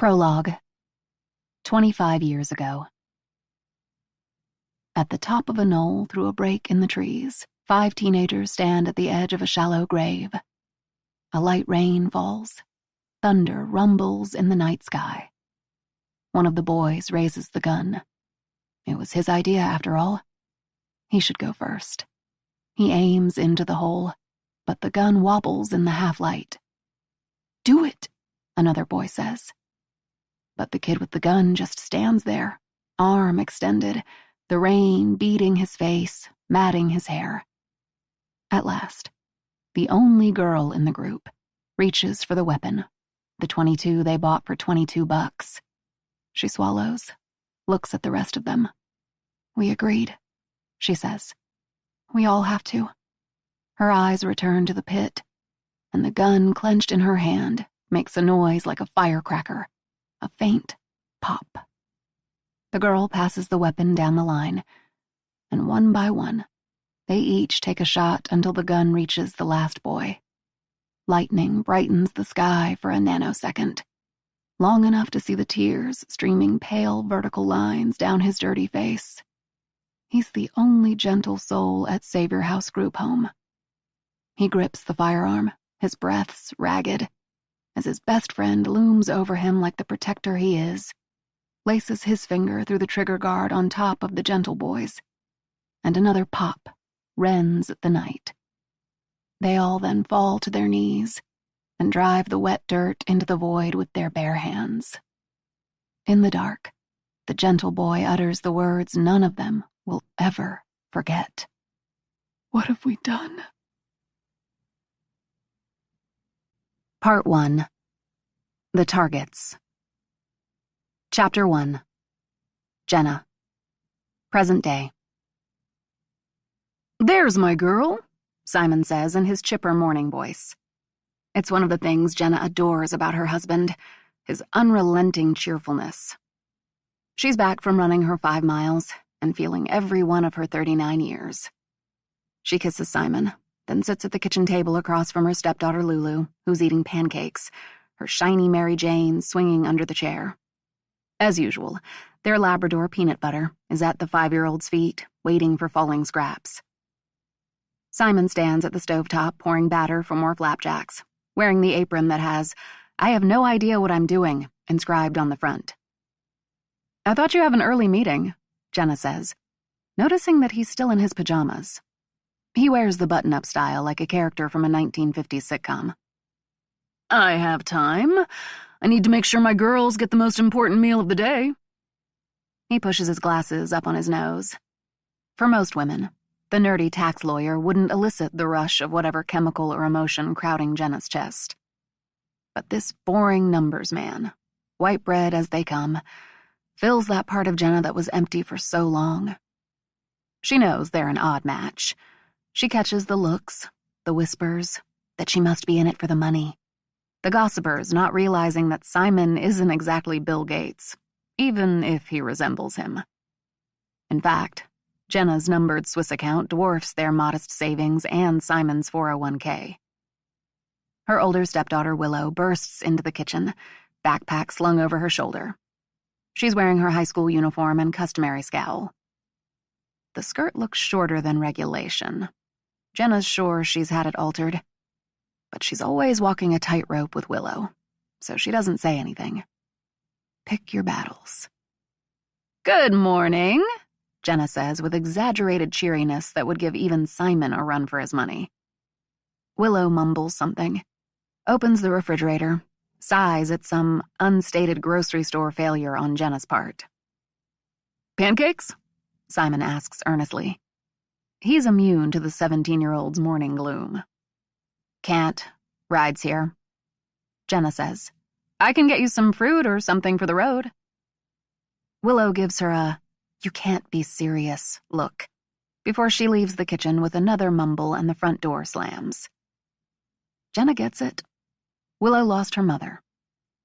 Prologue. 25 years ago. At the top of a knoll through a break in the trees, 5 teenagers stand at the edge of a shallow grave. A light rain falls. Thunder rumbles in the night sky. One of the boys raises the gun. It was his idea, after all. He should go first. He aims into the hole, but the gun wobbles in the half-light. "Do it," another boy says. But the kid with the gun just stands there, arm extended, the rain beating his face, matting his hair. At last, the only girl in the group reaches for the weapon, the .22 they bought for $22. She swallows, looks at the rest of them. "We agreed," she says. "We all have to." Her eyes return to the pit, and the gun clenched in her hand makes a noise like a firecracker. A faint pop. The girl passes the weapon down the line, and one by one, they each take a shot until the gun reaches the last boy. Lightning brightens the sky for a nanosecond, long enough to see the tears streaming pale vertical lines down his dirty face. He's the only gentle soul at Savior House Group Home. He grips the firearm, his breath's ragged, as his best friend looms over him like the protector he is, laces his finger through the trigger guard on top of the gentle boy's, and another pop rends the night. They all then fall to their knees and drive the wet dirt into the void with their bare hands. In the dark, the gentle boy utters the words none of them will ever forget. "What have we done?" Part 1. The Targets. Chapter 1. Jenna. Present day. "There's my girl," Simon says in his chipper morning voice. It's one of the things Jenna adores about her husband, his unrelenting cheerfulness. She's back from running her 5 miles and feeling every one of her 39 years. She kisses Simon, then sits at the kitchen table across from her stepdaughter Lulu, who's eating pancakes, her shiny Mary Jane swinging under the chair. As usual, their Labrador peanut butter is at the 5-year-old's feet, waiting for falling scraps. Simon stands at the stovetop pouring batter for more flapjacks, wearing the apron that has, "I have no idea what I'm doing," inscribed on the front. "I thought you have an early meeting," Jenna says, noticing that he's still in his pajamas. He wears the button-up style like a character from a 1950s sitcom. "I have time. I need to make sure my girls get the most important meal of the day." He pushes his glasses up on his nose. For most women, the nerdy tax lawyer wouldn't elicit the rush of whatever chemical or emotion crowding Jenna's chest. But this boring numbers man, white bread as they come, fills that part of Jenna that was empty for so long. She knows they're an odd match. She catches the looks, the whispers, that she must be in it for the money. The gossipers not realizing that Simon isn't exactly Bill Gates, even if he resembles him. In fact, Jenna's numbered Swiss account dwarfs their modest savings and Simon's 401k. Her older stepdaughter Willow bursts into the kitchen, backpack slung over her shoulder. She's wearing her high school uniform and customary scowl. The skirt looks shorter than regulation. Jenna's sure she's had it altered, but she's always walking a tightrope with Willow, so she doesn't say anything. Pick your battles. "Good morning," Jenna says with exaggerated cheeriness that would give even Simon a run for his money. Willow mumbles something, opens the refrigerator, sighs at some unstated grocery store failure on Jenna's part. "Pancakes?" Simon asks earnestly. He's immune to the 17-year-old's morning gloom. "Can't. Ride's here." Jenna says, "I can get you some fruit or something for the road." Willow gives her a "you can't be serious" look before she leaves the kitchen with another mumble and the front door slams. Jenna gets it. Willow lost her mother.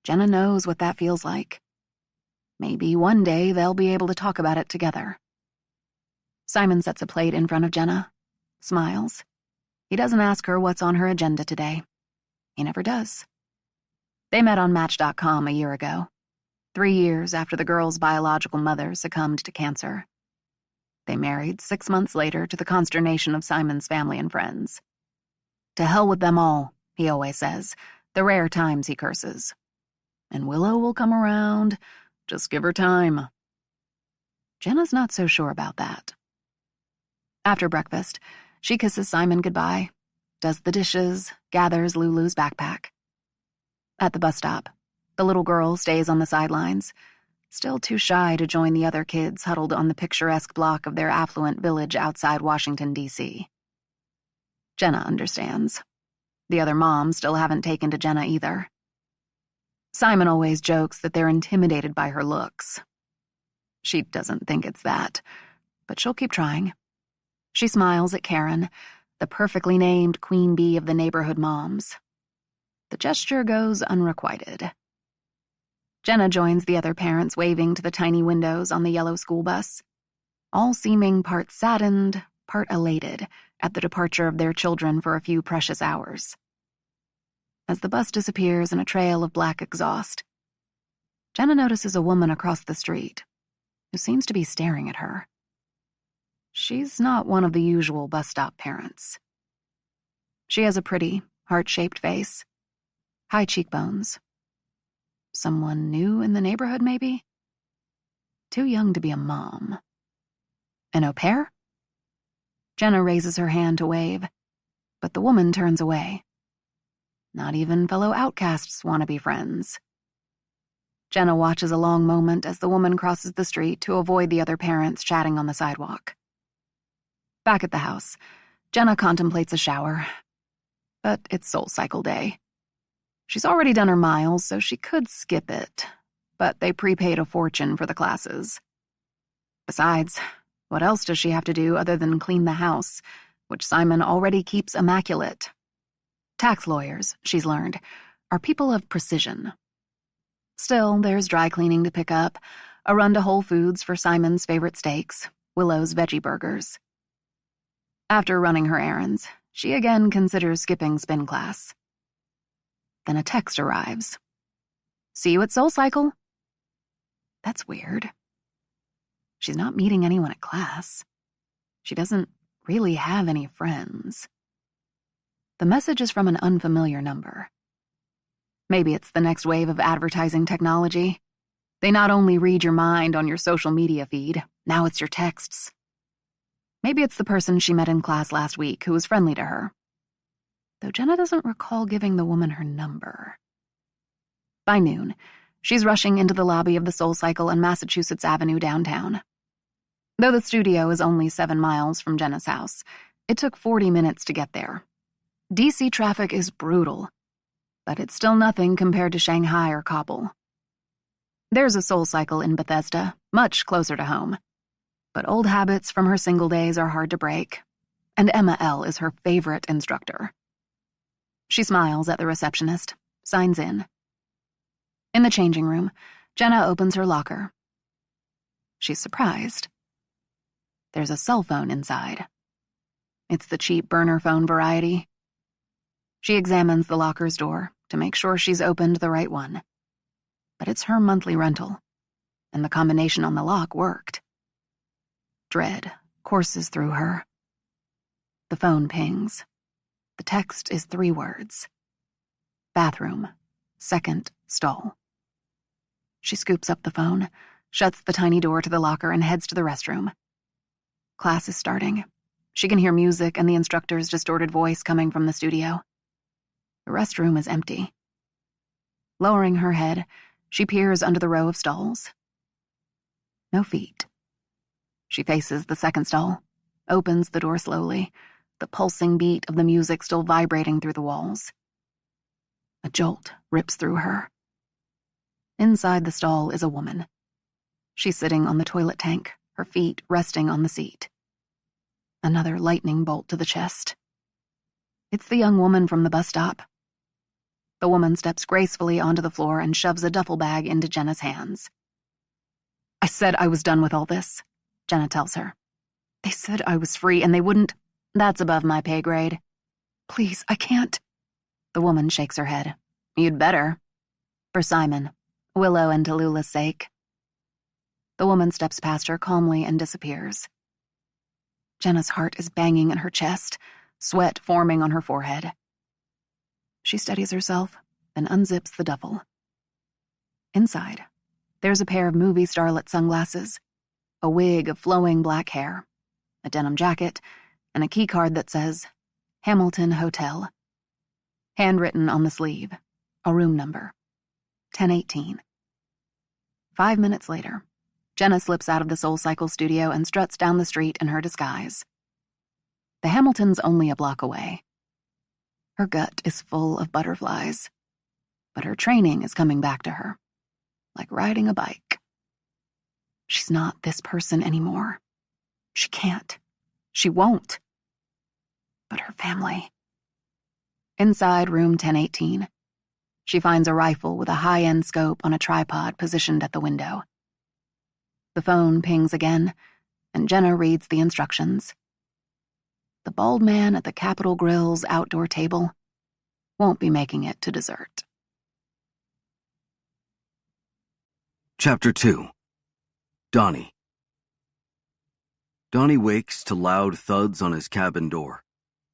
Jenna knows what that feels like. Maybe one day they'll be able to talk about it together. Simon sets a plate in front of Jenna, smiles. He doesn't ask her what's on her agenda today. He never does. They met on Match.com a year ago, 3 years after the girl's biological mother succumbed to cancer. They married 6 months later to the consternation of Simon's family and friends. To hell with them all, he always says, the rare times he curses. And Willow will come around, just give her time. Jenna's not so sure about that. After breakfast, she kisses Simon goodbye, does the dishes, gathers Lulu's backpack. At the bus stop, the little girl stays on the sidelines, still too shy to join the other kids huddled on the picturesque block of their affluent village outside Washington, D.C. Jenna understands. The other moms still haven't taken to Jenna either. Simon always jokes that they're intimidated by her looks. She doesn't think it's that, but she'll keep trying. She smiles at Karen, the perfectly named queen bee of the neighborhood moms. The gesture goes unrequited. Jenna joins the other parents waving to the tiny windows on the yellow school bus, all seeming part saddened, part elated at the departure of their children for a few precious hours. As the bus disappears in a trail of black exhaust, Jenna notices a woman across the street who seems to be staring at her. She's not one of the usual bus stop parents. She has a pretty, heart-shaped face, high cheekbones. Someone new in the neighborhood, maybe? Too young to be a mom. An au pair? Jenna raises her hand to wave, but the woman turns away. Not even fellow outcasts want to be friends. Jenna watches a long moment as the woman crosses the street to avoid the other parents chatting on the sidewalk. Back at the house, Jenna contemplates a shower. But it's SoulCycle day. She's already done her miles, so she could skip it, but they prepaid a fortune for the classes. Besides, what else does she have to do other than clean the house, which Simon already keeps immaculate? Tax lawyers, she's learned, are people of precision. Still, there's dry cleaning to pick up, a run to Whole Foods for Simon's favorite steaks, Willow's veggie burgers. After running her errands, she again considers skipping spin class. Then a text arrives. See you at SoulCycle. That's weird. She's not meeting anyone at class. She doesn't really have any friends. The message is from an unfamiliar number. Maybe it's the next wave of advertising technology. They not only read your mind on your social media feed, now it's your texts. Maybe it's the person she met in class last week who was friendly to her. Though Jenna doesn't recall giving the woman her number. By noon, she's rushing into the lobby of the SoulCycle on Massachusetts Avenue downtown. Though the studio is only 7 miles from Jenna's house, it took 40 minutes to get there. DC traffic is brutal, but it's still nothing compared to Shanghai or Kabul. There's a SoulCycle in Bethesda, much closer to home. But old habits from her single days are hard to break, and Emma L. is her favorite instructor. She smiles at the receptionist, signs in. In the changing room, Jenna opens her locker. She's surprised. There's a cell phone inside. It's the cheap burner phone variety. She examines the locker's door to make sure she's opened the right one. But it's her monthly rental, and the combination on the lock worked. Dread courses through her. The phone pings. The text is 3 words. Bathroom, second stall. She scoops up the phone, shuts the tiny door to the locker, and heads to the restroom. Class is starting. She can hear music and the instructor's distorted voice coming from the studio. The restroom is empty. Lowering her head, she peers under the row of stalls. No feet. She faces the second stall, opens the door slowly, the pulsing beat of the music still vibrating through the walls. A jolt rips through her. Inside the stall is a woman. She's sitting on the toilet tank, her feet resting on the seat. Another lightning bolt to the chest. It's the young woman from the bus stop. The woman steps gracefully onto the floor and shoves a duffel bag into Jenna's hands. I said I was done with all this, Jenna tells her. They said I was free and they wouldn't. That's above my pay grade. Please, I can't. The woman shakes her head. You'd better. For Simon, Willow and Tallulah's sake. The woman steps past her calmly and disappears. Jenna's heart is banging in her chest, sweat forming on her forehead. She steadies herself, then unzips the duffel. Inside, there's a pair of movie starlet sunglasses, a wig of flowing black hair, a denim jacket, and a keycard that says, Hamilton Hotel. Handwritten on the sleeve, a room number, 1018. 5 minutes later, Jenna slips out of the SoulCycle studio and struts down the street in her disguise. The Hamilton's only a block away. Her gut is full of butterflies, but her training is coming back to her, like riding a bike. She's not this person anymore. She can't. She won't. But her family. Inside room 1018, she finds a rifle with a high-end scope on a tripod positioned at the window. The phone pings again, and Jenna reads the instructions. The bald man at the Capitol Grill's outdoor table won't be making it to dessert. Chapter 2. Donnie. Donnie wakes to loud thuds on his cabin door.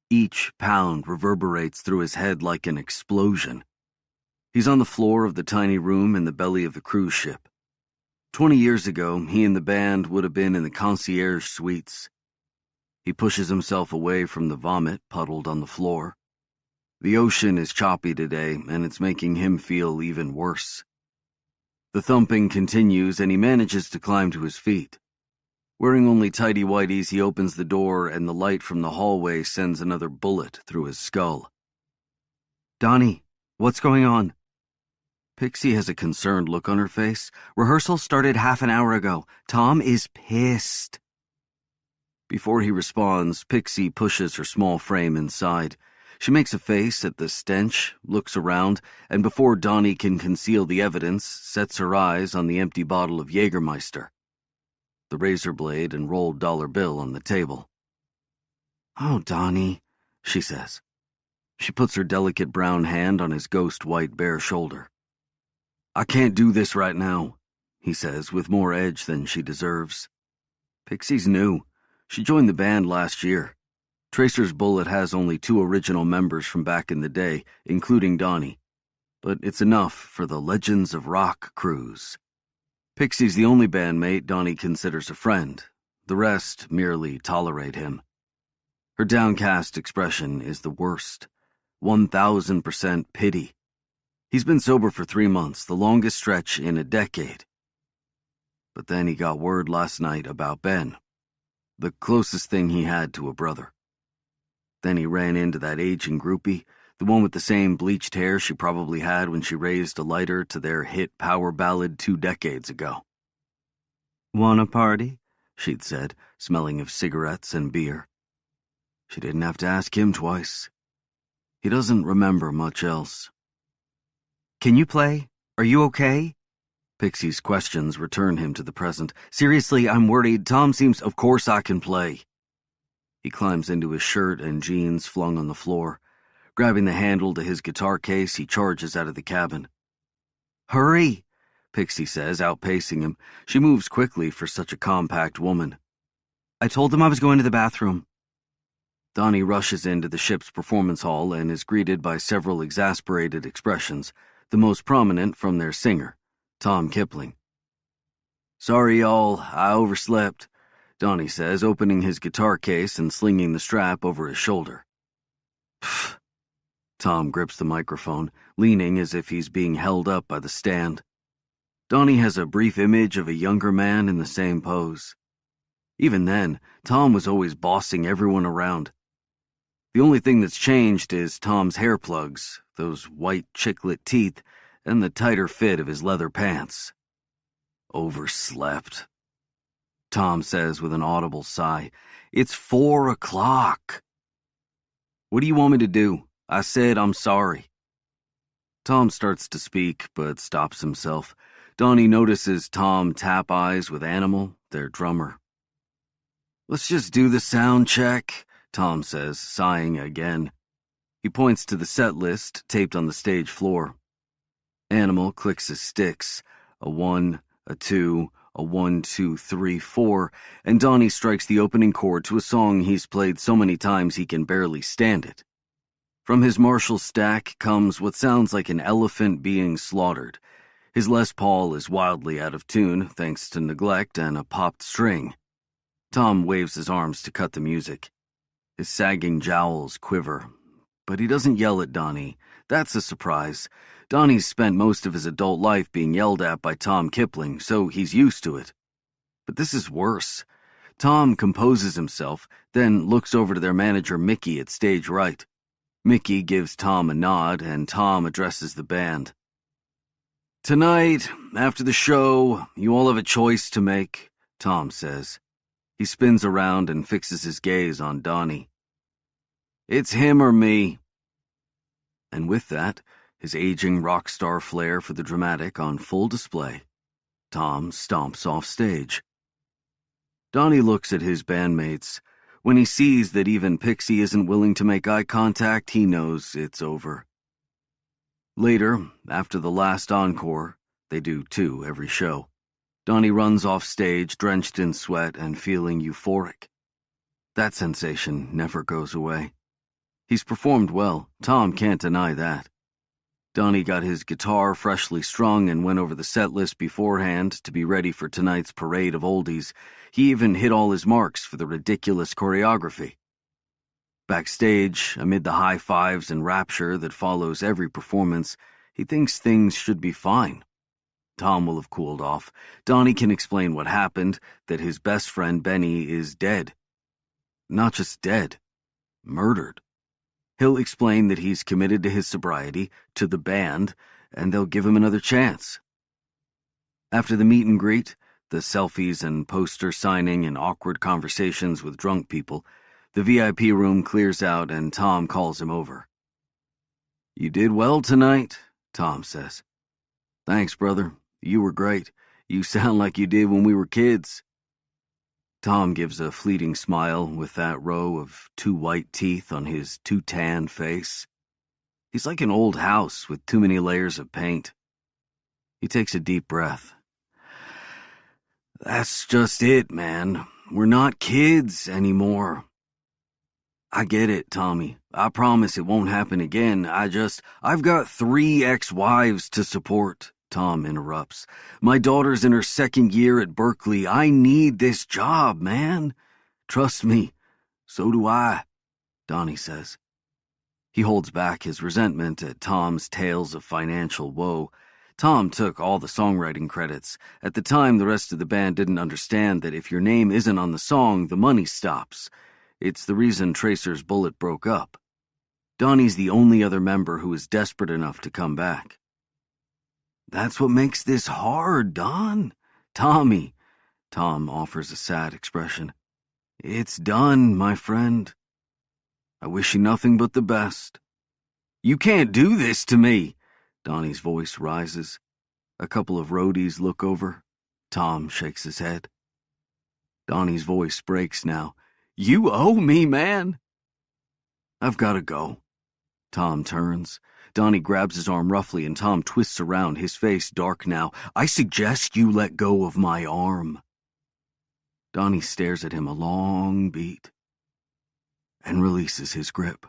Each pound reverberates through his head like an explosion. He's on the floor of the tiny room in the belly of the cruise ship. 20 years ago, he and the band would have been in the concierge suites. He pushes himself away from the vomit puddled on the floor. The ocean is choppy today, and it's making him feel even worse. The thumping continues, and he manages to climb to his feet. Wearing only tighty whities, he opens the door, and the light from the hallway sends another bullet through his skull. Donnie, what's going on? Pixie has a concerned look on her face. Rehearsal started half an hour ago. Tom is pissed. Before he responds, Pixie pushes her small frame inside. She makes a face at the stench, looks around, and before Donnie can conceal the evidence, sets her eyes on the empty bottle of Jägermeister, the razor blade and rolled dollar bill on the table. Oh, Donnie, she says. She puts her delicate brown hand on his ghost white bare shoulder. I can't do this right now, he says with more edge than she deserves. Pixie's new. She joined the band last year. Tracer's Bullet has only 2 original members from back in the day, including Donnie. But it's enough for the Legends of Rock cruise. Pixie's the only bandmate Donnie considers a friend. The rest merely tolerate him. Her downcast expression is the worst. 1000% pity. He's been sober for 3 months, the longest stretch in a decade. But then he got word last night about Ben, the closest thing he had to a brother. Then he ran into that aging groupie, the one with the same bleached hair she probably had when she raised a lighter to their hit power ballad 2 decades ago. "Want a party?" she'd said, smelling of cigarettes and beer. She didn't have to ask him twice. He doesn't remember much else. "Can you play? Are you okay?" Pixie's questions return him to the present. "Seriously, I'm worried. Tom seems—" "Of course I can play." He climbs into his shirt and jeans flung on the floor. Grabbing the handle to his guitar case, he charges out of the cabin. "Hurry," Pixie says, outpacing him. She moves quickly for such a compact woman. "I told him I was going to the bathroom." Donnie rushes into the ship's performance hall and is greeted by several exasperated expressions, the most prominent from their singer, Tom Kipling. "Sorry, y'all, I overslept," Donnie says, opening his guitar case and slinging the strap over his shoulder. Pfft. Tom grips the microphone, leaning as if he's being held up by the stand. Donnie has a brief image of a younger man in the same pose. Even then, Tom was always bossing everyone around. The only thing that's changed is Tom's hair plugs, those white chiclet teeth, and the tighter fit of his leather pants. Overslept, Tom says with an audible sigh. It's 4 o'clock. What do you want me to do? I said I'm sorry. Tom starts to speak, but stops himself. Donnie notices Tom tap eyes with Animal, their drummer. Let's just do the sound check, Tom says, sighing again. He points to the set list taped on the stage floor. Animal clicks his sticks, a 1, a 2, a 1, 2, 3, 4, and Donnie strikes the opening chord to a song he's played so many times he can barely stand it. From his Marshall stack comes what sounds like an elephant being slaughtered. His Les Paul is wildly out of tune, thanks to neglect and a popped string. Tom waves his arms to cut the music. His sagging jowls quiver. But he doesn't yell at Donnie. That's a surprise. Donnie's spent most of his adult life being yelled at by Tom Kipling, so he's used to it. But this is worse. Tom composes himself, then looks over to their manager Mickey at stage right. Mickey gives Tom a nod, and Tom addresses the band. "Tonight, after the show, you all have a choice to make," Tom says. He spins around and fixes his gaze on Donnie. "It's him or me." And with that, his aging rock star flair for the dramatic on full display, Tom stomps off stage. Donnie looks at his bandmates. When he sees that even Pixie isn't willing to make eye contact, he knows it's over. Later, after the last encore, they do 2 every show, Donnie runs off stage drenched in sweat and feeling euphoric. That sensation never goes away. He's performed well, Tom can't deny that. Donnie got his guitar freshly strung and went over the set list beforehand to be ready for tonight's parade of oldies. He even hit all his marks for the ridiculous choreography. Backstage, amid the high fives and rapture that follows every performance, he thinks things should be fine. Tom will have cooled off. Donnie can explain what happened, that his best friend Benny is dead. Not just dead, murdered. He'll explain that he's committed to his sobriety, to the band, and they'll give him another chance. After the meet and greet, the selfies and poster signing and awkward conversations with drunk people, the VIP room clears out and Tom calls him over. "You did well tonight," Tom says. "Thanks, brother. You were great. You sound like you did when we were kids." Tom gives a fleeting smile with that row of 2 white teeth on his too tan face. He's like an old house with too many layers of paint. He takes a deep breath. "That's just it, man. We're not kids anymore." "I get it, Tommy. I promise it won't happen again. I've got 3 ex-wives to support," Tom interrupts. "My daughter's in her 2nd year at Berkeley. I need this job, man. Trust me. So do I," Donnie says. He holds back his resentment at Tom's tales of financial woe. Tom took all the songwriting credits. At the time, the rest of the band didn't understand that if your name isn't on the song, the money stops. It's the reason Tracer's Bullet broke up. Donnie's the only other member who is desperate enough to come back. "That's what makes this hard, Don. Tommy," Tom offers a sad expression. "It's done, my friend. I wish you nothing but the best." "You can't do this to me." Donnie's voice rises. A couple of roadies look over. Tom shakes his head. Donnie's voice breaks now. "You owe me, man." "I've got to go." Tom turns. Donnie grabs his arm roughly and Tom twists around, his face dark now. "I suggest you let go of my arm." Donnie stares at him a long beat and releases his grip.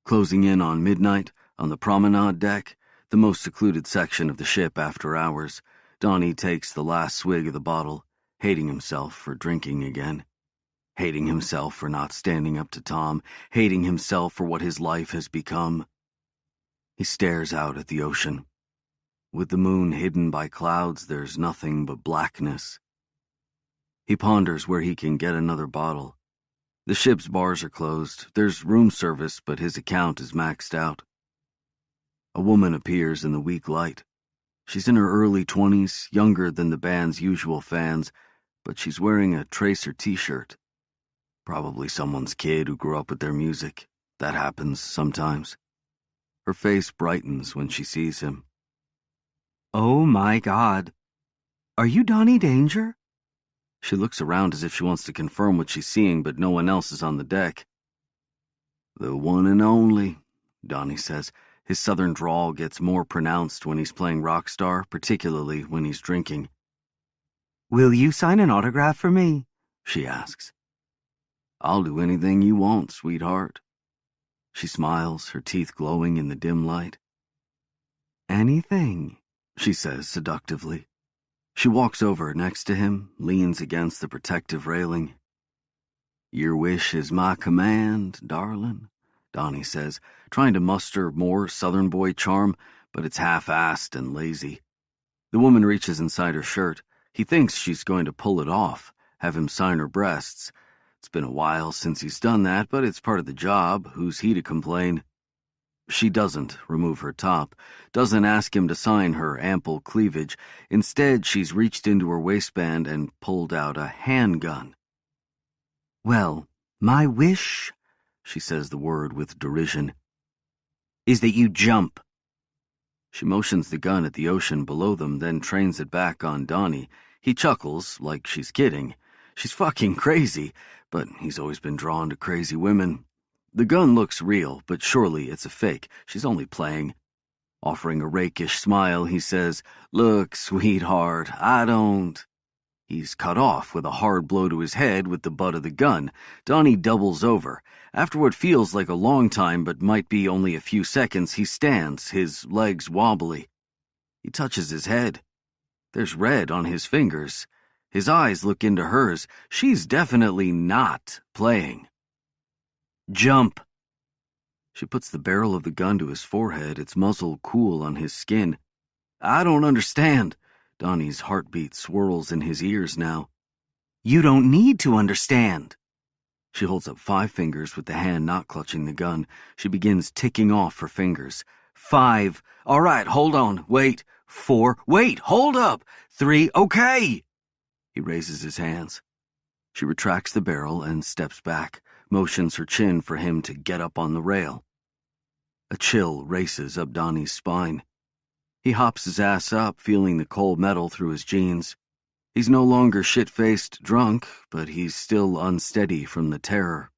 Closing in on midnight, on the promenade deck, the most secluded section of the ship after hours, Donnie takes the last swig of the bottle, hating himself for drinking again. Hating himself for not standing up to Tom, hating himself for what his life has become. He stares out at the ocean. With the moon hidden by clouds, there's nothing but blackness. He ponders where he can get another bottle. The ship's bars are closed. There's room service, but his account is maxed out. A woman appears in the weak light. She's in her early 20s, younger than the band's usual fans, but she's wearing a Tracer t-shirt. Probably someone's kid who grew up with their music. That happens sometimes. Her face brightens when she sees him. "Oh my God. Are you Donnie Danger?" She looks around as if she wants to confirm what she's seeing, but no one else is on the deck. "The one and only," Donnie says. His southern drawl gets more pronounced when he's playing rock star, particularly when he's drinking. Will you sign an autograph for me? She asks. I'll do anything you want, sweetheart. She smiles, her teeth glowing in the dim light. Anything, she says seductively. She walks over next to him, leans against the protective railing. Your wish is my command, darling, Donnie says, trying to muster more Southern boy charm, but it's half-assed and lazy. The woman reaches inside her shirt. He thinks she's going to pull it off, have him sign her breasts. It's been a while since he's done that, but it's part of the job. Who's he to complain? She doesn't remove her top, doesn't ask him to sign her ample cleavage. Instead, she's reached into her waistband and pulled out a handgun. Well, my wish, she says the word with derision, is that you jump. She motions the gun at the ocean below them, then trains it back on Donnie. He chuckles, like she's kidding. She's fucking crazy, but he's always been drawn to crazy women. The gun looks real, but surely it's a fake. She's only playing. Offering a rakish smile, he says, Look, sweetheart, I don't... He's cut off with a hard blow to his head with the butt of the gun. Donnie doubles over. After what feels like a long time but might be only a few seconds, he stands, his legs wobbly. He touches his head. There's red on his fingers. His eyes look into hers. She's definitely not playing. Jump. She puts the barrel of the gun to his forehead, its muzzle cool on his skin. I don't understand. Donnie's heartbeat swirls in his ears now. You don't need to understand. She holds up 5 fingers with the hand not clutching the gun. She begins ticking off her fingers. 5. All right, hold on. Wait. 4. Wait, hold up. 3. Okay. He raises his hands. She retracts the barrel and steps back, motions her chin for him to get up on the rail. A chill races up Donnie's spine. He hops his ass up, feeling the cold metal through his jeans. He's no longer shit-faced drunk, but he's still unsteady from the terror.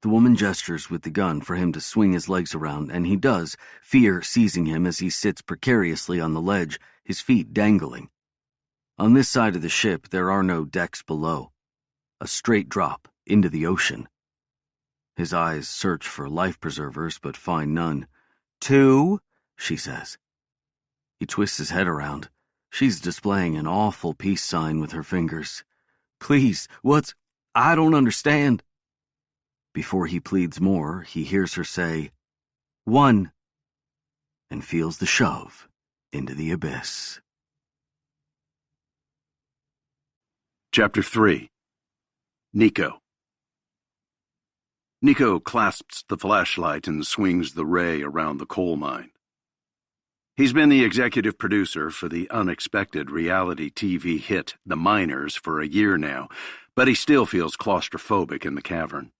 The woman gestures with the gun for him to swing his legs around, and he does, fear seizing him as he sits precariously on the ledge, his feet dangling. On this side of the ship, there are no decks below. A straight drop into the ocean. His eyes search for life preservers, but find none. 2, she says. He twists his head around. She's displaying an awful peace sign with her fingers. Please, what's... I don't understand. Before he pleads more, he hears her say, 1, and feels the shove into the abyss. Chapter 3. Nico. Nico clasps the flashlight and swings the ray around the coal mine. He's been the executive producer for the unexpected reality TV hit The Miners for a year now, but he still feels claustrophobic in the cavern.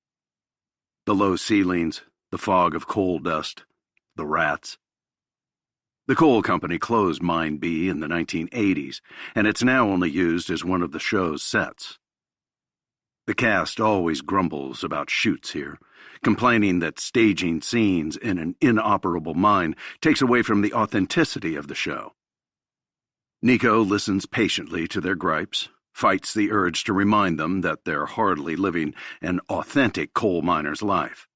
The low ceilings, the fog of coal dust, the rats. The coal company closed Mine B in the 1980s, and it's now only used as one of the show's sets. The cast always grumbles about shoots here, complaining that staging scenes in an inoperable mine takes away from the authenticity of the show. Nico listens patiently to their gripes, fights the urge to remind them that they're hardly living an authentic coal miner's life.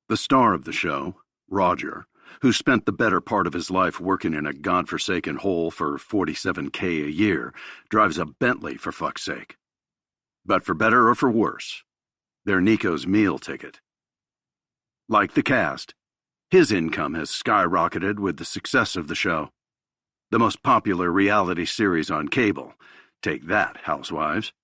The star of the show, Roger, who spent the better part of his life working in a godforsaken hole for $47K a year, drives a Bentley for fuck's sake. But for better or for worse, they're Nico's meal ticket. Like the cast, his income has skyrocketed with the success of the show. The most popular reality series on cable. Take that, housewives.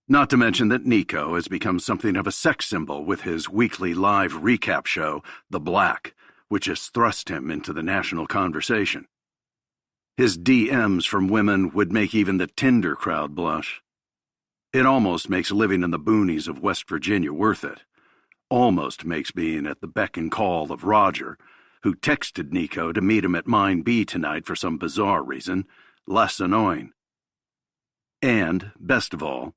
Not to mention that Nico has become something of a sex symbol with his weekly live recap show, The Black, which has thrust him into the national conversation. His DMs from women would make even the Tinder crowd blush. It almost makes living in the boonies of West Virginia worth it. Almost makes being at the beck and call of Roger, who texted Nico to meet him at Mine B tonight for some bizarre reason, less annoying. And, best of all,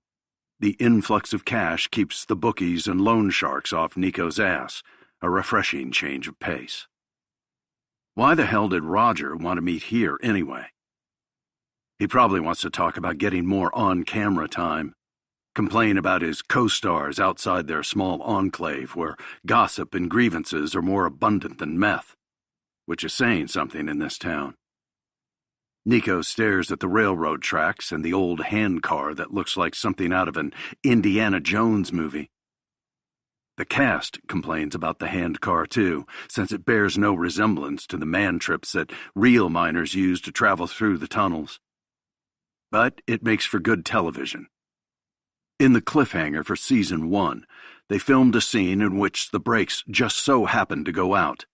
the influx of cash keeps the bookies and loan sharks off Nico's ass, a refreshing change of pace. Why the hell did Roger want to meet here anyway? He probably wants to talk about getting more on-camera time, complain about his co-stars outside their small enclave where gossip and grievances are more abundant than meth, which is saying something in this town. Nico stares at the railroad tracks and the old handcar that looks like something out of an Indiana Jones movie. The cast complains about the handcar too, since it bears no resemblance to the man-trips that real miners use to travel through the tunnels. But it makes for good television. In the cliffhanger for Season 1, they filmed a scene in which the brakes just so happened to go out.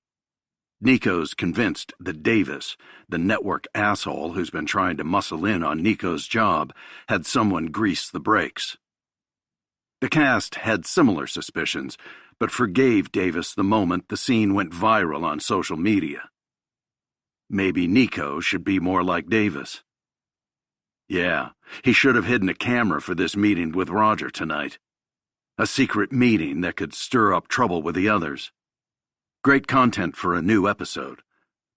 Nico's convinced that Davis, the network asshole who's been trying to muscle in on Nico's job, had someone grease the brakes. The cast had similar suspicions, but forgave Davis the moment the scene went viral on social media. Maybe Nico should be more like Davis. Yeah, he should have hidden a camera for this meeting with Roger tonight. A secret meeting that could stir up trouble with the others. Great content for a new episode,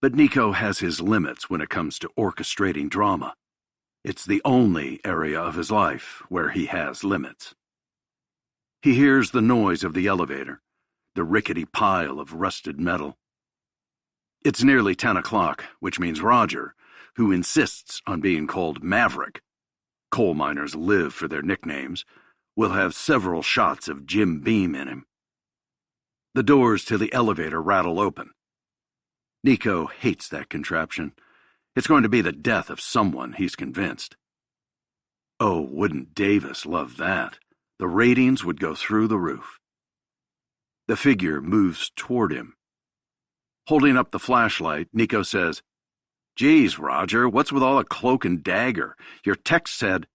but Nico has his limits when it comes to orchestrating drama. It's the only area of his life where he has limits. He hears the noise of the elevator, the rickety pile of rusted metal. It's nearly 10 o'clock, which means Roger, who insists on being called Maverick — coal miners live for their nicknames — will have several shots of Jim Beam in him. The doors to the elevator rattle open. Nico hates that contraption. It's going to be the death of someone, he's convinced. Oh, wouldn't Davis love that? The ratings would go through the roof. The figure moves toward him. Holding up the flashlight, Nico says, "Geez, Roger, what's with all the cloak and dagger? Your text said—"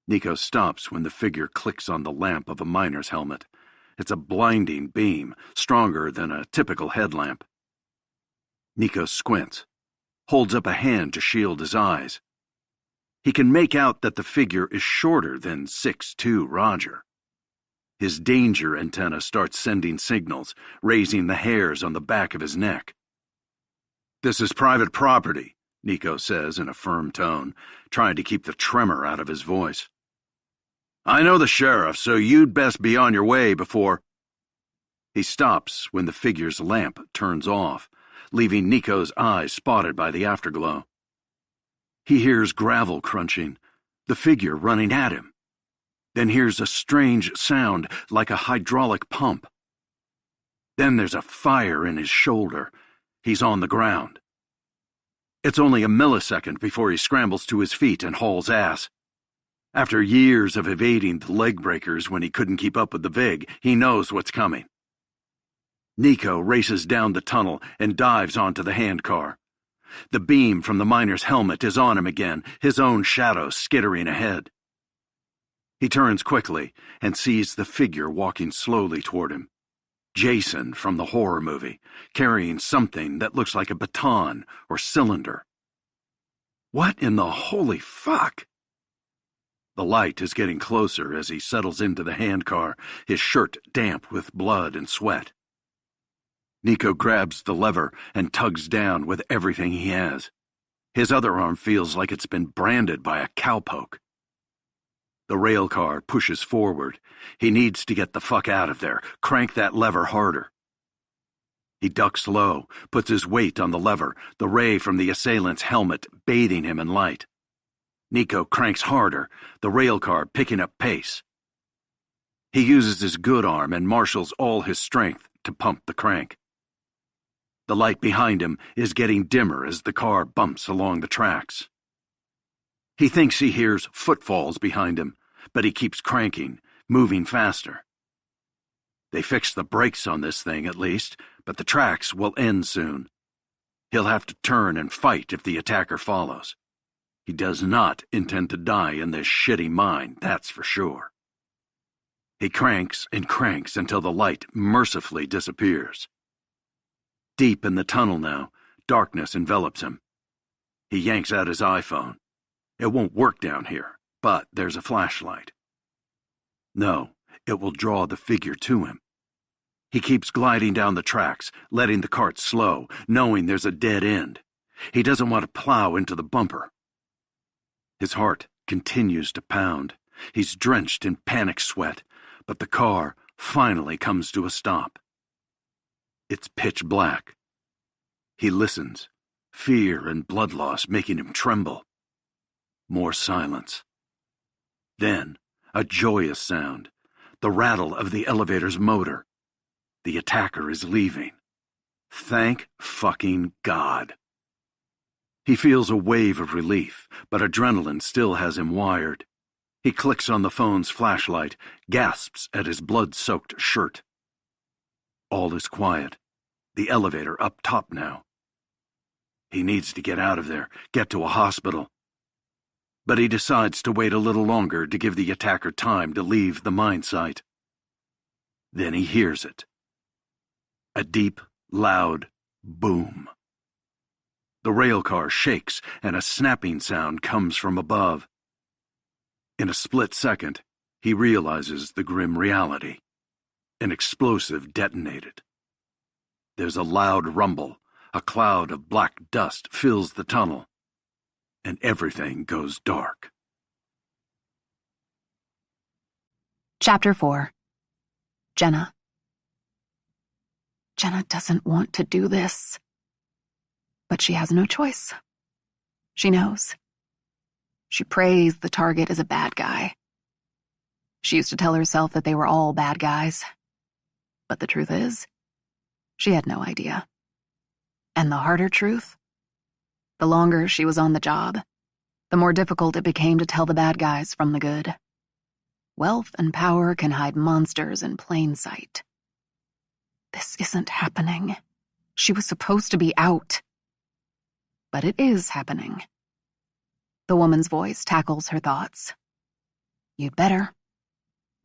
Nico stops when the figure clicks on the lamp of a miner's helmet. It's a blinding beam, stronger than a typical headlamp. Nico squints, holds up a hand to shield his eyes. He can make out that the figure is shorter than 6'2" Roger. His danger antenna starts sending signals, raising the hairs on the back of his neck. "This is private property," Nico says in a firm tone, trying to keep the tremor out of his voice. "I know the sheriff, so you'd best be on your way before—" He stops when the figure's lamp turns off, leaving Nico's eyes spotted by the afterglow. He hears gravel crunching, the figure running at him, then hears a strange sound like a hydraulic pump. Then there's a fire in his shoulder. He's on the ground. It's only a millisecond before he scrambles to his feet and hauls ass. After years of evading the leg breakers when he couldn't keep up with the VIG, he knows what's coming. Nico races down the tunnel and dives onto the handcar. The beam from the miner's helmet is on him again, his own shadow skittering ahead. He turns quickly and sees the figure walking slowly toward him. Jason from the horror movie, carrying something that looks like a baton or cylinder. What in the holy fuck? The light is getting closer as he settles into the handcar, his shirt damp with blood and sweat. Nico grabs the lever and tugs down with everything he has. His other arm feels like it's been branded by a cowpoke. The rail car pushes forward. He needs to get the fuck out of there, crank that lever harder. He ducks low, puts his weight on the lever, the ray from the assailant's helmet bathing him in light. Nico cranks harder, the rail car picking up pace. He uses his good arm and marshals all his strength to pump the crank. The light behind him is getting dimmer as the car bumps along the tracks. He thinks he hears footfalls behind him, but he keeps cranking, moving faster. They fixed the brakes on this thing at least, but the tracks will end soon. He'll have to turn and fight if the attacker follows. He does not intend to die in this shitty mine, that's for sure. He cranks and cranks until the light mercifully disappears. Deep in the tunnel now, darkness envelops him. He yanks out his iPhone. It won't work down here, but there's a flashlight. No, it will draw the figure to him. He keeps gliding down the tracks, letting the cart slow, knowing there's a dead end. He doesn't want to plow into the bumper. His heart continues to pound. He's drenched in panic sweat, but the car finally comes to a stop. It's pitch black. He listens, fear and blood loss making him tremble. More silence. Then, a joyous sound, the rattle of the elevator's motor. The attacker is leaving. Thank fucking God. He feels a wave of relief, but adrenaline still has him wired. He clicks on the phone's flashlight, gasps at his blood-soaked shirt. All is quiet. The elevator up top now. He needs to get out of there, get to a hospital. But he decides to wait a little longer to give the attacker time to leave the mine site. Then he hears it. A deep, loud boom. The railcar shakes and a snapping sound comes from above. In a split second, he realizes the grim reality. An explosive detonated. There's a loud rumble. A cloud of black dust fills the tunnel, and everything goes dark. Chapter 4. Jenna. Jenna doesn't want to do this. But she has no choice. She knows. She prays the target is a bad guy. She used to tell herself that they were all bad guys. But the truth is, she had no idea. And the harder truth? The longer she was on the job, the more difficult it became to tell the bad guys from the good. Wealth and power can hide monsters in plain sight. This isn't happening. She was supposed to be out. But it is happening. The woman's voice tackles her thoughts. You'd better.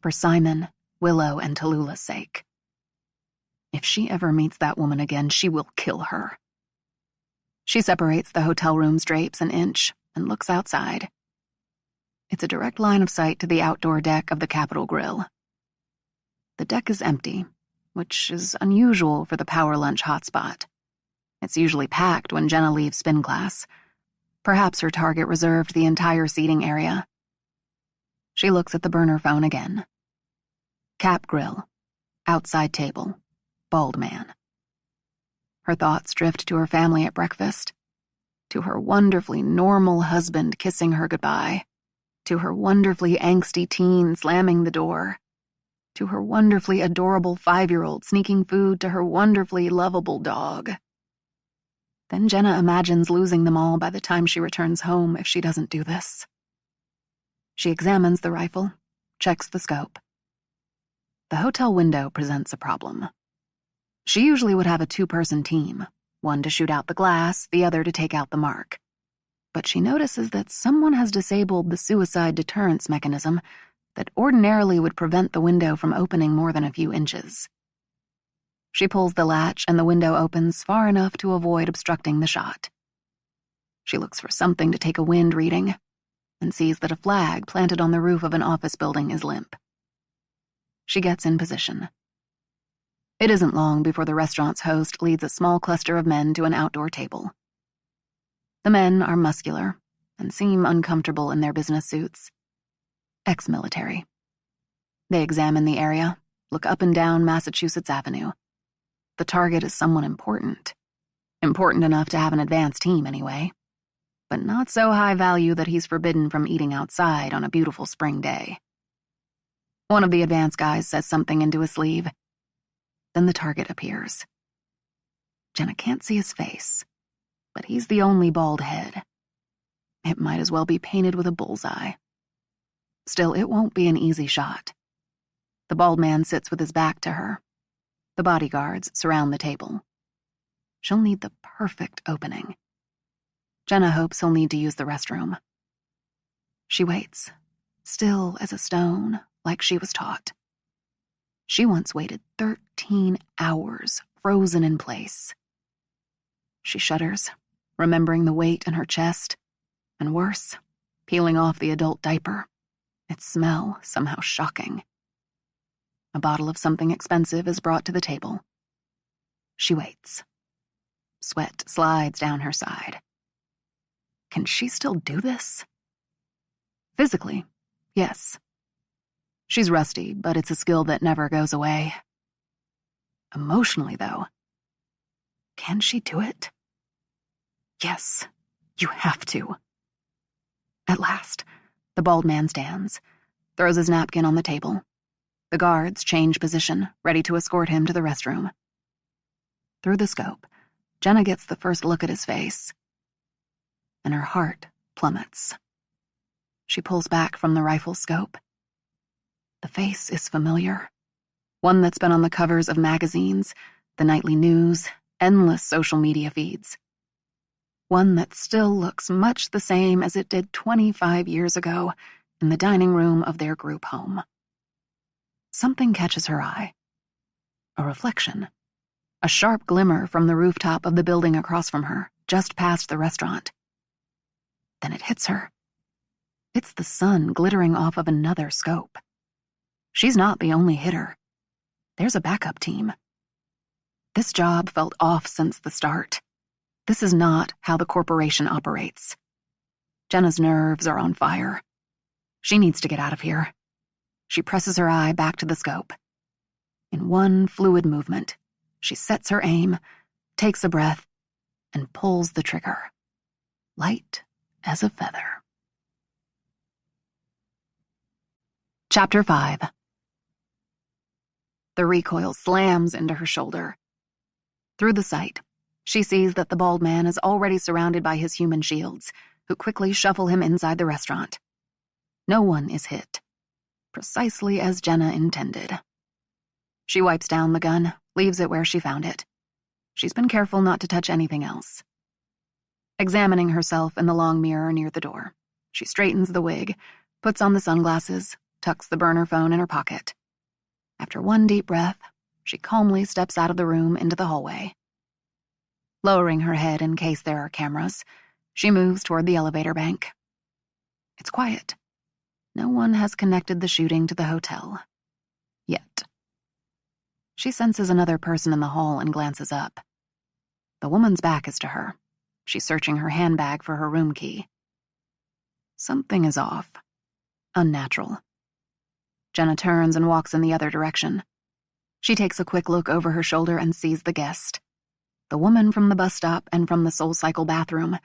For Simon, Willow, and Tallulah's sake. If she ever meets that woman again, she will kill her. She separates the hotel room's drapes an inch and looks outside. It's a direct line of sight to the outdoor deck of the Capitol Grill. The deck is empty, which is unusual for the power lunch hotspot. It's usually packed when Jenna leaves spin class. Perhaps her target reserved the entire seating area. She looks at the burner phone again. Cap Grill. Outside table. Bald man. Her thoughts drift to her family at breakfast, to her wonderfully normal husband kissing her goodbye, to her wonderfully angsty teen slamming the door, to her wonderfully adorable 5-year-old sneaking food to her wonderfully lovable dog. Then Jenna imagines losing them all by the time she returns home if she doesn't do this. She examines the rifle, checks the scope. The hotel window presents a problem. She usually would have a 2-person team, one to shoot out the glass, the other to take out the mark. But she notices that someone has disabled the suicide deterrence mechanism that ordinarily would prevent the window from opening more than a few inches. She pulls the latch and the window opens far enough to avoid obstructing the shot. She looks for something to take a wind reading and sees that a flag planted on the roof of an office building is limp. She gets in position. It isn't long before the restaurant's host leads a small cluster of men to an outdoor table. The men are muscular and seem uncomfortable in their business suits. Ex-military. They examine the area, look up and down Massachusetts Avenue. The target is someone important. Important enough to have an advance team anyway. But not so high value that he's forbidden from eating outside on a beautiful spring day. One of the advance guys says something into his sleeve. Then the target appears. Jenna can't see his face, but he's the only bald head. It might as well be painted with a bullseye. Still, it won't be an easy shot. The bald man sits with his back to her. The bodyguards surround the table. She'll need the perfect opening. Jenna hopes he'll need to use the restroom. She waits, still as a stone, like she was taught. She once waited 13 hours, frozen in place. She shudders, remembering the weight in her chest, and worse, peeling off the adult diaper. Its smell somehow shocking. A bottle of something expensive is brought to the table. She waits. Sweat slides down her side. Can she still do this? Physically, yes. She's rusty, but it's a skill that never goes away. Emotionally, though, can she do it? Yes, you have to. At last, the bald man stands, throws his napkin on the table. The guards change position, ready to escort him to the restroom. Through the scope, Jenna gets the first look at his face, and her heart plummets. She pulls back from the rifle scope. The face is familiar. One that's been on the covers of magazines, the nightly news, endless social media feeds. One that still looks much the same as it did 25 years ago in the dining room of their group home. Something catches her eye. A reflection. A sharp glimmer from the rooftop of the building across from her, just past the restaurant. Then it hits her. It's the sun glittering off of another scope. She's not the only hitter. There's a backup team. This job felt off since the start. This is not how the corporation operates. Jenna's nerves are on fire. She needs to get out of here. She presses her eye back to the scope. In one fluid movement, she sets her aim, takes a breath, and pulls the trigger. Light as a feather. Chapter 5. The recoil slams into her shoulder. Through the sight, she sees that the bald man is already surrounded by his human shields, who quickly shuffle him inside the restaurant. No one is hit, precisely as Jenna intended. She wipes down the gun, leaves it where she found it. She's been careful not to touch anything else. Examining herself in the long mirror near the door, she straightens the wig, puts on the sunglasses, tucks the burner phone in her pocket. After one deep breath, she calmly steps out of the room into the hallway. Lowering her head in case there are cameras, she moves toward the elevator bank. It's quiet. No one has connected the shooting to the hotel. Yet. She senses another person in the hall and glances up. The woman's back is to her. She's searching her handbag for her room key. Something is off. Unnatural. Jenna turns and walks in the other direction. She takes a quick look over her shoulder and sees the guest. The woman from the bus stop and from the SoulCycle bathroom,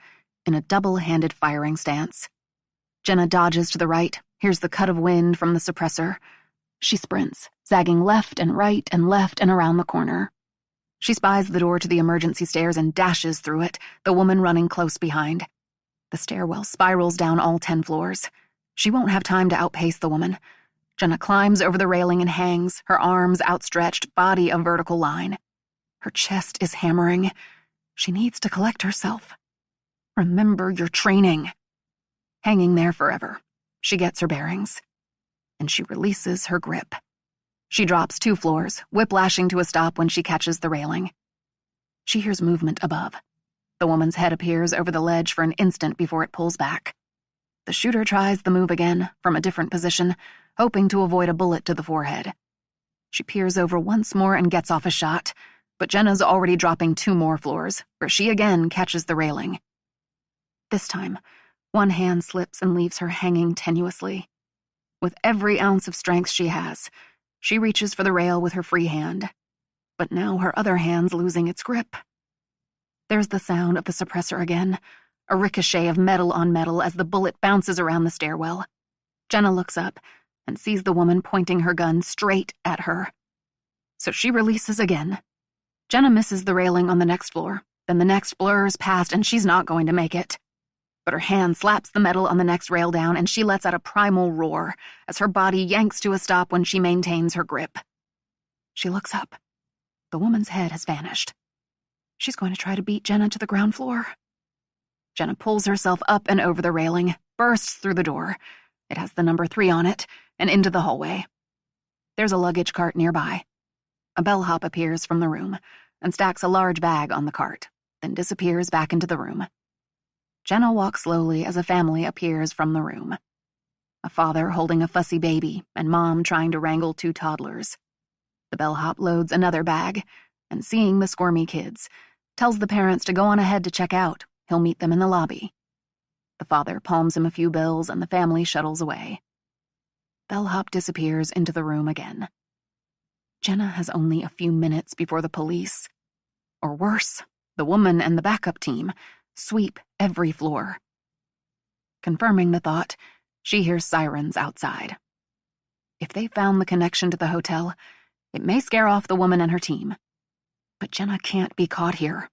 in a double-handed firing stance. Jenna dodges to the right, hears the cut of wind from the suppressor. She sprints, zagging left and around the corner. She spies the door to the emergency stairs and dashes through it, the woman running close behind. The stairwell spirals down all 10 floors. She won't have time to outpace the woman. Jenna climbs over the railing and hangs, her arms outstretched, body a vertical line. Her chest is hammering. She needs to collect herself. Remember your training. Hanging there forever, she gets her bearings. And she releases her grip. She drops 2 floors, whiplashing to a stop when she catches the railing. She hears movement above. The woman's head appears over the ledge for an instant before it pulls back. The shooter tries the move again, from a different position, hoping to avoid a bullet to the forehead. She peers over once more and gets off a shot, but Jenna's already dropping 2 more floors, where she again catches the railing. This time, one hand slips and leaves her hanging tenuously. With every ounce of strength she has, she reaches for the rail with her free hand, but now her other hand's losing its grip. There's the sound of the suppressor again, a ricochet of metal on metal as the bullet bounces around the stairwell. Jenna looks up and sees the woman pointing her gun straight at her. So she releases again. Jenna misses the railing on the next floor, then the next blurs past and she's not going to make it. But her hand slaps the metal on the next rail down and she lets out a primal roar as her body yanks to a stop when she maintains her grip. She looks up. The woman's head has vanished. She's going to try to beat Jenna to the ground floor. Jenna pulls herself up and over the railing, bursts through the door. It has the number 3 on it, and into the hallway. There's a luggage cart nearby. A bellhop appears from the room and stacks a large bag on the cart, then disappears back into the room. Jenna walks slowly as a family appears from the room. A father holding a fussy baby and mom trying to wrangle 2 toddlers. The bellhop loads another bag, and seeing the squirmy kids, tells the parents to go on ahead to check out. He'll meet them in the lobby. The father palms him a few bills and the family shuttles away. Bellhop disappears into the room again. Jenna has only a few minutes before the police, or worse, the woman and the backup team, sweep every floor. Confirming the thought, she hears sirens outside. If they found the connection to the hotel, it may scare off the woman and her team. But Jenna can't be caught here.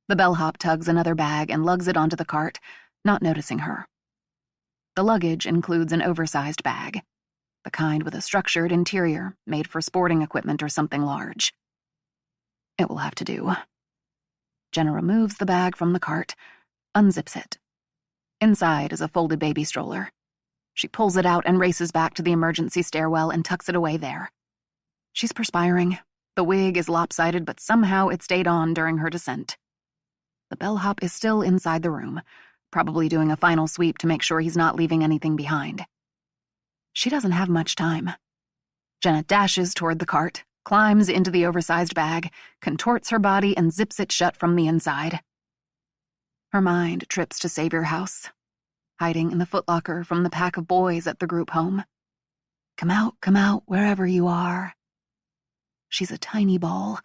The bellhop tugs another bag and lugs it onto the cart, not noticing her. The luggage includes an oversized bag, the kind with a structured interior made for sporting equipment or something large. It will have to do. Jenna removes the bag from the cart, unzips it. Inside is a folded baby stroller. She pulls it out and races back to the emergency stairwell and tucks it away there. She's perspiring. The wig is lopsided, but somehow it stayed on during her descent. The bellhop is still inside the room, probably doing a final sweep to make sure he's not leaving anything behind. She doesn't have much time. Jenna dashes toward the cart, climbs into the oversized bag, contorts her body, and zips it shut from the inside. Her mind trips to Savior House, hiding in the footlocker from the pack of boys at the group home. Come out, wherever you are. She's a tiny ball.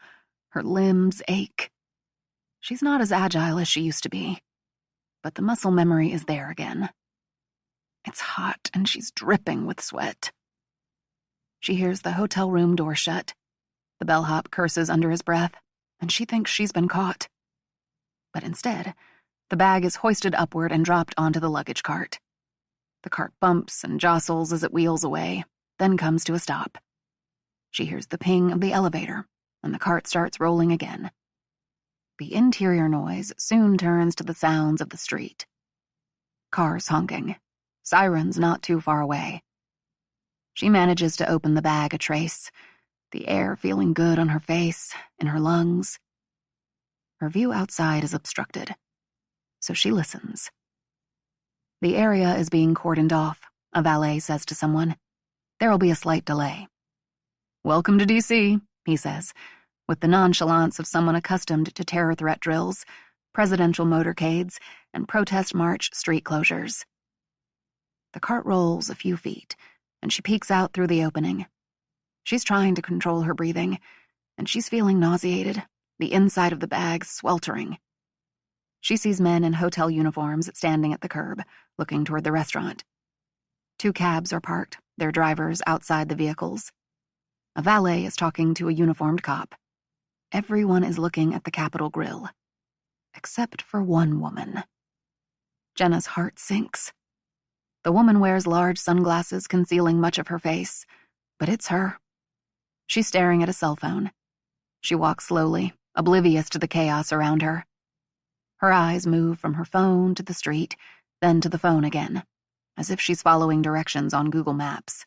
Her limbs ache. She's not as agile as she used to be, but the muscle memory is there again. It's hot and she's dripping with sweat. She hears the hotel room door shut. The bellhop curses under his breath, and she thinks she's been caught. But instead, the bag is hoisted upward and dropped onto the luggage cart. The cart bumps and jostles as it wheels away, then comes to a stop. She hears the ping of the elevator, and the cart starts rolling again. The interior noise soon turns to the sounds of the street. Cars honking, sirens not too far away. She manages to open the bag a trace, the air feeling good on her face, in her lungs. Her view outside is obstructed, so she listens. The area is being cordoned off, a valet says to someone. There'll be a slight delay. Welcome to D.C., he says, with the nonchalance of someone accustomed to terror threat drills, presidential motorcades, and protest march street closures. The cart rolls a few feet, and she peeks out through the opening. She's trying to control her breathing, and she's feeling nauseated, the inside of the bag sweltering. She sees men in hotel uniforms standing at the curb, looking toward the restaurant. 2 cabs are parked, their drivers outside the vehicles. A valet is talking to a uniformed cop. Everyone is looking at the Capitol grill, except for one woman. Jenna's heart sinks. The woman wears large sunglasses concealing much of her face, but it's her. She's staring at a cell phone. She walks slowly, oblivious to the chaos around her. Her eyes move from her phone to the street, then to the phone again, as if she's following directions on Google Maps.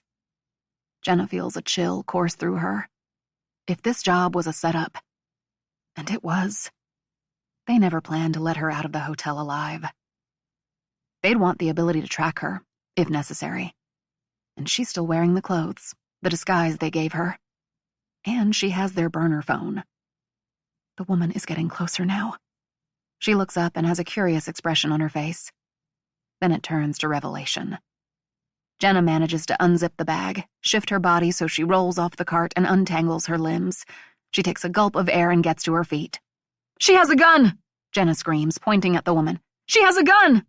Jenna feels a chill course through her. If this job was a setup, and it was, they never planned to let her out of the hotel alive. They'd want the ability to track her, if necessary. And she's still wearing the clothes, the disguise they gave her. And she has their burner phone. The woman is getting closer now. She looks up and has a curious expression on her face. Then it turns to revelation. Jenna manages to unzip the bag, shift her body so she rolls off the cart and untangles her limbs. She takes a gulp of air and gets to her feet. "She has a gun!" Jenna screams, pointing at the woman. "She has a gun!"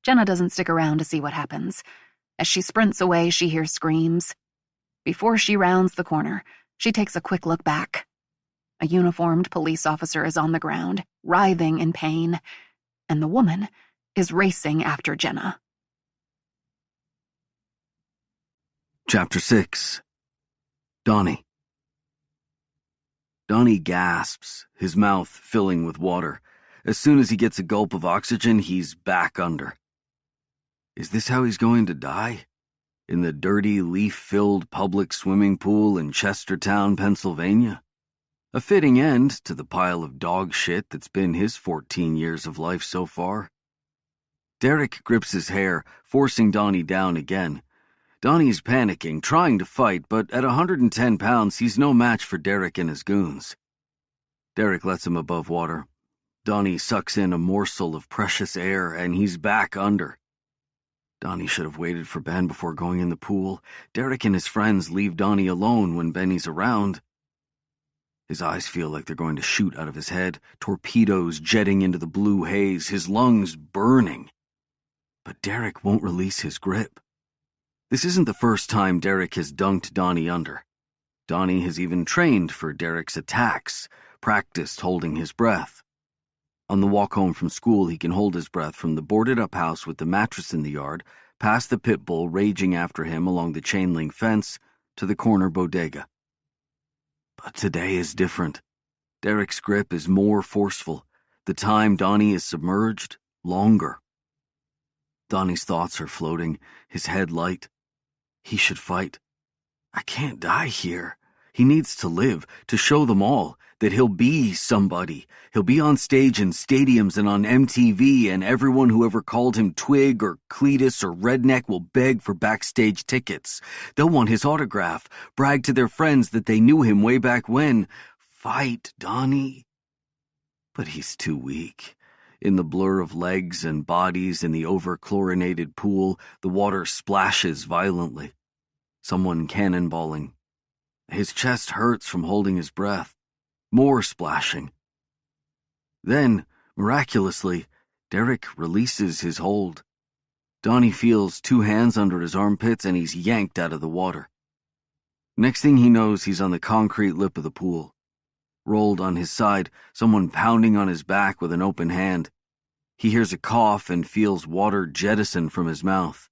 Jenna doesn't stick around to see what happens. As she sprints away, she hears screams. Before she rounds the corner, she takes a quick look back. A uniformed police officer is on the ground, writhing in pain, and the woman is racing after Jenna. Chapter 6. Donnie. Donnie gasps, his mouth filling with water. As soon as he gets a gulp of oxygen, he's back under. Is this how he's going to die? In the dirty, leaf-filled public swimming pool in Chestertown, Pennsylvania? A fitting end to the pile of dog shit that's been his 14 years of life so far. Derek grips his hair, forcing Donnie down again. Donnie's panicking, trying to fight, but at 110 pounds, he's no match for Derek and his goons. Derek lets him above water. Donnie sucks in a morsel of precious air, and he's back under. Donnie should have waited for Ben before going in the pool. Derek and his friends leave Donnie alone when Benny's around. His eyes feel like they're going to shoot out of his head, torpedoes jetting into the blue haze, his lungs burning. But Derek won't release his grip. This isn't the first time Derek has dunked Donnie under. Donnie has even trained for Derek's attacks, practiced holding his breath. On the walk home from school, he can hold his breath from the boarded-up house with the mattress in the yard, past the pit bull raging after him along the chain-link fence, to the corner bodega. But today is different. Derek's grip is more forceful. The time Donnie is submerged, longer. Donnie's thoughts are floating, his head light. He should fight. I can't die here. He needs to live, to show them all that he'll be somebody. He'll be on stage in stadiums and on MTV, and everyone who ever called him Twig or Cletus or Redneck will beg for backstage tickets. They'll want his autograph, brag to their friends that they knew him way back when. Fight, Donnie. But he's too weak. In the blur of legs and bodies in the over-chlorinated pool, the water splashes violently. Someone cannonballing. His chest hurts from holding his breath. More splashing. Then, miraculously, Derek releases his hold. Donnie feels 2 hands under his armpits and he's yanked out of the water. Next thing he knows, he's on the concrete lip of the pool. Rolled on his side, someone pounding on his back with an open hand. He hears a cough and feels water jettison from his mouth.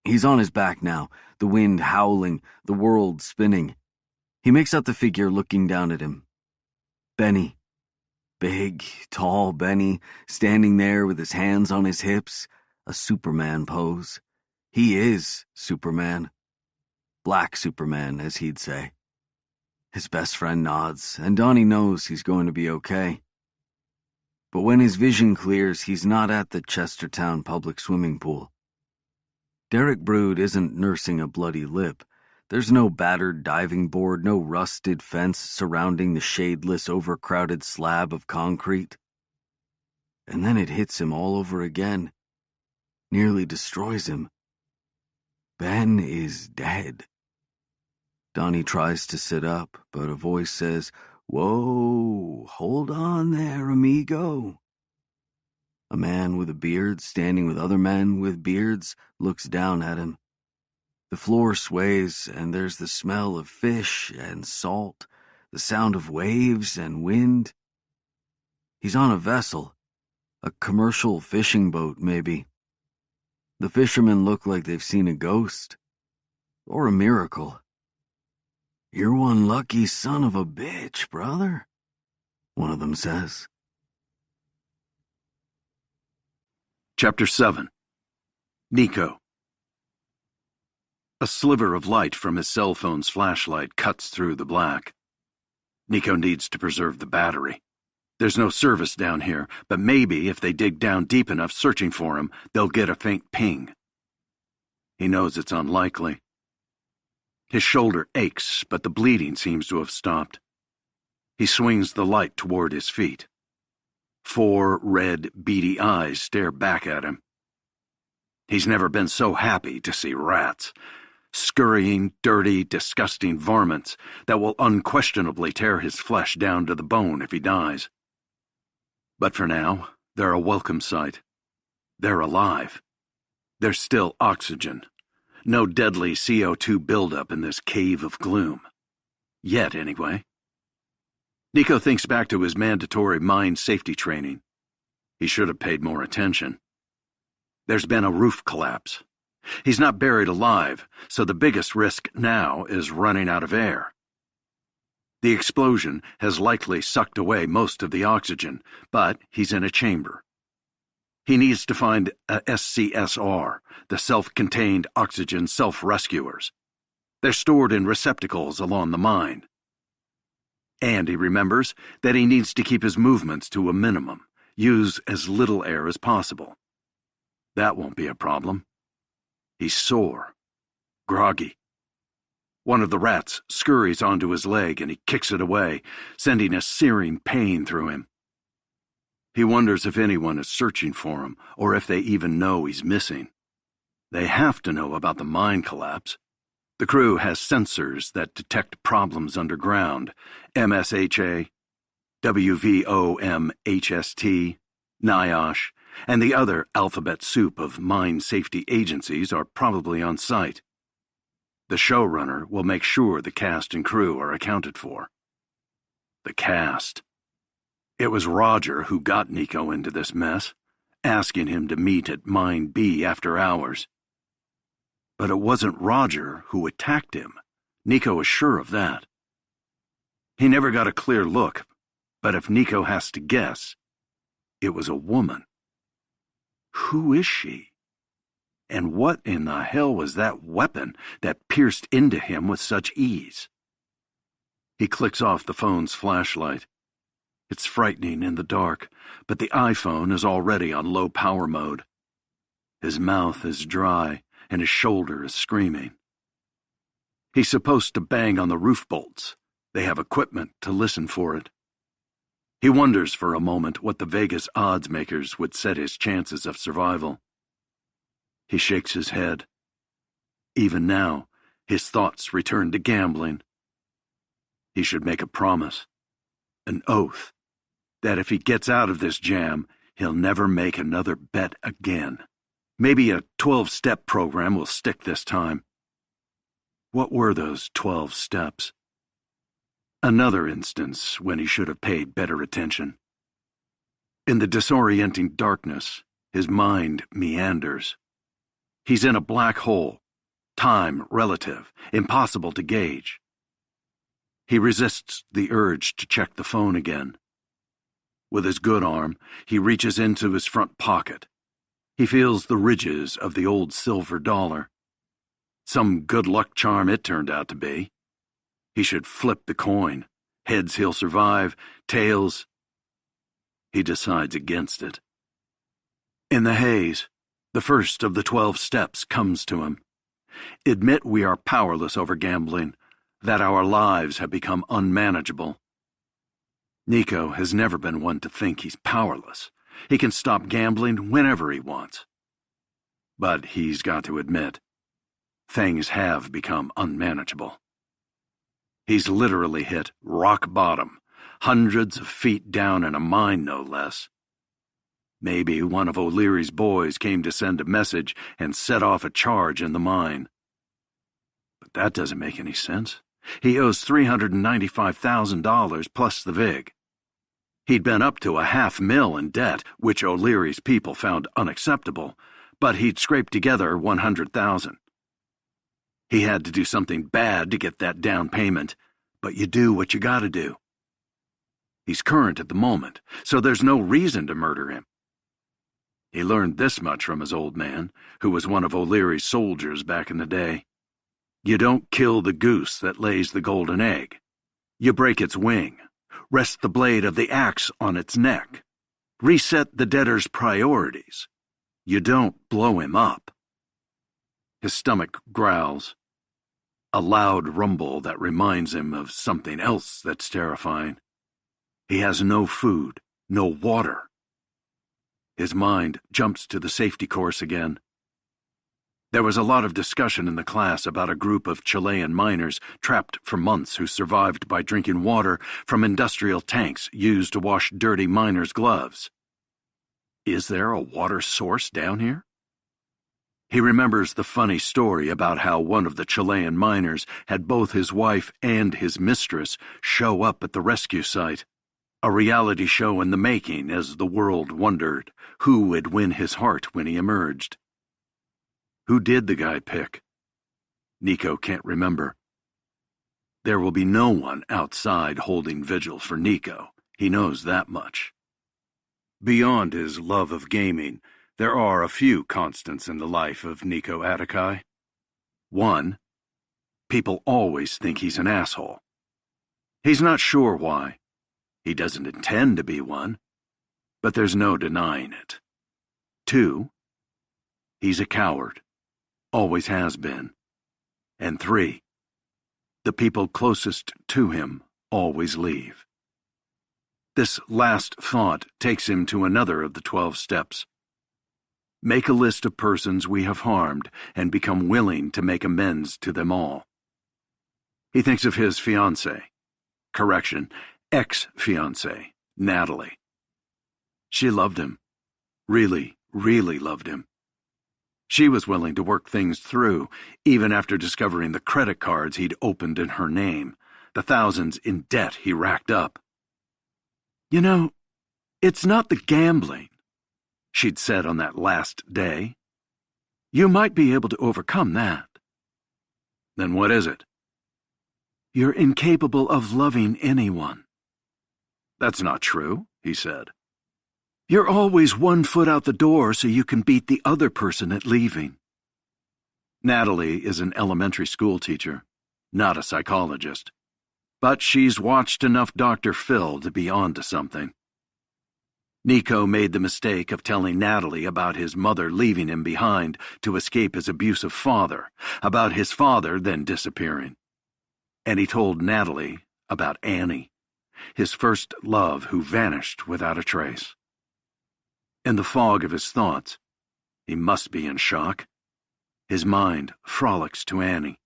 He's on his back now, the wind howling, the world spinning. He makes out the figure looking down at him. Benny. Big, tall Benny, standing there with his hands on his hips, a Superman pose. He is Superman. Black Superman, as he'd say. His best friend nods, and Donnie knows he's going to be okay. But when his vision clears, he's not at the Chestertown public swimming pool. Derek Brood isn't nursing a bloody lip. There's no battered diving board, no rusted fence surrounding the shadeless, overcrowded slab of concrete. And then it hits him all over again. Nearly destroys him. Ben is dead. Donnie tries to sit up, but a voice says, "Whoa, hold on there, amigo." A man with a beard, standing with other men with beards, looks down at him. The floor sways, and there's the smell of fish and salt, the sound of waves and wind. He's on a vessel, a commercial fishing boat, maybe. The fishermen look like they've seen a ghost, or a miracle. "You're one lucky son of a bitch, brother," one of them says. Chapter 7. Nico. A sliver of light from his cell phone's flashlight cuts through the black. Nico needs to preserve the battery. There's no service down here, but maybe if they dig down deep enough searching for him, they'll get a faint ping. He knows it's unlikely. His shoulder aches, but the bleeding seems to have stopped. He swings the light toward his feet. 4 red, beady eyes stare back at him. He's never been so happy to see rats. Scurrying, dirty, disgusting varmints that will unquestionably tear his flesh down to the bone if he dies. But for now, they're a welcome sight. They're alive. There's still oxygen. No deadly CO2 buildup in this cave of gloom. Yet, anyway. Nico thinks back to his mandatory mine safety training. He should have paid more attention. There's been a roof collapse. He's not buried alive, so the biggest risk now is running out of air. The explosion has likely sucked away most of the oxygen, but he's in a chamber. He needs to find a SCSR, the self-contained oxygen self-rescuers. They're stored in receptacles along the mine. And he remembers that he needs to keep his movements to a minimum, use as little air as possible. That won't be a problem. He's sore. groggy. One of the rats scurries onto his leg and he kicks it away, sending a searing pain through him. He wonders if anyone is searching for him or if they even know he's missing. They have to know about the mine collapse. The crew has sensors that detect problems underground. MSHA, WVOMHST, NIOSH, and the other alphabet soup of mine safety agencies are probably on site. The showrunner will make sure the cast and crew are accounted for. The cast. It was Roger who got Nico into this mess, asking him to meet at Mine B after hours. But it wasn't Roger who attacked him. Nico is sure of that. He never got a clear look, but if Nico has to guess, it was a woman. Who is she? And what in the hell was that weapon that pierced into him with such ease? He clicks off the phone's flashlight. It's frightening in the dark, but the iPhone is already on low power mode. His mouth is dry and his shoulder is screaming. He's supposed to bang on the roof bolts. They have equipment to listen for it. He wonders for a moment what the Vegas odds makers would set his chances of survival. He shakes his head. Even now, his thoughts return to gambling. He should make a promise, an oath, that if he gets out of this jam, he'll never make another bet again. Maybe a 12-step program will stick this time. What were those 12 steps? Another instance when he should have paid better attention. In the disorienting darkness, his mind meanders. He's in a black hole, time relative, impossible to gauge. He resists the urge to check the phone again. With his good arm, he reaches into his front pocket. He feels the ridges of the old silver dollar. Some good luck charm it turned out to be. He should flip the coin. Heads he'll survive, tails. He decides against it. In the haze, the first of the 12 steps comes to him. Admit we are powerless over gambling, that our lives have become unmanageable. Nico has never been one to think he's powerless. He can stop gambling whenever he wants. But he's got to admit, things have become unmanageable. He's literally hit rock bottom, hundreds of feet down in a mine no less. Maybe one of O'Leary's boys came to send a message and set off a charge in the mine. But that doesn't make any sense. He owes $395,000 plus the VIG. He'd been up to $500,000 in debt, which O'Leary's people found unacceptable, but he'd scraped together $100,000. He had to do something bad to get that down payment, but you do what you gotta do. He's current at the moment, so there's no reason to murder him. He learned this much from his old man, who was one of O'Leary's soldiers back in the day. You don't kill the goose that lays the golden egg. You break its wing, rest the blade of the axe on its neck, reset the debtor's priorities. You don't blow him up. His stomach growls, a loud rumble that reminds him of something else that's terrifying. He has no food, no water. His mind jumps to the safety course again. There was a lot of discussion in the class about a group of Chilean miners trapped for months who survived by drinking water from industrial tanks used to wash dirty miners' gloves. Is there a water source down here? He remembers the funny story about how one of the Chilean miners had both his wife and his mistress show up at the rescue site, a reality show in the making as the world wondered who would win his heart when he emerged. Who did the guy pick? Nico can't remember. There will be no one outside holding vigil for Nico. He knows that much. Beyond his love of gaming, there are a few constants in the life of Nico Atakai. One, people always think he's an asshole. He's not sure why. He doesn't intend to be one, but there's no denying it. Two, he's a coward. Always has been. And 3, the people closest to him always leave. This last thought takes him to another of the 12 steps. Make a list of persons we have harmed and become willing to make amends to them all. He thinks of his ex-fiancée, Natalie. She loved him. Really, really loved him. She was willing to work things through, even after discovering the credit cards he'd opened in her name, the thousands in debt he racked up. You know, it's not the gambling, she'd said on that last day. You might be able to overcome that. Then what is it? You're incapable of loving anyone. That's not true, he said. You're always 1 foot out the door so you can beat the other person at leaving. Natalie is an elementary school teacher, not a psychologist. But she's watched enough Dr. Phil to be onto something. Nico made the mistake of telling Natalie about his mother leaving him behind to escape his abusive father, about his father then disappearing. And he told Natalie about Annie, his first love who vanished without a trace. In the fog of his thoughts, he must be in shock. His mind frolics to Annie.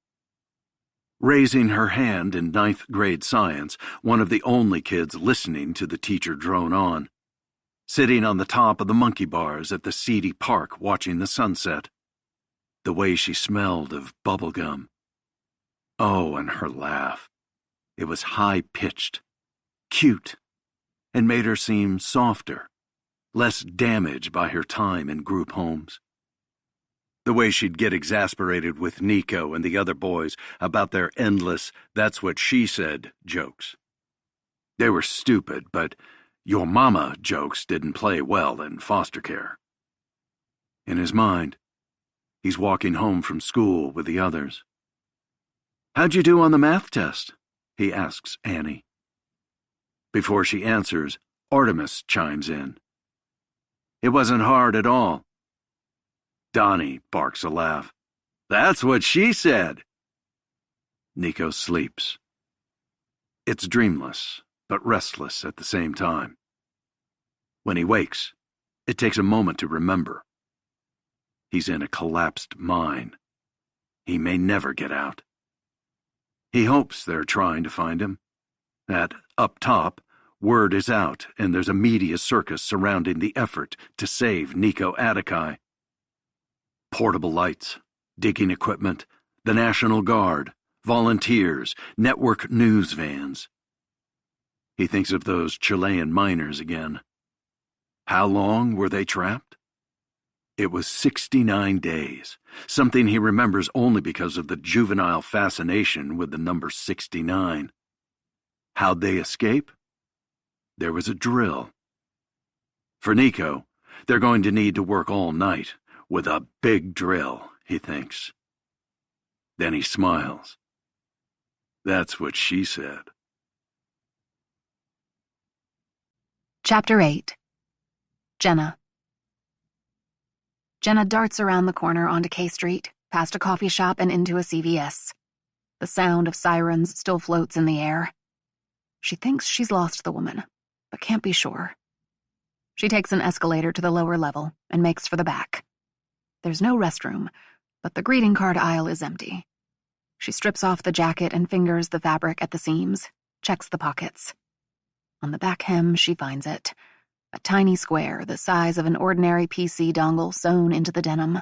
Raising her hand in 9th grade science, one of the only kids listening to the teacher drone on. Sitting on the top of the monkey bars at the seedy park watching the sunset. The way she smelled of bubble gum. Oh, and her laugh. It was high-pitched, cute, and made her seem softer, less damaged by her time in group homes. The way she'd get exasperated with Nico and the other boys about their endless "that's what she said" jokes. They were stupid, but "your mama" jokes didn't play well in foster care. In his mind, he's walking home from school with the others. "How'd you do on the math test?" he asks Annie. Before she answers, Artemis chimes in. "It wasn't hard at all." Donnie barks a laugh. "That's what she said." Nico sleeps. It's dreamless, but restless at the same time. When he wakes, it takes a moment to remember. He's in a collapsed mine. He may never get out. He hopes they're trying to find him. That, up top, word is out and there's a media circus surrounding the effort to save Nico Attikai. Portable lights, digging equipment, the National Guard, volunteers, network news vans. He thinks of those Chilean miners again. How long were they trapped? It was 69 days, something he remembers only because of the juvenile fascination with the number 69. How'd they escape? There was a drill. For Nico, they're going to need to work all night, with a big drill, he thinks. Then he smiles. That's what she said. Chapter 8. Jenna. Jenna darts around the corner onto K Street, past a coffee shop and into a CVS. The sound of sirens still floats in the air. She thinks she's lost the woman, but can't be sure. She takes an escalator to the lower level and makes for the back. There's no restroom, but the greeting card aisle is empty. She strips off the jacket and fingers the fabric at the seams, checks the pockets. On the back hem, she finds it. A tiny square the size of an ordinary PC dongle sewn into the denim.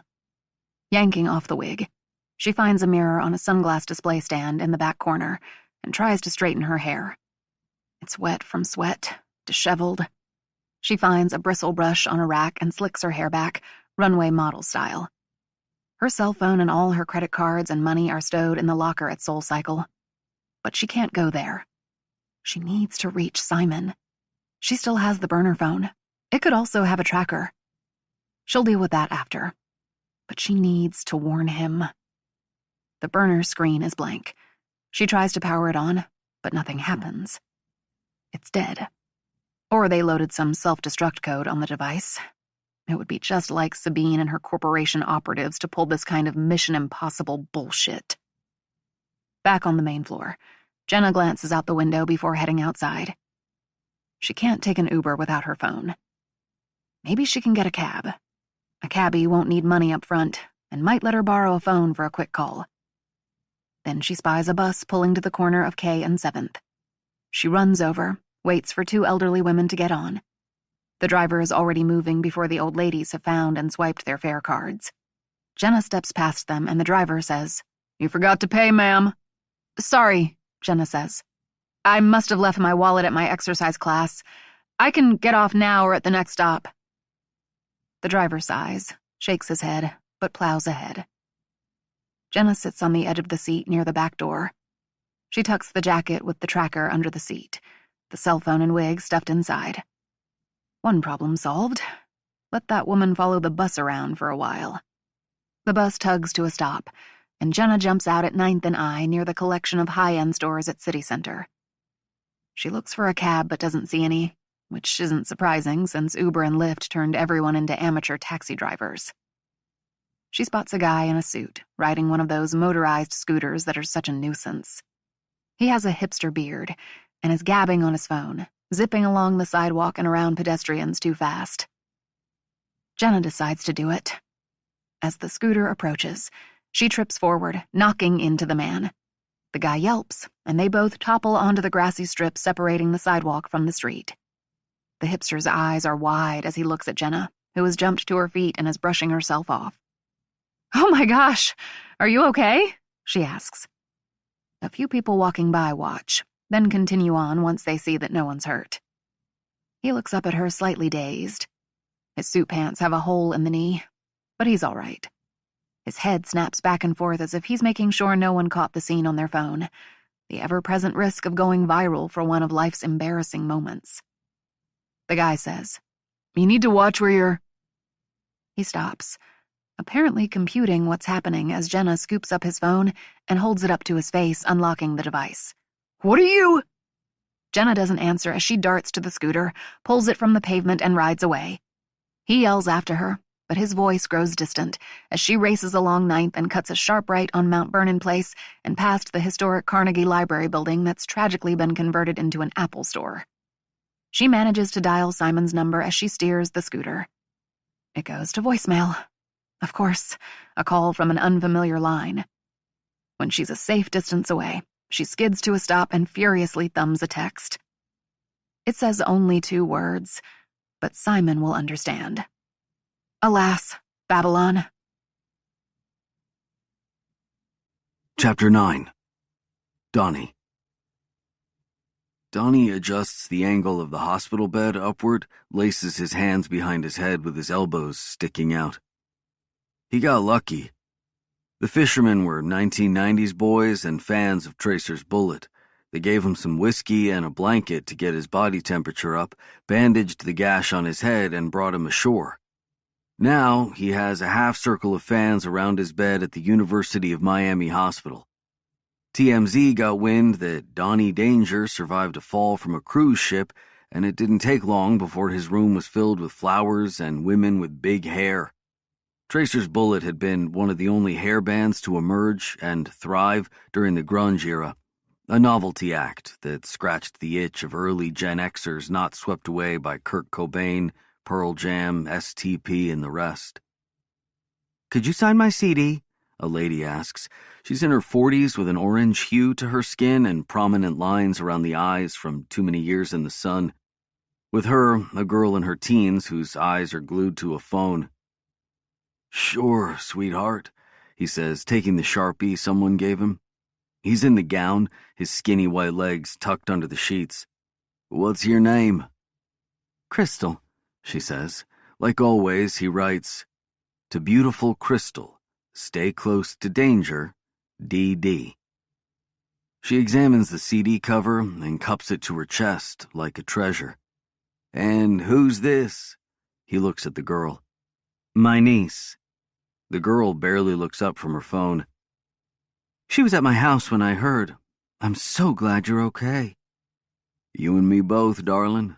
Yanking off the wig, she finds a mirror on a sunglass display stand in the back corner and tries to straighten her hair. It's wet from sweat, disheveled. She finds a bristle brush on a rack and slicks her hair back, runway model style. Her cell phone and all her credit cards and money are stowed in the locker at SoulCycle. But she can't go there. She needs to reach Simon. She still has the burner phone. It could also have a tracker. She'll deal with that after. But she needs to warn him. The burner screen is blank. She tries to power it on, but nothing happens. It's dead. Or they loaded some self-destruct code on the device. It would be just like Sabine and her corporation operatives to pull this kind of Mission Impossible bullshit. Back on the main floor, Jenna glances out the window before heading outside. She can't take an Uber without her phone. Maybe she can get a cab. A cabbie won't need money up front and might let her borrow a phone for a quick call. Then she spies a bus pulling to the corner of K and 7th. She runs over, waits for 2 elderly women to get on. The driver is already moving before the old ladies have found and swiped their fare cards. Jenna steps past them and the driver says, "You forgot to pay, ma'am." "Sorry," Jenna says. "I must have left my wallet at my exercise class. I can get off now or at the next stop." The driver sighs, shakes his head, but plows ahead. Jenna sits on the edge of the seat near the back door. She tucks the jacket with the tracker under the seat, the cell phone and wig stuffed inside. One problem solved. Let that woman follow the bus around for a while. The bus tugs to a stop, and Jenna jumps out at 9th and I near the collection of high-end stores at City Center. She looks for a cab but doesn't see any, which isn't surprising since Uber and Lyft turned everyone into amateur taxi drivers. She spots a guy in a suit, riding one of those motorized scooters that are such a nuisance. He has a hipster beard and is gabbing on his phone, zipping along the sidewalk and around pedestrians too fast. Jenna decides to do it. As the scooter approaches, she trips forward, knocking into the man. The guy yelps, and they both topple onto the grassy strip separating the sidewalk from the street. The hipster's eyes are wide as he looks at Jenna, who has jumped to her feet and is brushing herself off. "Oh my gosh, are you okay?" she asks. A few people walking by watch, then continue on once they see that no one's hurt. He looks up at her slightly dazed. His suit pants have a hole in the knee, but he's all right. His head snaps back and forth as if he's making sure no one caught the scene on their phone, the ever-present risk of going viral for one of life's embarrassing moments. The guy says, "You need to watch where you're—" He stops, apparently computing what's happening as Jenna scoops up his phone and holds it up to his face, unlocking the device. "What are you—" Jenna doesn't answer as she darts to the scooter, pulls it from the pavement, and rides away. He yells after her, but his voice grows distant as she races along 9th and cuts a sharp right on Mount Vernon Place and past the historic Carnegie Library building that's tragically been converted into an Apple store. She manages to dial Simon's number as she steers the scooter. It goes to voicemail. Of course, a call from an unfamiliar line. When she's a safe distance away, she skids to a stop and furiously thumbs a text. It says only 2 words, but Simon will understand. Alas, Babylon. Chapter 9. Donnie. Donnie adjusts the angle of the hospital bed upward, laces his hands behind his head with his elbows sticking out. He got lucky. The fishermen were 1990s boys and fans of Tracer's bullet. They gave him some whiskey and a blanket to get his body temperature up, bandaged the gash on his head, and brought him ashore. Now he has a half-circle of fans around his bed at the University of Miami Hospital. TMZ got wind that Donnie Danger survived a fall from a cruise ship, and it didn't take long before his room was filled with flowers and women with big hair. Tracer's bullet had been one of the only hair bands to emerge and thrive during the grunge era, a novelty act that scratched the itch of early Gen Xers not swept away by Kurt Cobain, Pearl Jam, STP, and the rest. "Could you sign my CD?" a lady asks. She's in her 40s with an orange hue to her skin and prominent lines around the eyes from too many years in the sun. With her, a girl in her teens whose eyes are glued to a phone. "Sure, sweetheart," he says, taking the Sharpie someone gave him. He's in the gown, his skinny white legs tucked under the sheets. "What's your name?" "Crystal," she says. Like always, he writes, "To beautiful Crystal, stay close to danger, DD." She examines the CD cover and cups it to her chest like a treasure. "And who's this?" He looks at the girl. "My niece." The girl barely looks up from her phone. "She was at my house when I heard. I'm so glad you're okay." "You and me both, darling."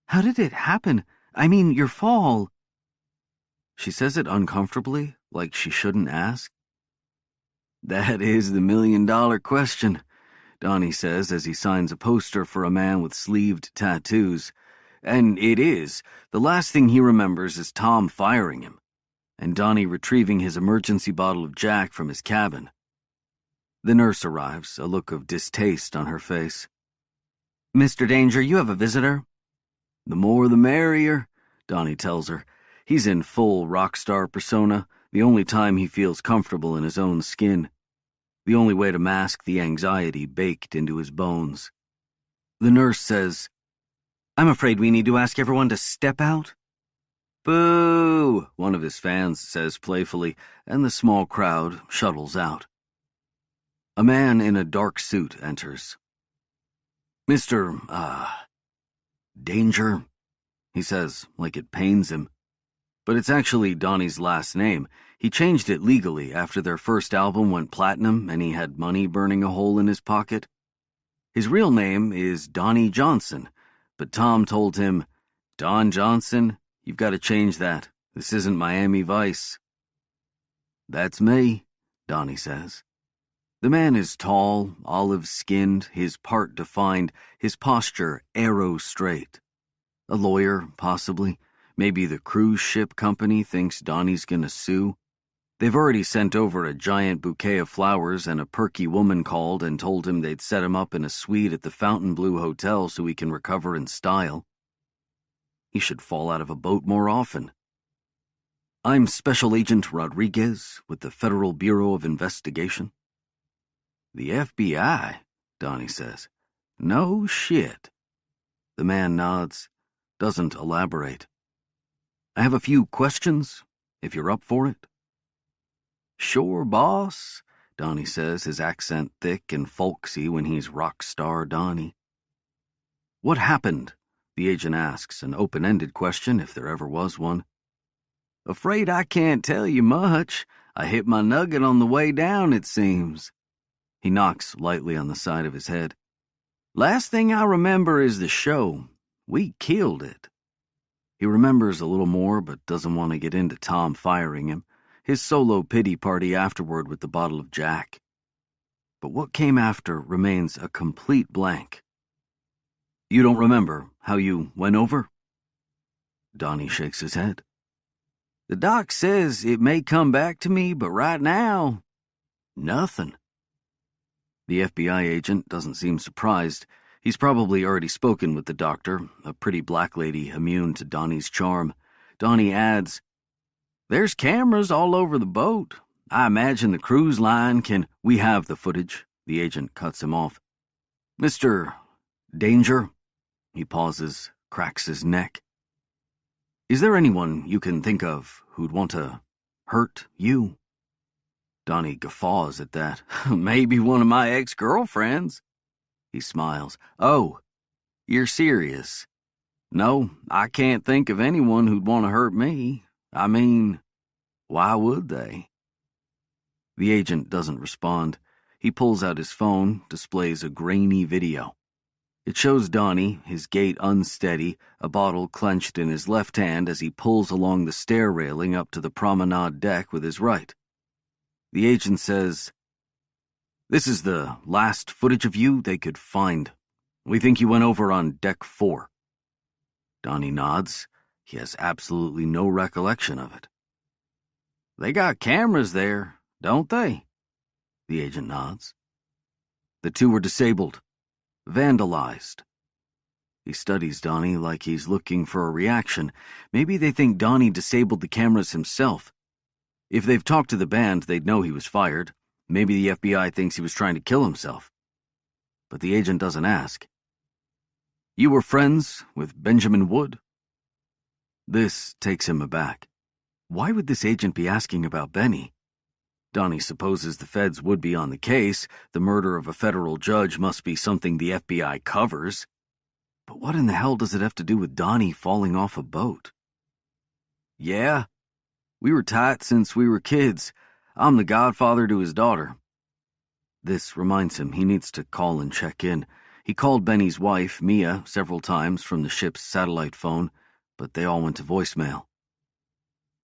"How did it happen? I mean, your fall." She says it uncomfortably, like she shouldn't ask. That is the million-dollar question, Donnie says as he signs a poster for a man with sleeved tattoos. And it is. The last thing he remembers is Tom firing him, and Donnie retrieving his emergency bottle of Jack from his cabin. The nurse arrives, a look of distaste on her face. Mr. Danger, you have a visitor? The more the merrier, Donnie tells her. He's in full rock star persona, the only time he feels comfortable in his own skin. The only way to mask the anxiety baked into his bones. The nurse says, I'm afraid we need to ask everyone to step out. Boo, one of his fans says playfully, and the small crowd shuttles out. A man in a dark suit enters. Mr. Danger, he says, like it pains him. But it's actually Donnie's last name. He changed it legally after their first album went platinum and he had money burning a hole in his pocket. His real name is Donnie Johnson, but Tom told him, Don Johnson, you've got to change that. This isn't Miami Vice. That's me, Donnie says. The man is tall, olive-skinned, his part defined, his posture arrow-straight. A lawyer, possibly. Maybe the cruise ship company thinks Donnie's gonna sue. They've already sent over a giant bouquet of flowers, and a perky woman called and told him they'd set him up in a suite at the Fontainebleau Hotel so he can recover in style. He should fall out of a boat more often. I'm Special Agent Rodriguez with the Federal Bureau of Investigation. The FBI, Donnie says. No shit. The man nods, doesn't elaborate. I have a few questions, if you're up for it. Sure, boss, Donnie says, his accent thick and folksy when he's rock star Donnie. What happened? The agent asks, an open-ended question if there ever was one. Afraid I can't tell you much. I hit my nugget on the way down, it seems. He knocks lightly on the side of his head. Last thing I remember is the show. We killed it. He remembers a little more, but doesn't want to get into Tom firing him, his solo pity party afterward with the bottle of Jack. But what came after remains a complete blank. You don't remember how you went over? Donnie shakes his head. The doc says it may come back to me, but right now, nothing. The FBI agent doesn't seem surprised. He's probably already spoken with the doctor, a pretty black lady immune to Donnie's charm. Donnie adds, There's cameras all over the boat. I imagine the cruise line can... We have the footage. The agent cuts him off. Mr. Danger? He pauses, cracks his neck. Is there anyone you can think of who'd want to hurt you? Donnie guffaws at that. Maybe one of my ex-girlfriends. He smiles. Oh, you're serious? No, I can't think of anyone who'd want to hurt me. I mean, why would they? The agent doesn't respond. He pulls out his phone, displays a grainy video. It shows Donnie, his gait unsteady, a bottle clenched in his left hand as he pulls along the stair railing up to the promenade deck with his right. The agent says, This is the last footage of you they could find. We think you went over on deck 4. Donnie nods. He has absolutely no recollection of it. They got cameras there, don't they? The agent nods. The 2 were disabled. Vandalized. He studies Donnie like he's looking for a reaction. Maybe they think Donnie disabled the cameras himself. If they've talked to the band, they'd know he was fired. Maybe the FBI thinks he was trying to kill himself. But the agent doesn't ask. You were friends with Benjamin Wood? This takes him aback. Why would this agent be asking about Benny? Donnie supposes the feds would be on the case. The murder of a federal judge must be something the FBI covers. But what in the hell does it have to do with Donnie falling off a boat? Yeah, we were tight since we were kids. I'm the godfather to his daughter. This reminds him he needs to call and check in. He called Benny's wife, Mia, several times from the ship's satellite phone, but they all went to voicemail.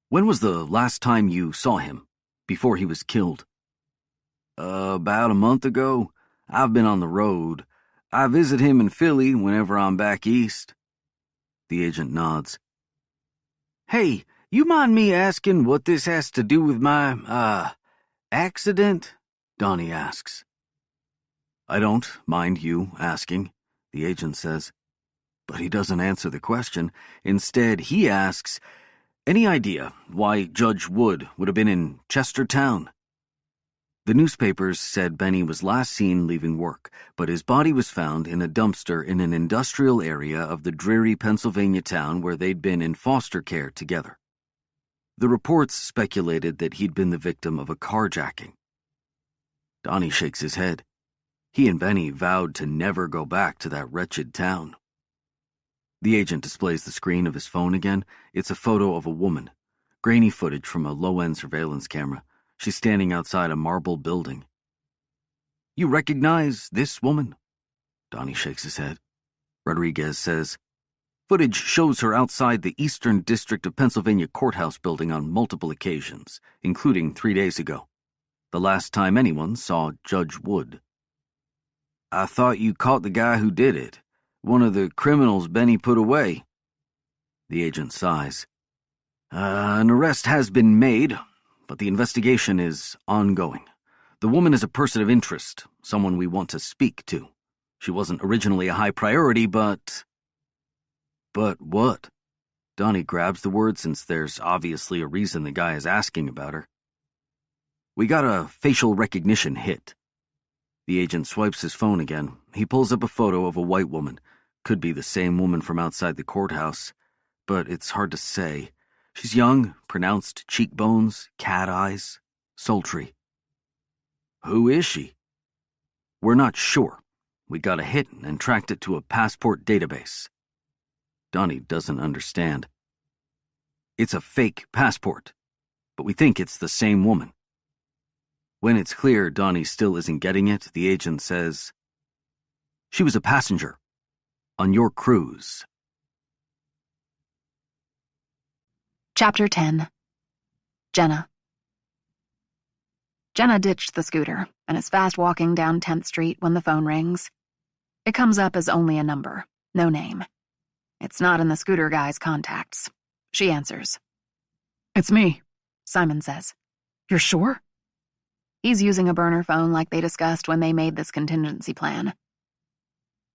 When was the last time you saw him? Before he was killed? About a month ago. I've been on the road. I visit him in Philly whenever I'm back east. The agent nods. Hey, you mind me asking what this has to do with my, accident? Donnie asks. I don't mind you asking, the agent says. But he doesn't answer the question. Instead, he asks, any idea why Judge Wood would have been in Chestertown? The newspapers said Benny was last seen leaving work, but his body was found in a dumpster in an industrial area of the dreary Pennsylvania town where they'd been in foster care together. The reports speculated that he'd been the victim of a carjacking. Donnie shakes his head. He and Benny vowed to never go back to that wretched town. The agent displays the screen of his phone again. It's a photo of a woman, grainy footage from a low-end surveillance camera. She's standing outside a marble building. You recognize this woman? Donnie shakes his head. Rodriguez says, footage shows her outside the Eastern District of Pennsylvania courthouse building on multiple occasions, including 3 days ago, the last time anyone saw Judge Wood. I thought you caught the guy who did it, one of the criminals Benny put away. The agent sighs. An arrest has been made, but the investigation is ongoing. The woman is a person of interest, someone we want to speak to. She wasn't originally a high priority, but... But what? Donnie grabs the word since there's obviously a reason the guy is asking about her. We got a facial recognition hit. The agent swipes his phone again. He pulls up a photo of a white woman. Could be the same woman from outside the courthouse, but it's hard to say. She's young, pronounced cheekbones, cat eyes, sultry. Who is she? We're not sure. We got a hit and tracked it to a passport database. Donnie doesn't understand. It's a fake passport, but we think it's the same woman. When it's clear Donnie still isn't getting it, the agent says, she was a passenger on your cruise. Chapter 10. Jenna. Jenna ditched the scooter and is fast walking down 10th Street when the phone rings. It comes up as only a number, no name. It's not in the scooter guy's contacts. She answers. It's me, Simon says. You're sure? He's using a burner phone like they discussed when they made this contingency plan.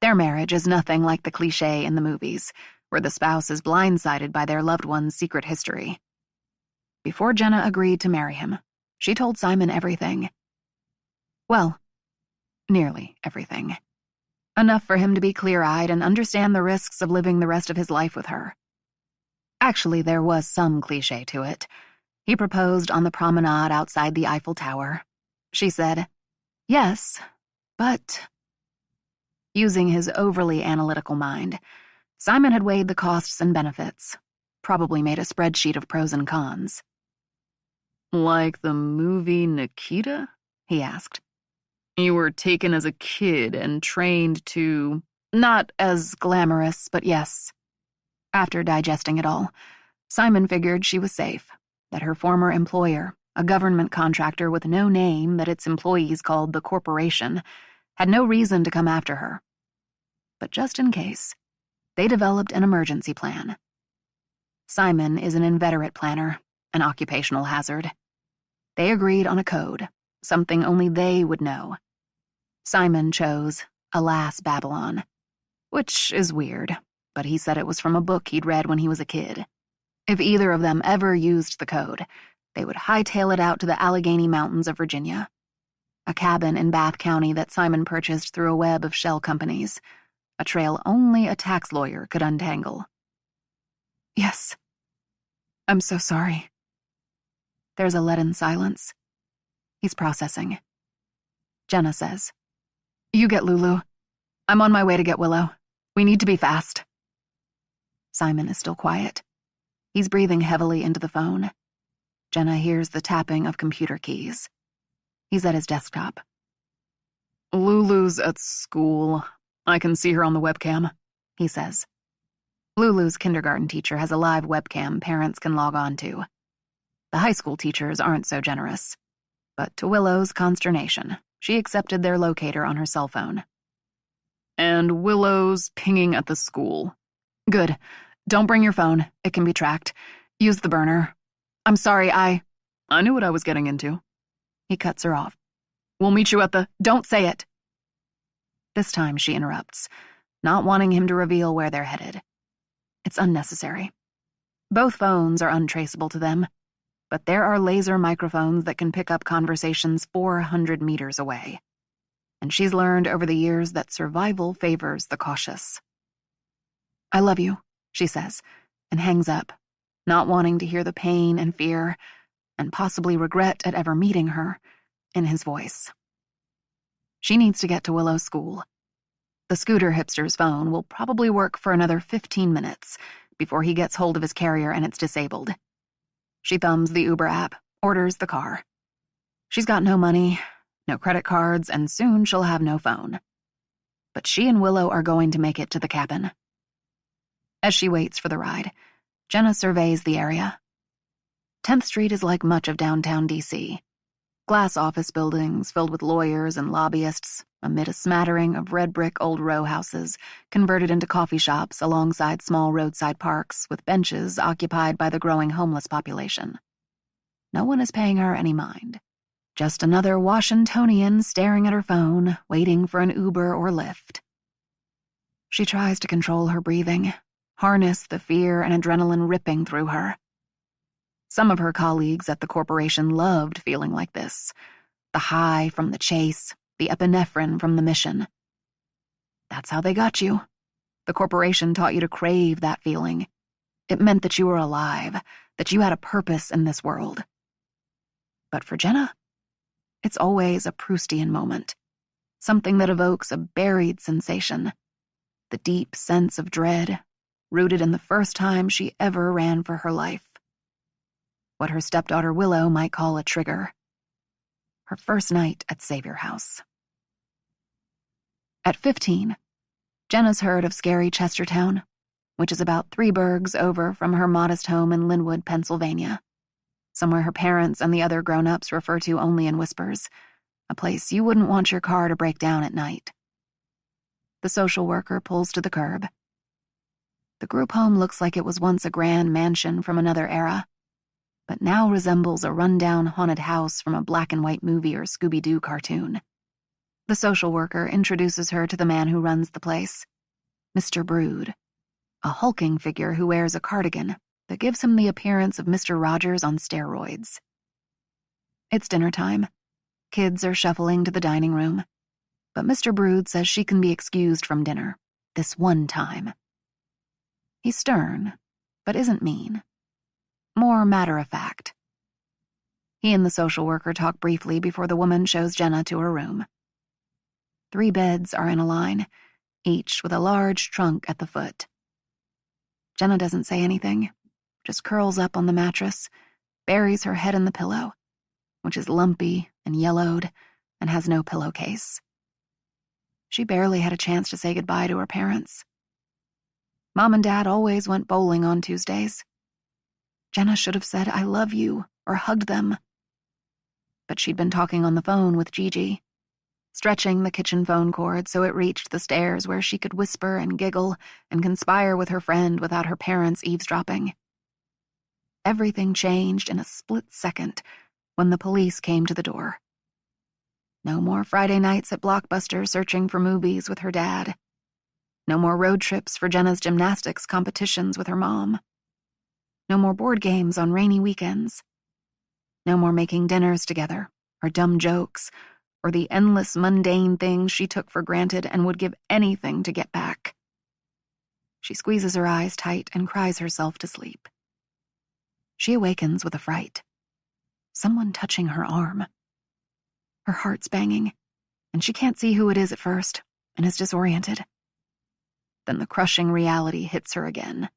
Their marriage is nothing like the cliché in the movies, where the spouse is blindsided by their loved one's secret history. Before Jenna agreed to marry him, she told Simon everything. Well, nearly everything. Enough for him to be clear-eyed and understand the risks of living the rest of his life with her. Actually, there was some cliché to it. He proposed on the promenade outside the Eiffel Tower. She said, yes, but... Using his overly analytical mind, Simon had weighed the costs and benefits, probably made a spreadsheet of pros and cons. Like the movie Nikita? He asked. You were taken as a kid and trained to... Not as glamorous, but yes. After digesting it all, Simon figured she was safe, that her former employer, a government contractor with no name that its employees called the corporation, had no reason to come after her. But just in case, they developed an emergency plan. Simon is an inveterate planner, an occupational hazard. They agreed on a code, something only they would know. Simon chose Alas, Babylon, which is weird, but he said it was from a book he'd read when he was a kid. If either of them ever used the code, they would hightail it out to the Allegheny Mountains of Virginia, a cabin in Bath County that Simon purchased through a web of shell companies, a trail only a tax lawyer could untangle. Yes. I'm so sorry. There's a leaden silence. He's processing. Jenna says, You get Lulu. I'm on my way to get Willow. We need to be fast. Simon is still quiet. He's breathing heavily into the phone. Jenna hears the tapping of computer keys. He's at his desktop. Lulu's at school. I can see her on the webcam, he says. Lulu's kindergarten teacher has a live webcam parents can log on to. The high school teachers aren't so generous. But to Willow's consternation, she accepted their locator on her cell phone. And Willow's pinging at the school. Good. Don't bring your phone. It can be tracked. Use the burner. I'm sorry, I knew what I was getting into. He cuts her off. We'll meet you at the... Don't say it. This time she interrupts, not wanting him to reveal where they're headed. It's unnecessary. Both phones are untraceable to them, but there are laser microphones that can pick up conversations 400 meters away. And she's learned over the years that survival favors the cautious. I love you, she says, and hangs up, not wanting to hear the pain and fear, and possibly regret at ever meeting her, in his voice. She needs to get to Willow's school. The scooter hipster's phone will probably work for another 15 minutes before he gets hold of his carrier and it's disabled. She thumbs the Uber app, orders the car. She's got no money, no credit cards, and soon she'll have no phone. But she and Willow are going to make it to the cabin. As she waits for the ride, Jenna surveys the area. 10th Street is like much of downtown D.C. Glass office buildings filled with lawyers and lobbyists amid a smattering of red brick old row houses converted into coffee shops alongside small roadside parks with benches occupied by the growing homeless population. No one is paying her any mind. Just another Washingtonian staring at her phone, waiting for an Uber or Lyft. She tries to control her breathing, harness the fear and adrenaline ripping through her. Some of her colleagues at the corporation loved feeling like this. The high from the chase, the epinephrine from the mission. That's how they got you. The corporation taught you to crave that feeling. It meant that you were alive, that you had a purpose in this world. But for Jenna, it's always a Proustian moment, something that evokes a buried sensation, the deep sense of dread, rooted in the first time she ever ran for her life. What her stepdaughter Willow might call a trigger. Her first night at Savior House. At 15, Jenna's heard of scary Chestertown, which is about 3 burgs over from her modest home in Linwood, Pennsylvania, somewhere her parents and the other grown-ups refer to only in whispers, a place you wouldn't want your car to break down at night. The social worker pulls to the curb. The group home looks like it was once a grand mansion from another era, but now resembles a run-down haunted house from a black-and-white movie or Scooby-Doo cartoon. The social worker introduces her to the man who runs the place, Mr. Brood, a hulking figure who wears a cardigan that gives him the appearance of Mr. Rogers on steroids. It's dinner time. Kids are shuffling to the dining room, but Mr. Brood says she can be excused from dinner, this one time. He's stern, but isn't mean. More matter-of-fact. He and the social worker talk briefly before the woman shows Jenna to her room. 3 beds are in a line, each with a large trunk at the foot. Jenna doesn't say anything, just curls up on the mattress, buries her head in the pillow, which is lumpy and yellowed and has no pillowcase. She barely had a chance to say goodbye to her parents. Mom and Dad always went bowling on Tuesdays. Jenna should have said, "I love you," or hugged them. But she'd been talking on the phone with Gigi, stretching the kitchen phone cord so it reached the stairs where she could whisper and giggle and conspire with her friend without her parents eavesdropping. Everything changed in a split second when the police came to the door. No more Friday nights at Blockbuster searching for movies with her dad. No more road trips for Jenna's gymnastics competitions with her mom. No more board games on rainy weekends. No more making dinners together, or dumb jokes, or the endless mundane things she took for granted and would give anything to get back. She squeezes her eyes tight and cries herself to sleep. She awakens with a fright. Someone touching her arm. Her heart's banging, and she can't see who it is at first, and is disoriented. Then the crushing reality hits her again.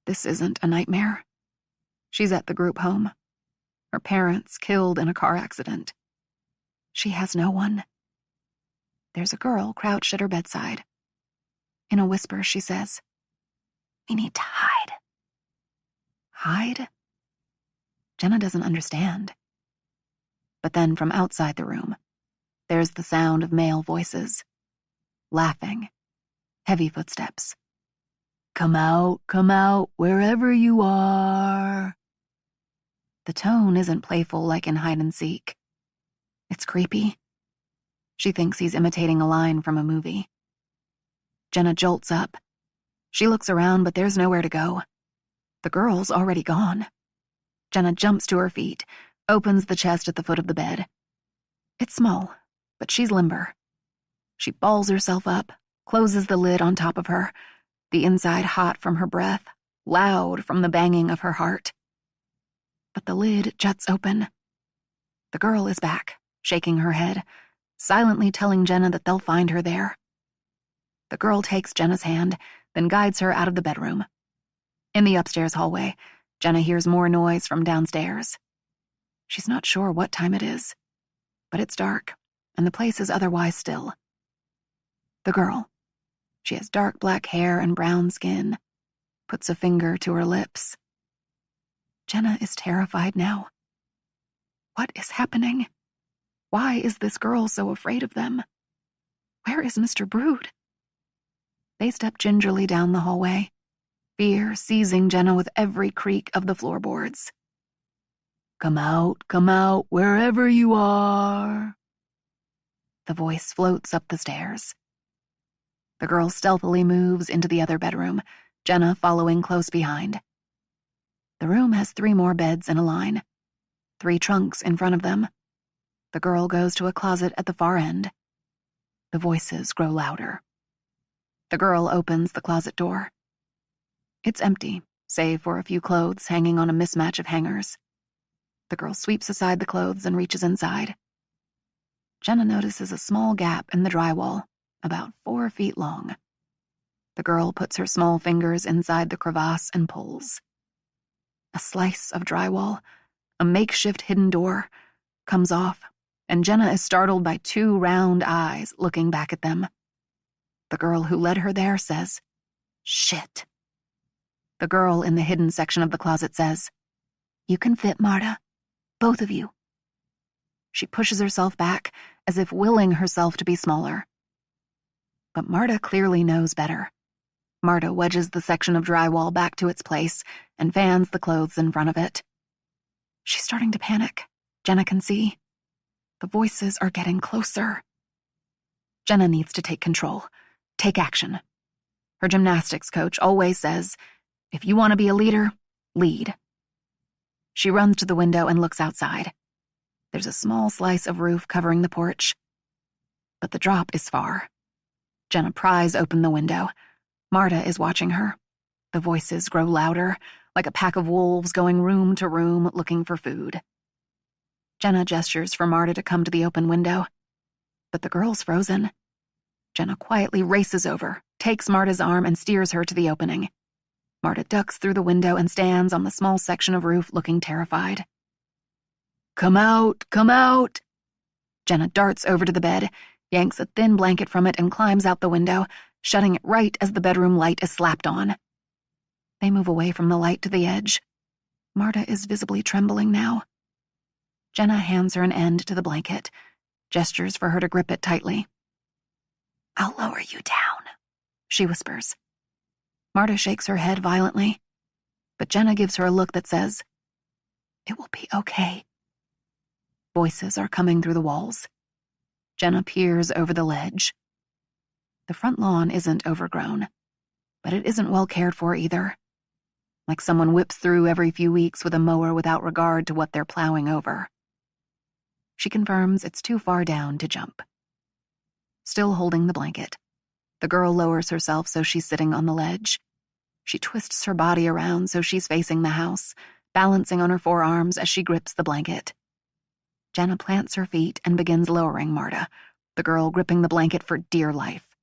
This isn't a nightmare. She's at the group home. Her parents killed in a car accident. She has no one. There's a girl crouched at her bedside. In a whisper, she says, "We need to hide." Hide? Jenna doesn't understand. But then from outside the room, there's the sound of male voices. Laughing. Heavy footsteps. Come out, wherever you are. The tone isn't playful like in hide and seek. It's creepy. She thinks he's imitating a line from a movie. Jenna jolts up. She looks around, but there's nowhere to go. The girl's already gone. Jenna jumps to her feet, opens the chest at the foot of the bed. It's small, but she's limber. She balls herself up, closes the lid on top of her, the inside hot from her breath, loud from the banging of her heart. But the lid juts open. The girl is back, shaking her head, silently telling Jenna that they'll find her there. The girl takes Jenna's hand, then guides her out of the bedroom. In the upstairs hallway, Jenna hears more noise from downstairs. She's not sure what time it is, but it's dark, and the place is otherwise still. The girl. She has dark black hair and brown skin, puts a finger to her lips. Jenna is terrified now. What is happening? Why is this girl so afraid of them? Where is Mr. Brood? They step gingerly down the hallway, fear seizing Jenna with every creak of the floorboards. Come out, wherever you are. The voice floats up the stairs. The girl stealthily moves into the other bedroom, Jenna following close behind. The room has 3 more beds in a line, 3 trunks in front of them. The girl goes to a closet at the far end. The voices grow louder. The girl opens the closet door. It's empty, save for a few clothes hanging on a mismatch of hangers. The girl sweeps aside the clothes and reaches inside. Jenna notices a small gap in the drywall, about 4 feet long. The girl puts her small fingers inside the crevasse and pulls. A slice of drywall, a makeshift hidden door, comes off, and Jenna is startled by 2 round eyes looking back at them. The girl who led her there says, "Shit." The girl in the hidden section of the closet says, "You can fit, Marta. Both of you." She pushes herself back, as if willing herself to be smaller. But Marta clearly knows better. Marta wedges the section of drywall back to its place and fans the clothes in front of it. She's starting to panic. Jenna can see. The voices are getting closer. Jenna needs to take control, take action. Her gymnastics coach always says, if you want to be a leader, lead. She runs to the window and looks outside. There's a small slice of roof covering the porch. But the drop is far. Jenna pries open the window. Marta is watching her. The voices grow louder, like a pack of wolves going room to room looking for food. Jenna gestures for Marta to come to the open window. But the girl's frozen. Jenna quietly races over, takes Marta's arm and steers her to the opening. Marta ducks through the window and stands on the small section of roof looking terrified. Come out. Jenna darts over to the bed, yanks a thin blanket from it and climbs out the window, shutting it right as the bedroom light is slapped on. They move away from the light to the edge. Marta is visibly trembling now. Jenna hands her an end to the blanket, gestures for her to grip it tightly. I'll lower you down, she whispers. Marta shakes her head violently, but Jenna gives her a look that says, it will be okay. Voices are coming through the walls. Jenna peers over the ledge. The front lawn isn't overgrown, but it isn't well cared for either. Like someone whips through every few weeks with a mower without regard to what they're plowing over. She confirms it's too far down to jump. Still holding the blanket, the girl lowers herself so she's sitting on the ledge. She twists her body around so she's facing the house, balancing on her forearms as she grips the blanket. Jenna plants her feet and begins lowering Marta, the girl gripping the blanket for dear life.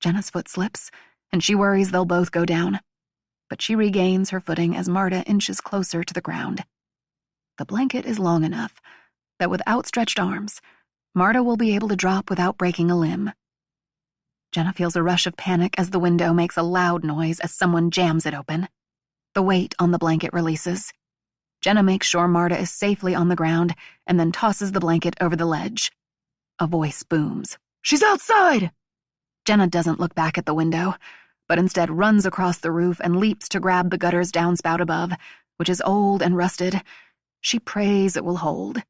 Jenna's foot slips, and she worries they'll both go down, but she regains her footing as Marta inches closer to the ground. The blanket is long enough that with outstretched arms, Marta will be able to drop without breaking a limb. Jenna feels a rush of panic as the window makes a loud noise as someone jams it open. The weight on the blanket releases. Jenna makes sure Marta is safely on the ground and then tosses the blanket over the ledge. A voice booms. "She's outside!" Jenna doesn't look back at the window, but instead runs across the roof and leaps to grab the gutter's downspout above, which is old and rusted. She prays it will hold.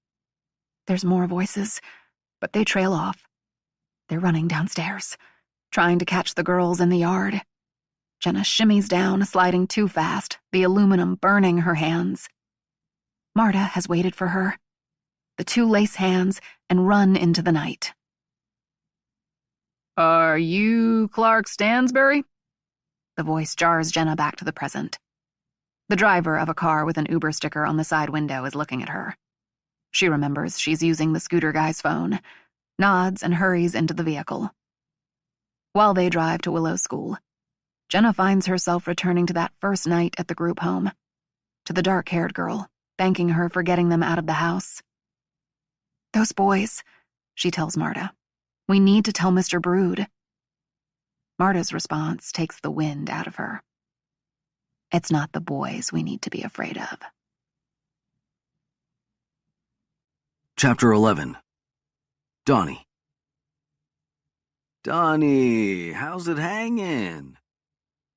There's more voices, but they trail off. They're running downstairs, trying to catch the girls in the yard. Jenna shimmies down, sliding too fast, the aluminum burning her hands. Marta has waited for her. The two lace hands and run into the night. "Are you Clark Stansbury?" The voice jars Jenna back to the present. The driver of a car with an Uber sticker on the side window is looking at her. She remembers she's using the scooter guy's phone, nods and hurries into the vehicle. While they drive to Willow School, Jenna finds herself returning to that first night at the group home, to the dark-haired girl, thanking her for getting them out of the house. "Those boys," she tells Marta. "We need to tell Mr. Brood." Marta's response takes the wind out of her. It's not the boys we need to be afraid of. Chapter 11. Donnie. "Donnie, how's it hanging?"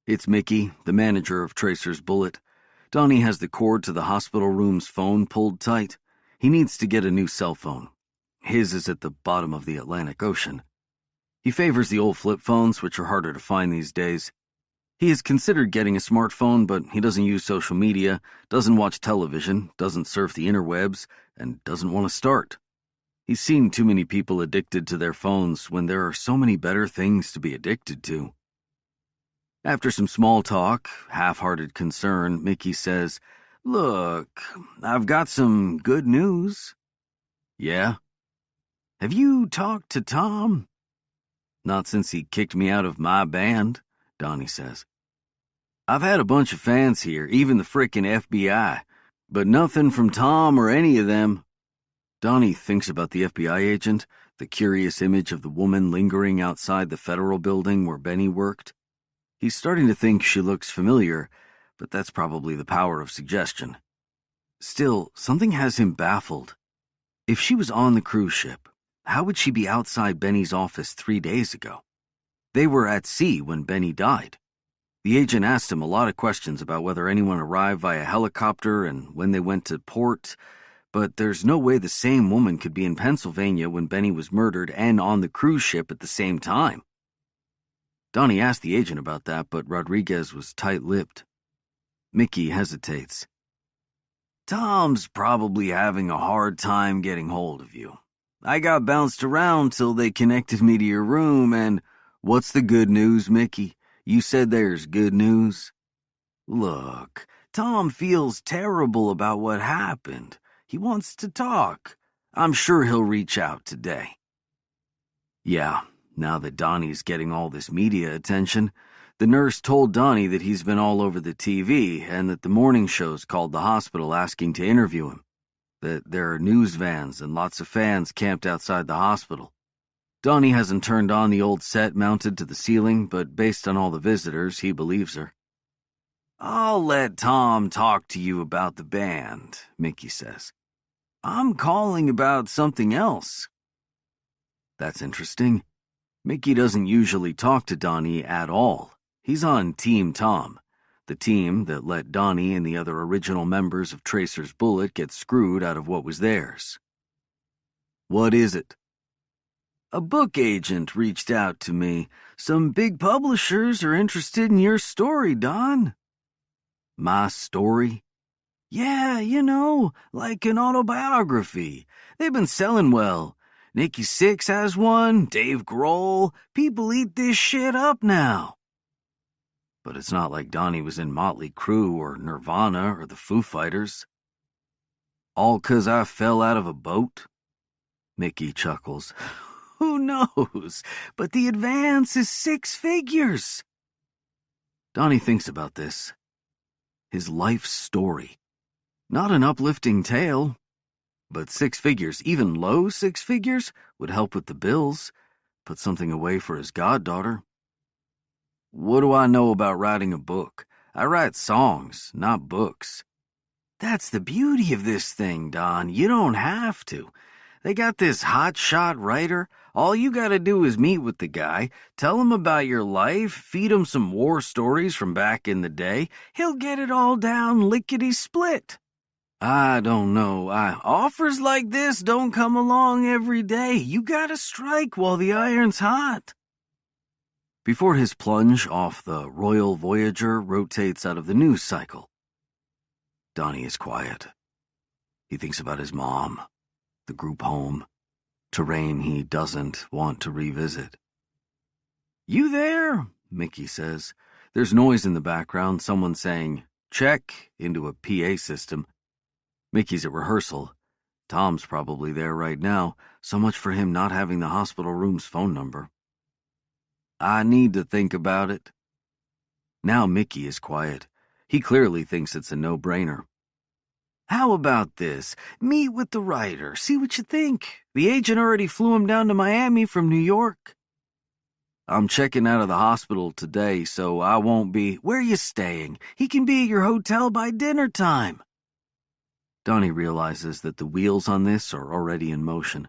It's Mickey, the manager of Tracer's Bullet. Donnie has the cord to the hospital room's phone pulled tight. He needs to get a new cell phone. His is at the bottom of the Atlantic Ocean. He favors the old flip phones, which are harder to find these days. He has considered getting a smartphone, but he doesn't use social media, doesn't watch television, doesn't surf the interwebs, and doesn't want to start. He's seen too many people addicted to their phones when there are so many better things to be addicted to. After some small talk, half-hearted concern, Mickey says, "Look, I've got some good news." "Yeah?" "Have you talked to Tom?" "Not since he kicked me out of my band," Donnie says. "I've had a bunch of fans here, even the frickin' FBI, but nothing from Tom or any of them." Donnie thinks about the FBI agent, the curious image of the woman lingering outside the federal building where Benny worked. He's starting to think she looks familiar, but that's probably the power of suggestion. Still, something has him baffled. If she was on the cruise ship, how would she be outside Benny's office 3 days ago? They were at sea when Benny died. The agent asked him a lot of questions about whether anyone arrived via helicopter and when they went to port, but there's no way the same woman could be in Pennsylvania when Benny was murdered and on the cruise ship at the same time. Donnie asked the agent about that, but Rodriguez was tight-lipped. Mickey hesitates. "Tom's probably having a hard time getting hold of you. I got bounced around till they connected me to your room, and what's the good news, Mickey? You said there's good news?" "Look, Tom feels terrible about what happened. He wants to talk. I'm sure he'll reach out today." Yeah, now that Donnie's getting all this media attention, the nurse told Donnie that he's been all over the TV and that the morning show's called the hospital asking to interview him, that there are news vans and lots of fans camped outside the hospital. Donnie hasn't turned on the old set mounted to the ceiling, but based on all the visitors, he believes her. "I'll let Tom talk to you about the band," Mickey says. "I'm calling about something else." That's interesting. Mickey doesn't usually talk to Donnie at all. He's on Team Tom, the team that let Donnie and the other original members of Tracer's Bullet get screwed out of what was theirs. "What is it?" "A book agent reached out to me. Some big publishers are interested in your story, Don." "My story?" "Yeah, like an autobiography. They've been selling well. Nikki Sixx has one, Dave Grohl. People eat this shit up now." But it's not like Donnie was in Motley Crue or Nirvana or the Foo Fighters. "All 'cause I fell out of a boat?" Mickey chuckles. "Who knows? But the advance is 6 figures. Donnie thinks about this. His life story. Not an uplifting tale, but 6 figures, even low 6 figures, would help with the bills, put something away for his goddaughter. "What do I know about writing a book? I write songs, not books." That's the beauty of this thing, Don. You don't have to. They got this hotshot writer. All you gotta do is meet with the guy, tell him about your life, feed him some war stories from back in the day. He'll get it all down lickety-split. I don't know. Offers like this don't come along every day. You gotta strike while the iron's hot. Before his plunge off the Royal Voyager rotates out of the news cycle, Donnie is quiet. He thinks about his mom, the group home, terrain he doesn't want to revisit. "You there?" Mickey says. There's noise in the background, someone saying, "Check," into a PA system. Mickey's at rehearsal. Tom's probably there right now, so much for him not having the hospital room's phone number. I need to think about it. Now Mickey is quiet. He clearly thinks it's a no-brainer. How about this? Meet with the writer, see what you think. The agent already flew him down to Miami from New York. I'm checking out of the hospital today, so I won't be... Where you staying? He can be at your hotel by dinner time. Donnie realizes that the wheels on this are already in motion.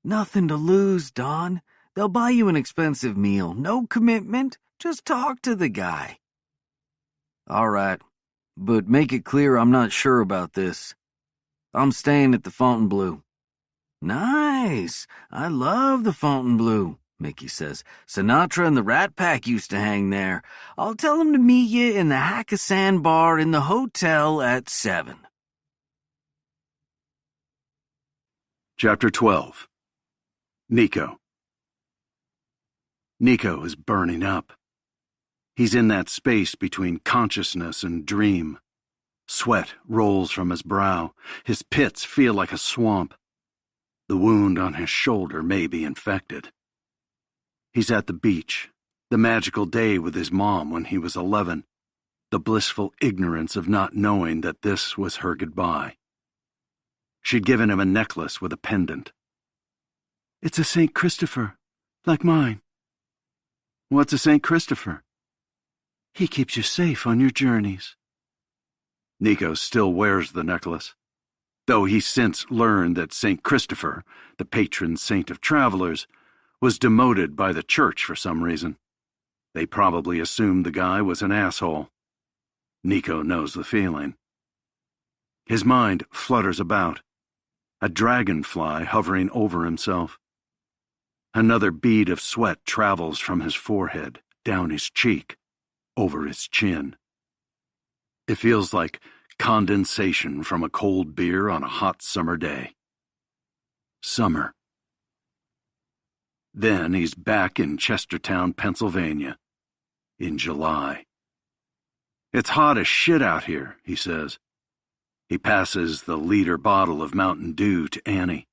Nothing to lose, Don. They'll buy you an expensive meal. No commitment. Just talk to the guy. All right, but make it clear I'm not sure about this. I'm staying at the Fontainebleau. Nice. I love the Fontainebleau, Mickey says. Sinatra and the Rat Pack used to hang there. I'll tell him to meet you in the Hakkasan bar in the hotel at 7. Chapter 12. Nico. Nico is burning up. He's in that space between consciousness and dream. Sweat rolls from his brow. His pits feel like a swamp. The wound on his shoulder may be infected. He's at the beach, the magical day with his mom when he was 11, the blissful ignorance of not knowing that this was her goodbye. She'd given him a necklace with a pendant. It's a St. Christopher, like mine. What's a St. Christopher? He keeps you safe on your journeys. Nico still wears the necklace, though he's since learned that St. Christopher, the patron saint of travelers, was demoted by the church for some reason. They probably assumed the guy was an asshole. Nico knows the feeling. His mind flutters about, a dragonfly hovering over himself. Another bead of sweat travels from his forehead, down his cheek, over his chin. It feels like condensation from a cold beer on a hot summer day. Summer. Then he's back in Chestertown, Pennsylvania, in July. It's hot as shit out here, he says. He passes the liter bottle of Mountain Dew to Annie.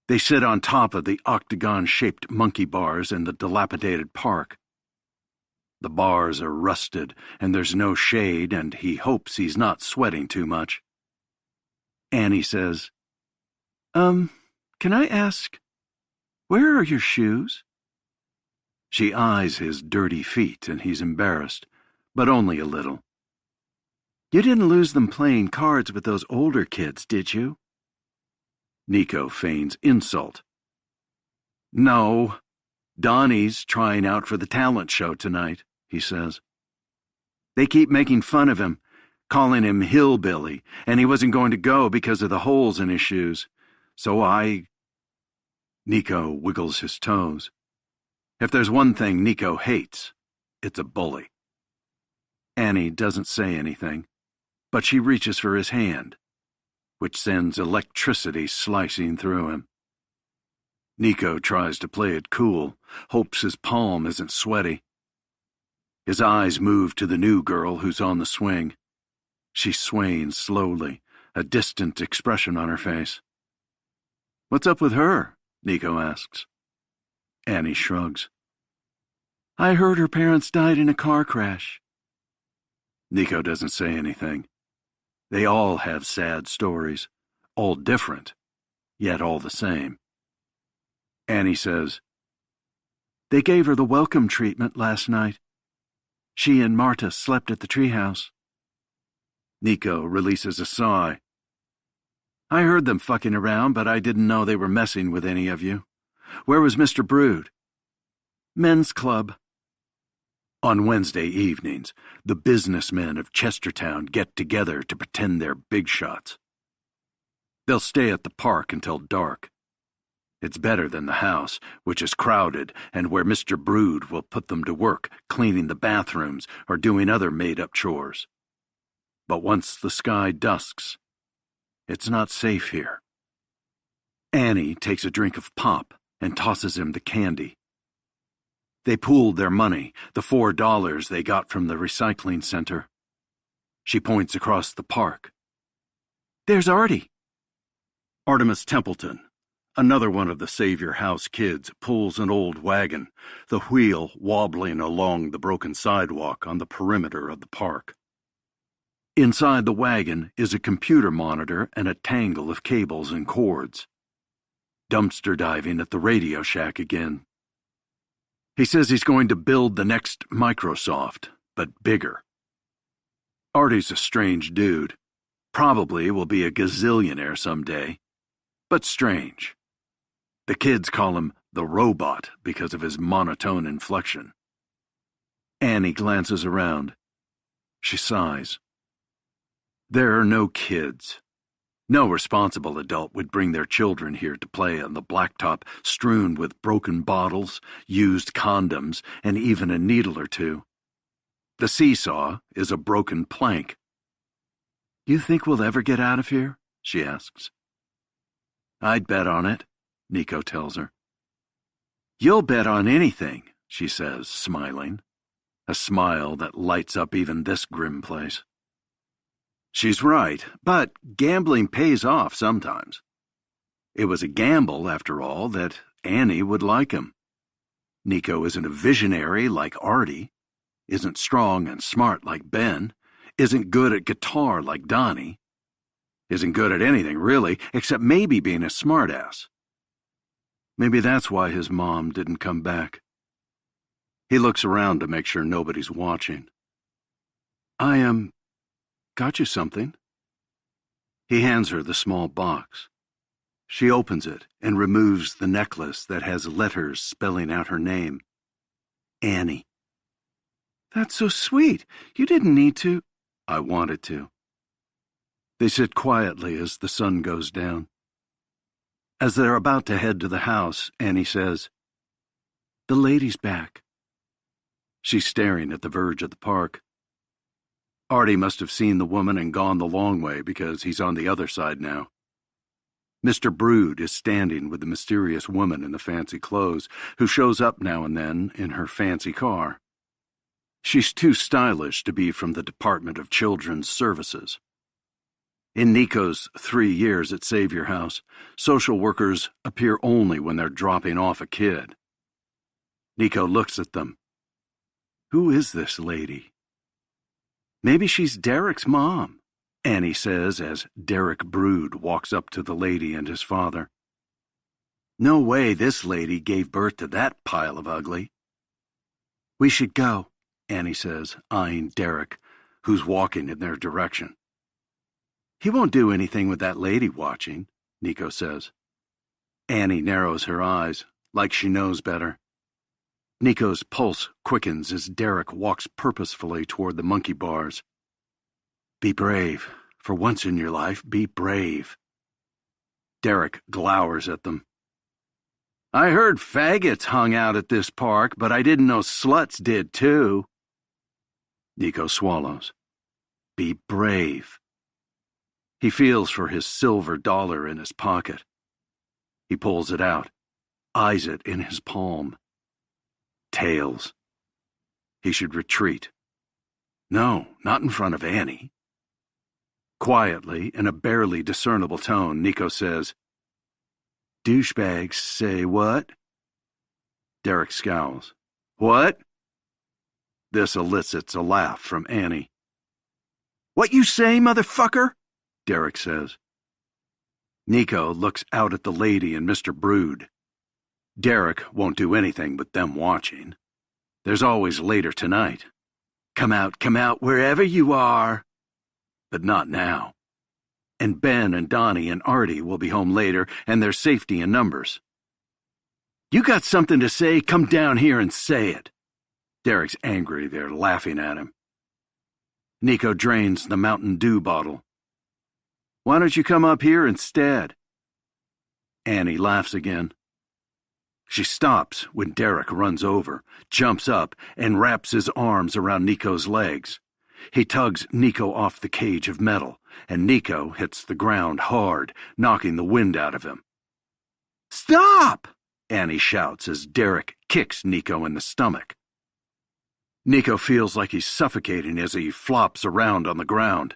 They sit on top of the octagon-shaped monkey bars in the dilapidated park. The bars are rusted, and there's no shade, and he hopes he's not sweating too much. Annie says, can I ask, where are your shoes? She eyes his dirty feet, and he's embarrassed, but only a little. You didn't lose them playing cards with those older kids, did you? Nico feigns insult. No, Donnie's trying out for the talent show tonight, he says. They keep making fun of him, calling him hillbilly, and he wasn't going to go because of the holes in his shoes. So Nico wiggles his toes. If there's one thing Nico hates, it's a bully. Annie doesn't say anything, but she reaches for his hand, which sends electricity slicing through him. Nico tries to play it cool, hopes his palm isn't sweaty. His eyes move to the new girl who's on the swing. She's swaying slowly, a distant expression on her face. What's up with her? Nico asks. Annie shrugs. I heard her parents died in a car crash. Nico doesn't say anything. They all have sad stories, all different, yet all the same. Annie says, They gave her the welcome treatment last night. She and Marta slept at the treehouse. Nico releases a sigh. I heard them fucking around, but I didn't know they were messing with any of you. Where was Mr. Brood? Men's club. On Wednesday evenings, the businessmen of Chestertown get together to pretend they're big shots. They'll stay at the park until dark. It's better than the house, which is crowded and where Mr. Brood will put them to work cleaning the bathrooms or doing other made-up chores. But once the sky dusks, it's not safe here. Annie takes a drink of pop and tosses him the candy. They pooled their money, the $4 they got from the recycling center. She points across the park. There's Artie. Artemis Templeton, another one of the Savior House kids, pulls an old wagon, the wheel wobbling along the broken sidewalk on the perimeter of the park. Inside the wagon is a computer monitor and a tangle of cables and cords. Dumpster diving at the Radio Shack again. He says he's going to build the next Microsoft, but bigger. Artie's a strange dude. Probably will be a gazillionaire someday, but strange. The kids call him the robot because of his monotone inflection. Annie glances around. She sighs. There are no kids. No responsible adult would bring their children here to play on the blacktop strewn with broken bottles, used condoms, and even a needle or two. The seesaw is a broken plank. You think we'll ever get out of here? She asks. I'd bet on it, Nico tells her. You'll bet on anything, she says, smiling. A smile that lights up even this grim place. She's right, but gambling pays off sometimes. It was a gamble, after all, that Annie would like him. Nico isn't a visionary like Artie, isn't strong and smart like Ben, isn't good at guitar like Donnie, isn't good at anything, really, except maybe being a smartass. Maybe that's why his mom didn't come back. He looks around to make sure nobody's watching. I got you something. He hands her the small box. She opens it and removes the necklace that has letters spelling out her name. Annie. That's so sweet. You didn't need to. I wanted to. They sit quietly as the sun goes down. As they're about to head to the house, Annie says, The lady's back. She's staring at the verge of the park. Artie must have seen the woman and gone the long way because he's on the other side now. Mr. Brood is standing with the mysterious woman in the fancy clothes who shows up now and then in her fancy car. She's too stylish to be from the Department of Children's Services. In Nico's 3 years at Savior House, social workers appear only when they're dropping off a kid. Nico looks at them. Who is this lady? Maybe she's Derek's mom, Annie says as Derek Brood walks up to the lady and his father. No way this lady gave birth to that pile of ugly. We should go, Annie says, eyeing Derek, who's walking in their direction. He won't do anything with that lady watching, Nico says. Annie narrows her eyes, like she knows better. Nico's pulse quickens as Derek walks purposefully toward the monkey bars. Be brave. For once in your life, be brave. Derek glowers at them. I heard faggots hung out at this park, but I didn't know sluts did too. Nico swallows. Be brave. He feels for his silver dollar in his pocket. He pulls it out, eyes it in his palm. Tails. He should retreat. No, not in front of Annie. Quietly, in a barely discernible tone, Nico says, Douchebags say what? Derek scowls. What? This elicits a laugh from Annie. What you say, motherfucker? Derek says. Nico looks out at the lady and Mr. Brood. Derek won't do anything but them watching. There's always later tonight. Come out, wherever you are. but not now. And Ben and Donnie and Artie will be home later, and there's safety in numbers. You got something to say? Come down here and say it. Derek's angry. They're laughing at him. Nico drains the Mountain Dew bottle. Why don't you come up here instead? Annie laughs again. She stops when Derek runs over, jumps up, and wraps his arms around Nico's legs. He tugs Nico off the cage of metal, and Nico hits the ground hard, knocking the wind out of him. Stop! Annie shouts as Derek kicks Nico in the stomach. Nico feels like he's suffocating as he flops around on the ground.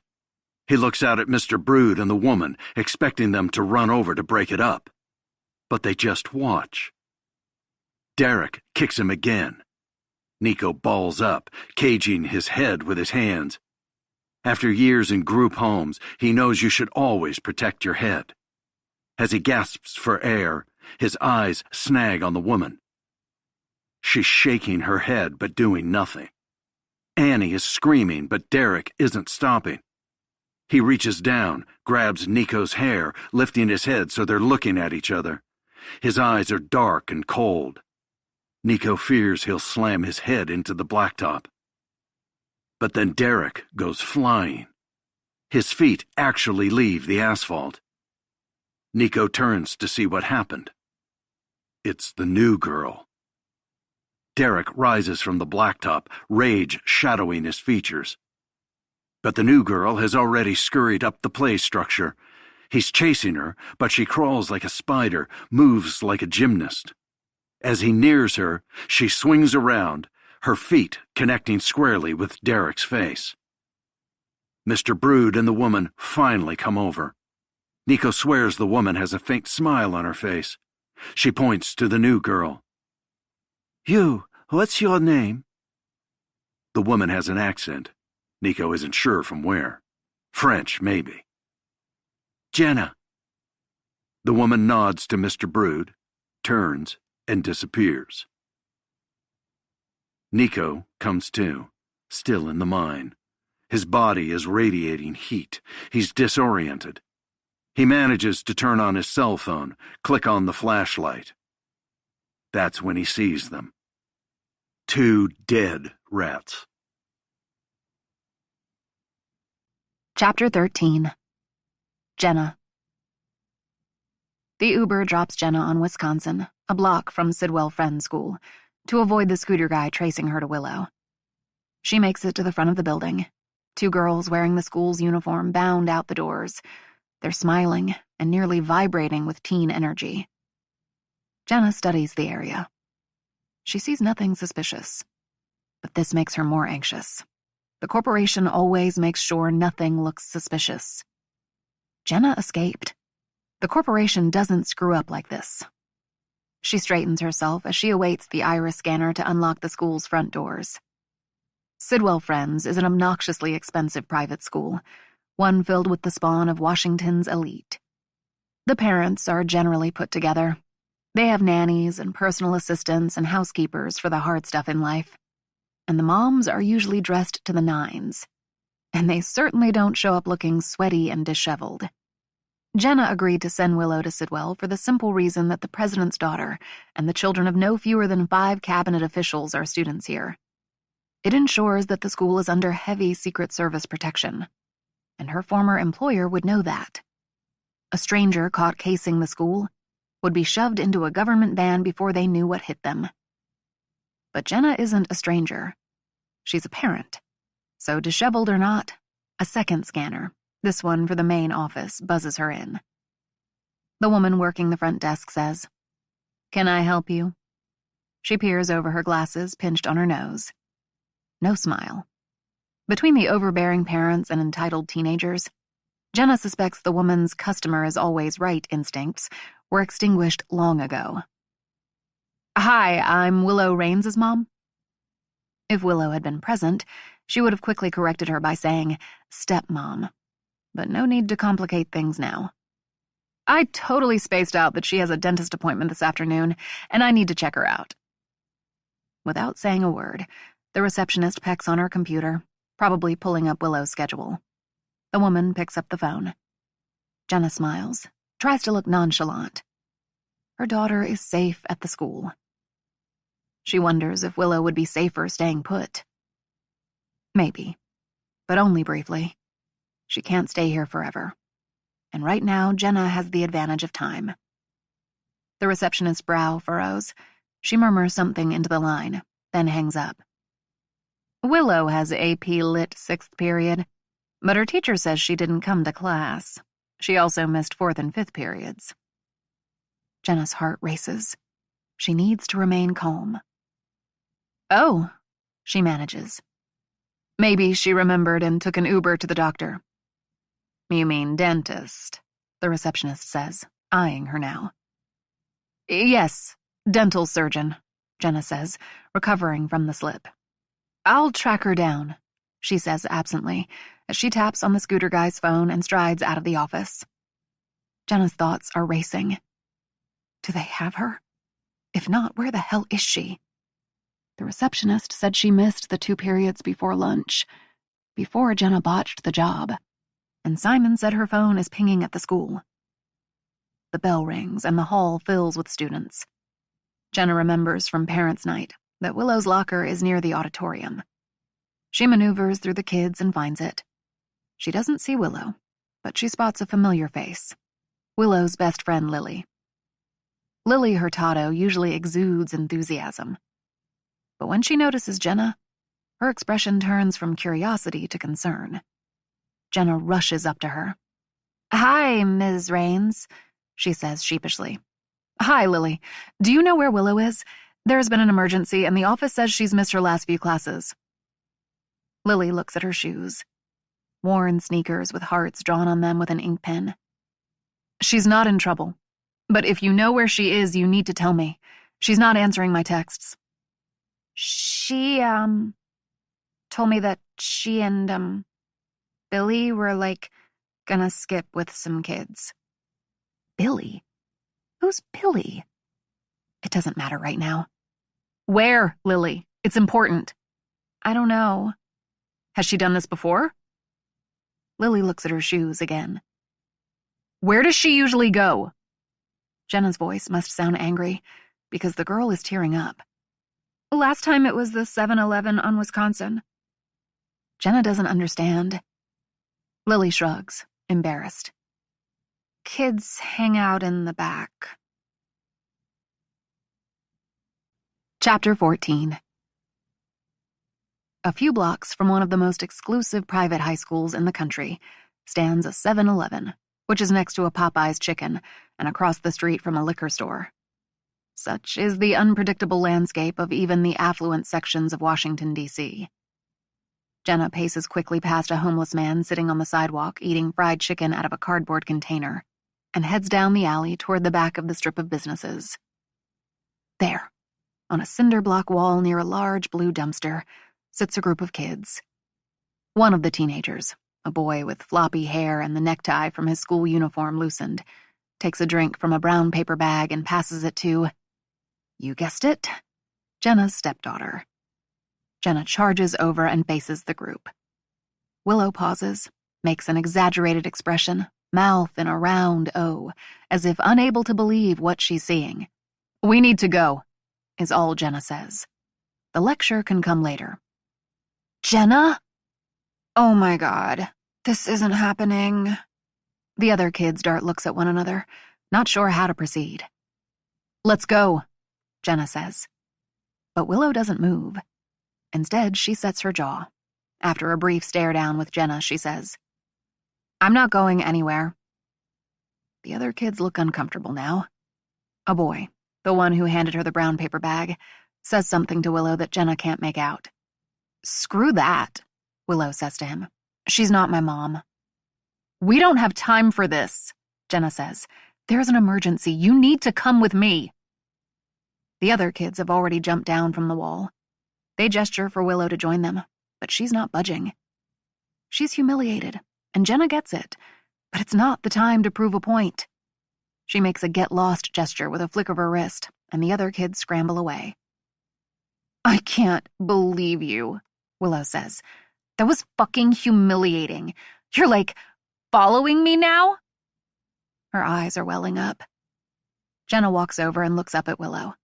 He looks out at Mr. Brood and the woman, expecting them to run over to break it up. But they just watch. Derek kicks him again. Nico balls up, caging his head with his hands. After years in group homes, he knows you should always protect your head. As he gasps for air, his eyes snag on the woman. She's shaking her head but doing nothing. Annie is screaming, but Derek isn't stopping. He reaches down, grabs Nico's hair, lifting his head so they're looking at each other. His eyes are dark and cold. Nico fears he'll slam his head into the blacktop. But then Derek goes flying. His feet actually leave the asphalt. Nico turns to see what happened. It's the new girl. Derek rises from the blacktop, rage shadowing his features. But the new girl has already scurried up the play structure. He's chasing her, but she crawls like a spider, moves like a gymnast. As he nears her, she swings around, her feet connecting squarely with Derek's face. Mr. Brood and the woman finally come over. Nico swears the woman has a faint smile on her face. She points to the new girl. You, what's your name? The woman has an accent. Nico isn't sure from where. French, maybe. Jenna. The woman nods to Mr. Brood, turns, and disappears. Nico comes to, still in the mine. His body is radiating heat. He's disoriented. He manages to turn on his cell phone, click on the flashlight. That's when he sees them. 2 dead rats. Chapter 13. Jenna. The Uber drops Jenna on Wisconsin, a block from Sidwell Friends School, to avoid the scooter guy tracing her to Willow. She makes it to the front of the building. 2 girls wearing the school's uniform bound out the doors. They're smiling and nearly vibrating with teen energy. Jenna studies the area. She sees nothing suspicious, but this makes her more anxious. The corporation always makes sure nothing looks suspicious. Jenna escaped. The corporation doesn't screw up like this. She straightens herself as she awaits the iris scanner to unlock the school's front doors. Sidwell Friends is an obnoxiously expensive private school, one filled with the spawn of Washington's elite. The parents are generally put together. They have nannies and personal assistants and housekeepers for the hard stuff in life. And the moms are usually dressed to the nines. And they certainly don't show up looking sweaty and disheveled. Jenna agreed to send Willow to Sidwell for the simple reason that the president's daughter and the children of no fewer than 5 cabinet officials are students here. It ensures that the school is under heavy Secret Service protection, and her former employer would know that. A stranger caught casing the school would be shoved into a government van before they knew what hit them. But Jenna isn't a stranger. She's a parent. So disheveled or not, a second scanner, this one for the main office, buzzes her in. The woman working the front desk says, "Can I help you?" She peers over her glasses, pinched on her nose. No smile. Between the overbearing parents and entitled teenagers, Jenna suspects the woman's customer is always right instincts were extinguished long ago. "Hi, I'm Willow Raines' mom." If Willow had been present, she would have quickly corrected her by saying, "stepmom." But no need to complicate things now. "I totally spaced out that she has a dentist appointment this afternoon, and I need to check her out." Without saying a word, the receptionist pecks on her computer, probably pulling up Willow's schedule. The woman picks up the phone. Jenna smiles, tries to look nonchalant. Her daughter is safe at the school. She wonders if Willow would be safer staying put. Maybe, but only briefly. She can't stay here forever. And right now, Jenna has the advantage of time. The receptionist's brow furrows. She murmurs something into the line, then hangs up. Willow has AP Lit 6th period, but her teacher says she didn't come to class. She also missed 4th and 5th periods. Jenna's heart races. She needs to remain calm. Oh, she manages. Maybe she remembered and took an Uber to the doctor. You mean dentist, the receptionist says, eyeing her now. Yes, dental surgeon, Jenna says, recovering from the slip. I'll track her down, she says absently, as she taps on the scooter guy's phone and strides out of the office. Jenna's thoughts are racing. Do they have her? If not, where the hell is she? The receptionist said she missed the 2 periods before lunch, before Jenna botched the job, and Simon said her phone is pinging at the school. The bell rings and the hall fills with students. Jenna remembers from parents' night that Willow's locker is near the auditorium. She maneuvers through the kids and finds it. She doesn't see Willow, but she spots a familiar face. Willow's best friend, Lily. Lily Hurtado usually exudes enthusiasm. But when she notices Jenna, her expression turns from curiosity to concern. Jenna rushes up to her. Hi, Ms. Raines, she says sheepishly. Hi, Lily. Do you know where Willow is? There's been an emergency, and the office says she's missed her last few classes. Lily looks at her shoes. Worn sneakers with hearts drawn on them with an ink pen. She's not in trouble. But if you know where she is, you need to tell me. She's not answering my texts. She, told me that she and, Billy were, gonna skip with some kids. Billy? Who's Billy? It doesn't matter right now. Where, Lily? It's important. I don't know. Has she done this before? Lily looks at her shoes again. Where does she usually go? Jenna's voice must sound angry, because the girl is tearing up. Last time it was the 7-Eleven on Wisconsin. Jenna doesn't understand. Lily shrugs, embarrassed. Kids hang out in the back. Chapter 14. A few blocks from one of the most exclusive private high schools in the country stands a 7-Eleven, which is next to a Popeye's Chicken and across the street from a liquor store. Such is the unpredictable landscape of even the affluent sections of Washington, D.C. Jenna paces quickly past a homeless man sitting on the sidewalk eating fried chicken out of a cardboard container and heads down the alley toward the back of the strip of businesses. There, on a cinder block wall near a large blue dumpster, sits a group of kids. One of the teenagers, a boy with floppy hair and the necktie from his school uniform loosened, takes a drink from a brown paper bag and passes it to, you guessed it, Jenna's stepdaughter. Jenna charges over and faces the group. Willow pauses, makes an exaggerated expression, mouth in a round O, as if unable to believe what she's seeing. We need to go, is all Jenna says. The lecture can come later. Jenna? Oh my God, this isn't happening. The other kids dart looks at one another, not sure how to proceed. Let's go, Jenna says. But Willow doesn't move. Instead, she sets her jaw. After a brief stare down with Jenna, she says, I'm not going anywhere. The other kids look uncomfortable now. A boy, the one who handed her the brown paper bag, says something to Willow that Jenna can't make out. Screw that, Willow says to him. She's not my mom. We don't have time for this, Jenna says. There's an emergency. You need to come with me. The other kids have already jumped down from the wall. They gesture for Willow to join them, but she's not budging. She's humiliated, and Jenna gets it, but it's not the time to prove a point. She makes a get-lost gesture with a flick of her wrist, and the other kids scramble away. I can't believe you, Willow says. That was fucking humiliating. You're like, following me now? Her eyes are welling up. Jenna walks over and looks up at Willow.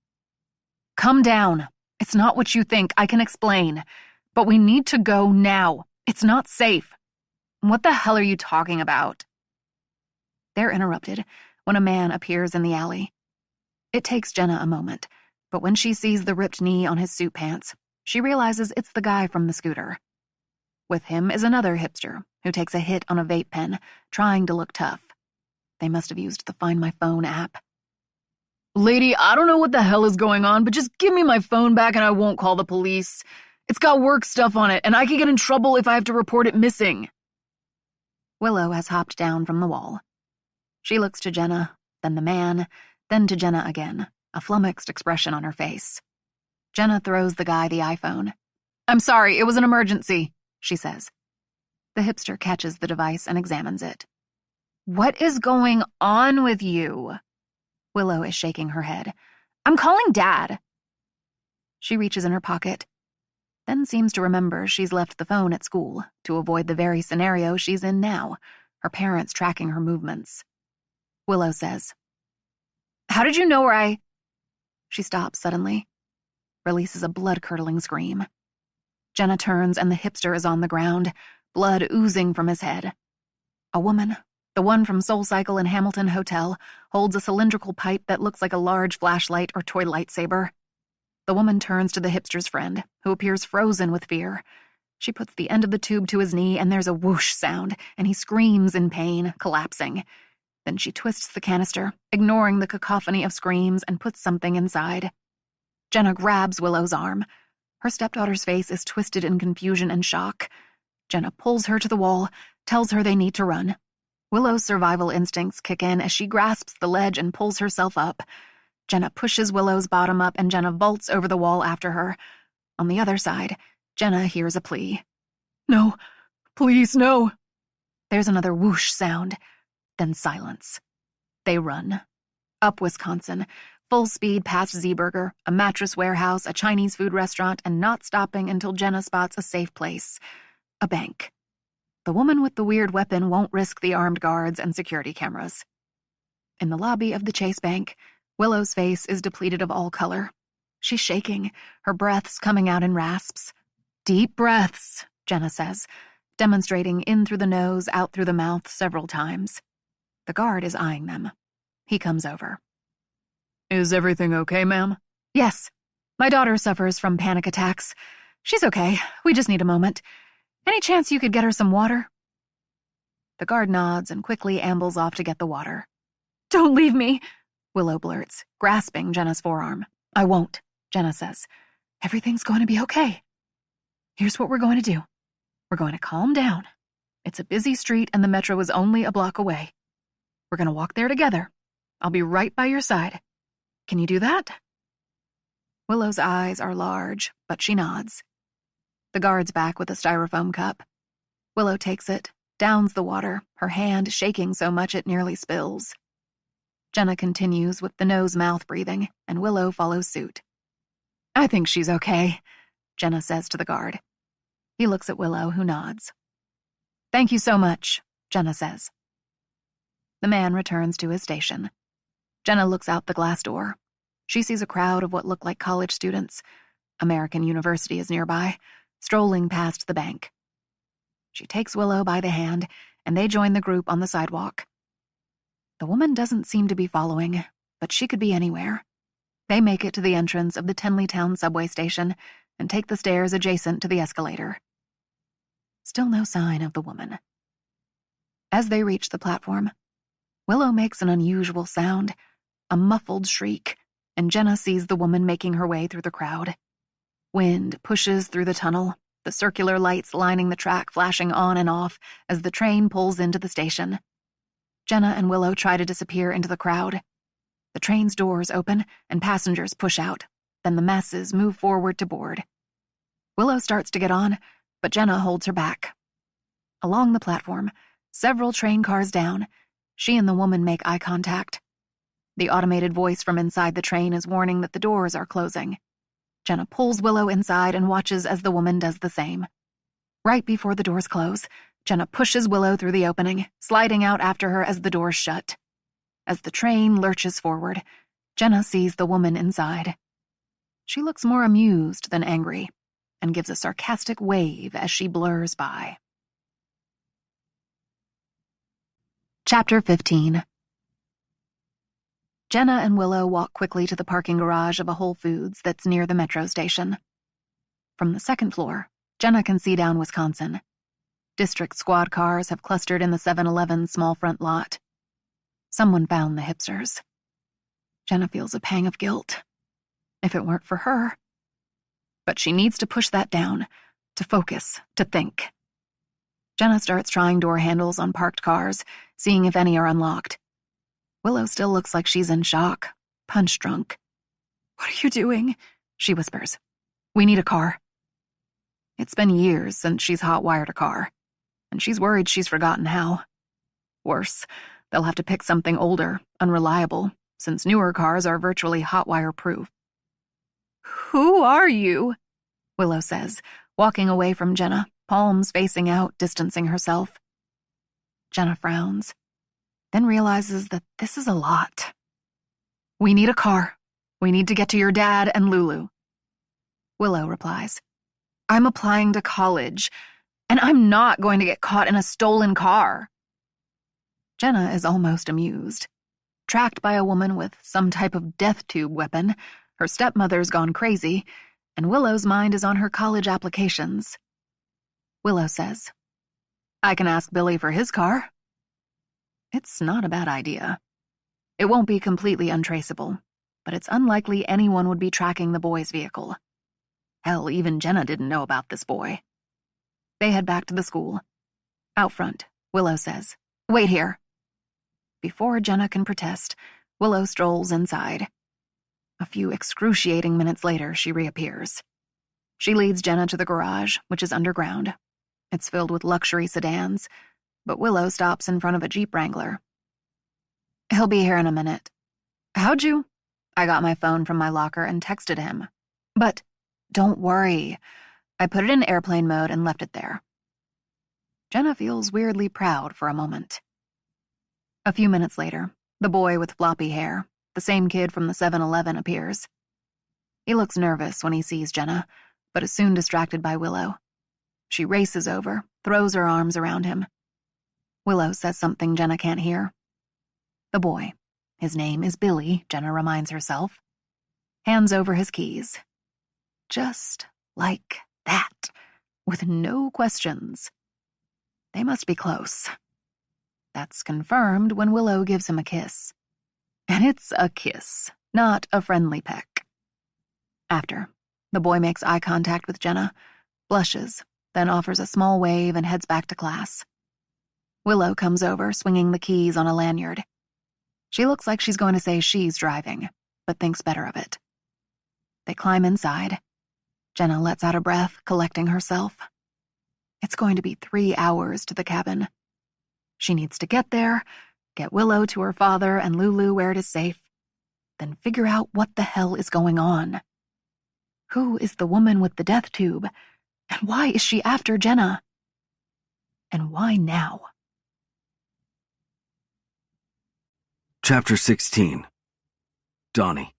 Come down. It's not what you think. I can explain. But we need to go now. It's not safe. What the hell are you talking about? They're interrupted when a man appears in the alley. It takes Jenna a moment, but when she sees the ripped knee on his suit pants, she realizes it's the guy from the scooter. With him is another hipster who takes a hit on a vape pen, trying to look tough. They must have used the Find My Phone app. Lady, I don't know what the hell is going on, but just give me my phone back and I won't call the police. It's got work stuff on it, and I could get in trouble if I have to report it missing. Willow has hopped down from the wall. She looks to Jenna, then the man, then to Jenna again, a flummoxed expression on her face. Jenna throws the guy the iPhone. I'm sorry, it was an emergency, she says. The hipster catches the device and examines it. What is going on with you? Willow is shaking her head. I'm calling Dad. She reaches in her pocket, then seems to remember she's left the phone at school to avoid the very scenario she's in now, her parents tracking her movements. Willow says, How did you know where I... She stops suddenly, releases a blood-curdling scream. Jenna turns and the hipster is on the ground, blood oozing from his head. A woman, the one from Soul Cycle in Hamilton Hotel, holds a cylindrical pipe that looks like a large flashlight or toy lightsaber. The woman turns to the hipster's friend, who appears frozen with fear. She puts the end of the tube to his knee and there's a whoosh sound, and he screams in pain, collapsing. Then she twists the canister, ignoring the cacophony of screams, and puts something inside. Jenna grabs Willow's arm. Her stepdaughter's face is twisted in confusion and shock. Jenna pulls her to the wall, tells her they need to run. Willow's survival instincts kick in as she grasps the ledge and pulls herself up. Jenna pushes Willow's bottom up and Jenna vaults over the wall after her. On the other side, Jenna hears a plea. No, please, no. There's another whoosh sound, then silence. They run. Up Wisconsin, full speed past Z-Burger, a mattress warehouse, a Chinese food restaurant, and not stopping until Jenna spots a safe place. A bank. The woman with the weird weapon won't risk the armed guards and security cameras. In the lobby of the Chase Bank, Willow's face is depleted of all color. She's shaking, her breaths coming out in rasps. Deep breaths, Jenna says, demonstrating in through the nose, out through the mouth several times. The guard is eyeing them. He comes over. Is everything okay, ma'am? Yes. My daughter suffers from panic attacks. She's okay. We just need a moment. Any chance you could get her some water? The guard nods and quickly ambles off to get the water. Don't leave me, Willow blurts, grasping Jenna's forearm. I won't, Jenna says. Everything's going to be okay. Here's what we're going to do. We're going to calm down. It's a busy street and the metro is only a block away. We're going to walk there together. I'll be right by your side. Can you do that? Willow's eyes are large, but she nods. The guard's back with a styrofoam cup. Willow takes it, downs the water, her hand shaking so much it nearly spills. Jenna continues with the nose-mouth breathing, and Willow follows suit. I think she's okay, Jenna says to the guard. He looks at Willow, who nods. Thank you so much, Jenna says. The man returns to his station. Jenna looks out the glass door. She sees a crowd of what look like college students. American University is nearby, strolling past the bank. She takes Willow by the hand, and they join the group on the sidewalk. The woman doesn't seem to be following, but she could be anywhere. They make it to the entrance of the Tenleytown subway station and take the stairs adjacent to the escalator. Still no sign of the woman. As they reach the platform, Willow makes an unusual sound, a muffled shriek, and Jenna sees the woman making her way through the crowd. Wind pushes through the tunnel, the circular lights lining the track flashing on and off as the train pulls into the station. Jenna and Willow try to disappear into the crowd. The train's doors open and passengers push out. Then the masses move forward to board. Willow starts to get on, but Jenna holds her back. Along the platform, several train cars down, she and the woman make eye contact. The automated voice from inside the train is warning that the doors are closing. Jenna pulls Willow inside and watches as the woman does the same. Right before the doors close, Jenna pushes Willow through the opening, sliding out after her as the doors shut. As the train lurches forward, Jenna sees the woman inside. She looks more amused than angry and gives a sarcastic wave as she blurs by. Chapter 15. Jenna and Willow walk quickly to the parking garage of a Whole Foods that's near the metro station. From the second floor, Jenna can see down Wisconsin. District squad cars have clustered in the 7-Eleven small front lot. Someone found the hipsters. Jenna feels a pang of guilt. If it weren't for her. But she needs to push that down, to focus, to think. Jenna starts trying door handles on parked cars, seeing if any are unlocked. Willow still looks like she's in shock, punch-drunk. "What are you doing?" she whispers. "We need a car." It's been years since she's hot-wired a car, and she's worried she's forgotten how. Worse, they'll have to pick something older, unreliable, since newer cars are virtually hot-wire-proof. "Who are you?" Willow says, walking away from Jenna, palms facing out, distancing herself. Jenna frowns, then realizes that this is a lot. "We need a car. We need to get to your dad and Lulu." Willow replies, "I'm applying to college, and I'm not going to get caught in a stolen car." Jenna is almost amused. Tracked by a woman with some type of death tube weapon, her stepmother's gone crazy, and Willow's mind is on her college applications. Willow says, "I can ask Billy for his car." It's not a bad idea. It won't be completely untraceable, but it's unlikely anyone would be tracking the boy's vehicle. Hell, even Jenna didn't know about this boy. They head back to the school. Out front, Willow says, "Wait here." Before Jenna can protest, Willow strolls inside. A few excruciating minutes later, she reappears. She leads Jenna to the garage, which is underground. It's filled with luxury sedans, but Willow stops in front of a Jeep Wrangler. "He'll be here in a minute." "How'd you?" "I got my phone from my locker and texted him." "But don't worry. I put it in airplane mode and left it there." Jenna feels weirdly proud for a moment. A few minutes later, the boy with floppy hair, the same kid from the 7-Eleven, appears. He looks nervous when he sees Jenna, but is soon distracted by Willow. She races over, throws her arms around him. Willow says something Jenna can't hear. The boy, his name is Billy, Jenna reminds herself, hands over his keys. Just like that, with no questions. They must be close. That's confirmed when Willow gives him a kiss. And it's a kiss, not a friendly peck. After, the boy makes eye contact with Jenna, blushes, then offers a small wave and heads back to class. Willow comes over, swinging the keys on a lanyard. She looks like she's going to say she's driving, but thinks better of it. They climb inside. Jenna lets out a breath, collecting herself. It's going to be 3 hours to the cabin. She needs to get there, get Willow to her father and Lulu where it is safe, then figure out what the hell is going on. Who is the woman with the death tube, and why is she after Jenna? And why now? Chapter 16. Donnie.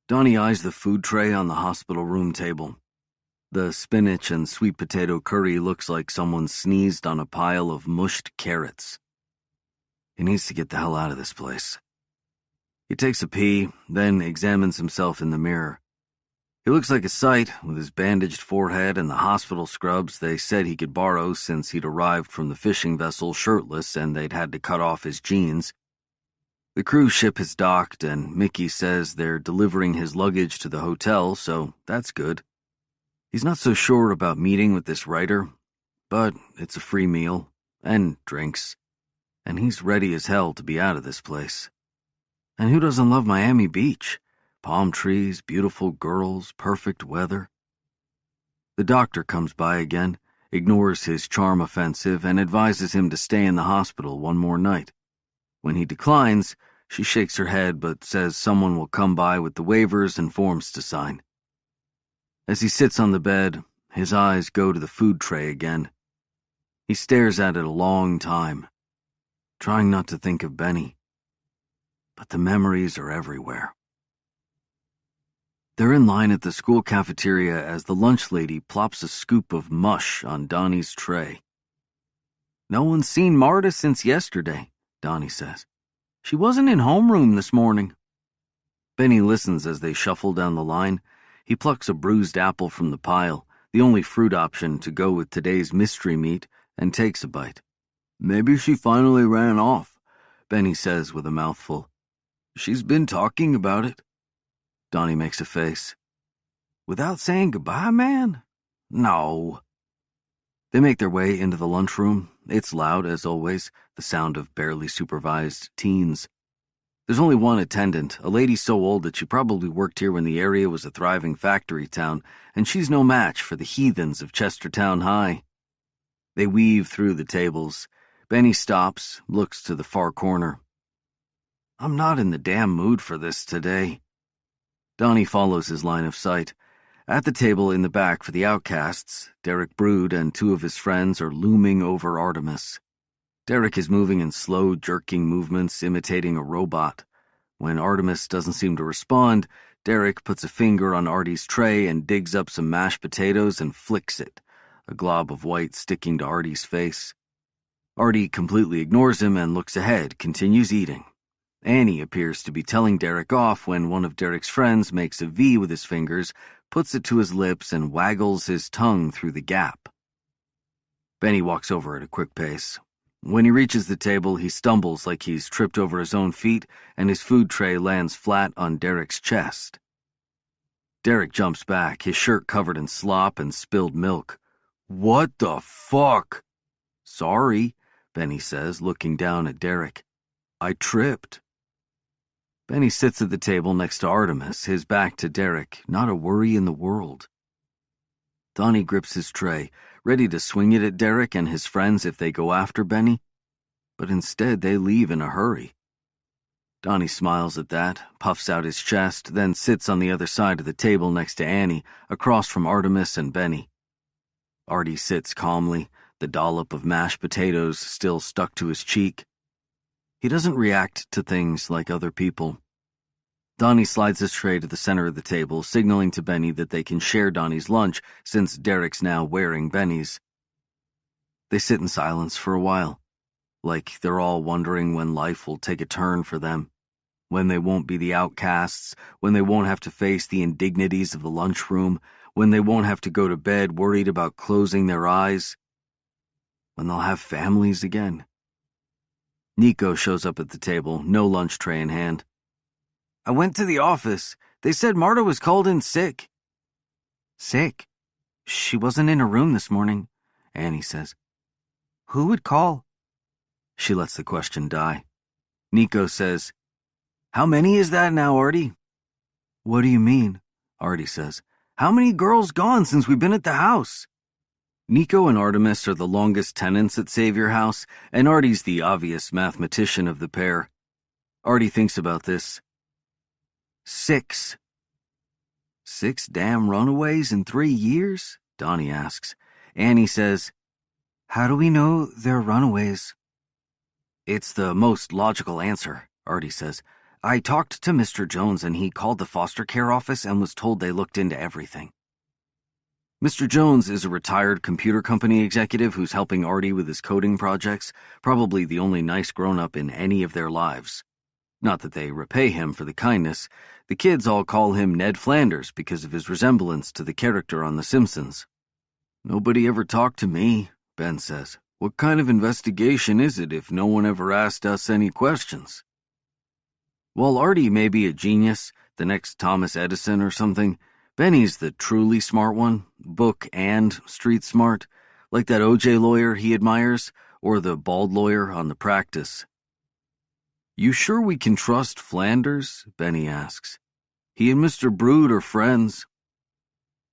Donnie eyes the food tray on the hospital room table. The spinach and sweet potato curry looks like someone sneezed on a pile of mushed carrots. He needs to get the hell out of this place. He takes a pee, then examines himself in the mirror. He looks like a sight, with his bandaged forehead and the hospital scrubs they said he could borrow since he'd arrived from the fishing vessel shirtless and they'd had to cut off his jeans. The cruise ship has docked, and Mickey says they're delivering his luggage to the hotel, so that's good. He's not so sure about meeting with this writer, but it's a free meal, and drinks, and he's ready as hell to be out of this place. And who doesn't love Miami Beach? Palm trees, beautiful girls, perfect weather. The doctor comes by again, ignores his charm offensive, and advises him to stay in the hospital one more night. When he declines, she shakes her head but says someone will come by with the waivers and forms to sign. As he sits on the bed, his eyes go to the food tray again. He stares at it a long time, trying not to think of Benny. But the memories are everywhere. They're in line at the school cafeteria as the lunch lady plops a scoop of mush on Donnie's tray. "No one's seen Marta since yesterday," Donnie says. "She wasn't in homeroom this morning." Benny listens as they shuffle down the line. He plucks a bruised apple from the pile, the only fruit option to go with today's mystery meat, and takes a bite. "Maybe she finally ran off," Benny says with a mouthful. "She's been talking about it." Donnie makes a face. "Without saying goodbye, man? No." They make their way into the lunchroom. It's loud, as always, the sound of barely supervised teens. There's only one attendant, a lady so old that she probably worked here when the area was a thriving factory town, and she's no match for the heathens of Chestertown High. They weave through the tables. Benny stops, looks to the far corner. "I'm not in the damn mood for this today." Donnie follows his line of sight. At the table in the back for the outcasts, Derek Brood and two of his friends are looming over Artemis. Derek is moving in slow, jerking movements, imitating a robot. When Artemis doesn't seem to respond, Derek puts a finger on Artie's tray and digs up some mashed potatoes and flicks it, a glob of white sticking to Artie's face. Artie completely ignores him and looks ahead, continues eating. Annie appears to be telling Derek off when one of Derek's friends makes a V with his fingers, puts it to his lips, and waggles his tongue through the gap. Benny walks over at a quick pace. When he reaches the table, he stumbles like he's tripped over his own feet, and his food tray lands flat on Derek's chest. Derek jumps back, his shirt covered in slop and spilled milk. "What the fuck?" "Sorry," Benny says, looking down at Derek. "I tripped." Benny sits at the table next to Artemis, his back to Derek, not a worry in the world. Donnie grips his tray, ready to swing it at Derek and his friends if they go after Benny, but instead they leave in a hurry. Donnie smiles at that, puffs out his chest, then sits on the other side of the table next to Annie, across from Artemis and Benny. Artie sits calmly, the dollop of mashed potatoes still stuck to his cheek. He doesn't react to things like other people. Donnie slides his tray to the center of the table, signaling to Benny that they can share Donnie's lunch since Derek's now wearing Benny's. They sit in silence for a while, like they're all wondering when life will take a turn for them, when they won't be the outcasts, when they won't have to face the indignities of the lunchroom, when they won't have to go to bed worried about closing their eyes, when they'll have families again. Nico shows up at the table, no lunch tray in hand. "I went to the office. They said Marta was called in sick." "Sick? She wasn't in her room this morning," Annie says. "Who would call?" She lets the question die. Nico says, "How many is that now, Artie?" "What do you mean?" Artie says. "How many girls gone since we've been at the house?" Nico and Artemis are the longest tenants at Savior House, and Artie's the obvious mathematician of the pair. Artie thinks about this. 6. 6 damn runaways in 3 years? Donnie asks. Annie says, "How do we know they're runaways?" "It's the most logical answer," Artie says. "I talked to Mr. Jones and he called the foster care office and was told they looked into everything." Mr. Jones is a retired computer company executive who's helping Artie with his coding projects, probably the only nice grown-up in any of their lives. Not that they repay him for the kindness. The kids all call him Ned Flanders because of his resemblance to the character on The Simpsons. "Nobody ever talked to me," Ben says. "What kind of investigation is it if no one ever asked us any questions?" While Artie may be a genius, the next Thomas Edison or something, Benny's the truly smart one, book and street smart, like that OJ lawyer he admires, or the bald lawyer on The Practice. "You sure we can trust Flanders?" Benny asks. "He and Mr. Brood are friends."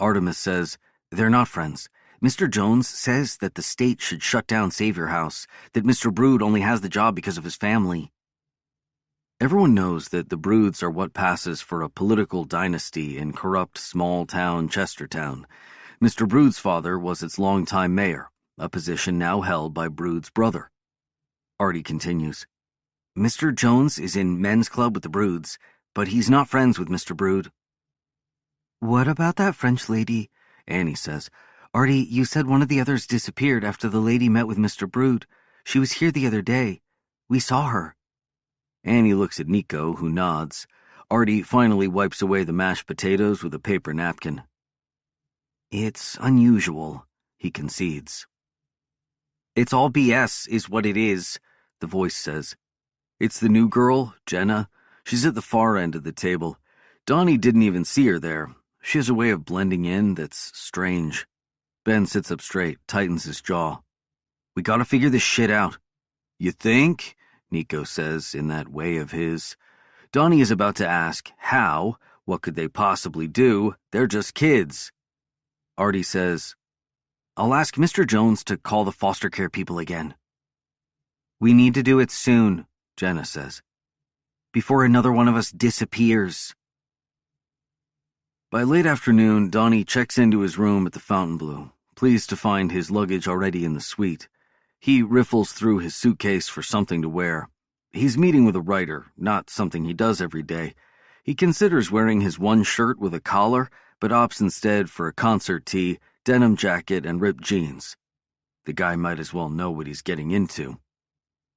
Artemis says, "They're not friends. Mr. Jones says that the state should shut down Savior House, that Mr. Brood only has the job because of his family." Everyone knows that the Broods are what passes for a political dynasty in corrupt small-town Chestertown. Mr. Brood's father was its longtime mayor, a position now held by Brood's brother. Artie continues. Mr. Jones is in men's club with the Broods, but he's not friends with Mr. Brood. What about that French lady? Annie says. Artie, you said one of the others disappeared after the lady met with Mr. Brood. She was here the other day. We saw her. Annie looks at Nico, who nods. Artie finally wipes away the mashed potatoes with a paper napkin. It's unusual, he concedes. It's all BS, is what it is, the voice says. It's the new girl, Jenna. She's at the far end of the table. Donnie didn't even see her there. She has a way of blending in that's strange. Ben sits up straight, tightens his jaw. We gotta figure this shit out. You think? Nico says in that way of his. Donnie is about to ask, how? What could they possibly do? They're just kids. Artie says, I'll ask Mr. Jones to call the foster care people again. We need to do it soon, Jenna says, before another one of us disappears. By late afternoon, Donnie checks into his room at the Fontainebleau, pleased to find his luggage already in the suite. He riffles through his suitcase for something to wear. He's meeting with a writer, not something he does every day. He considers wearing his one shirt with a collar, but opts instead for a concert tee, denim jacket, and ripped jeans. The guy might as well know what he's getting into.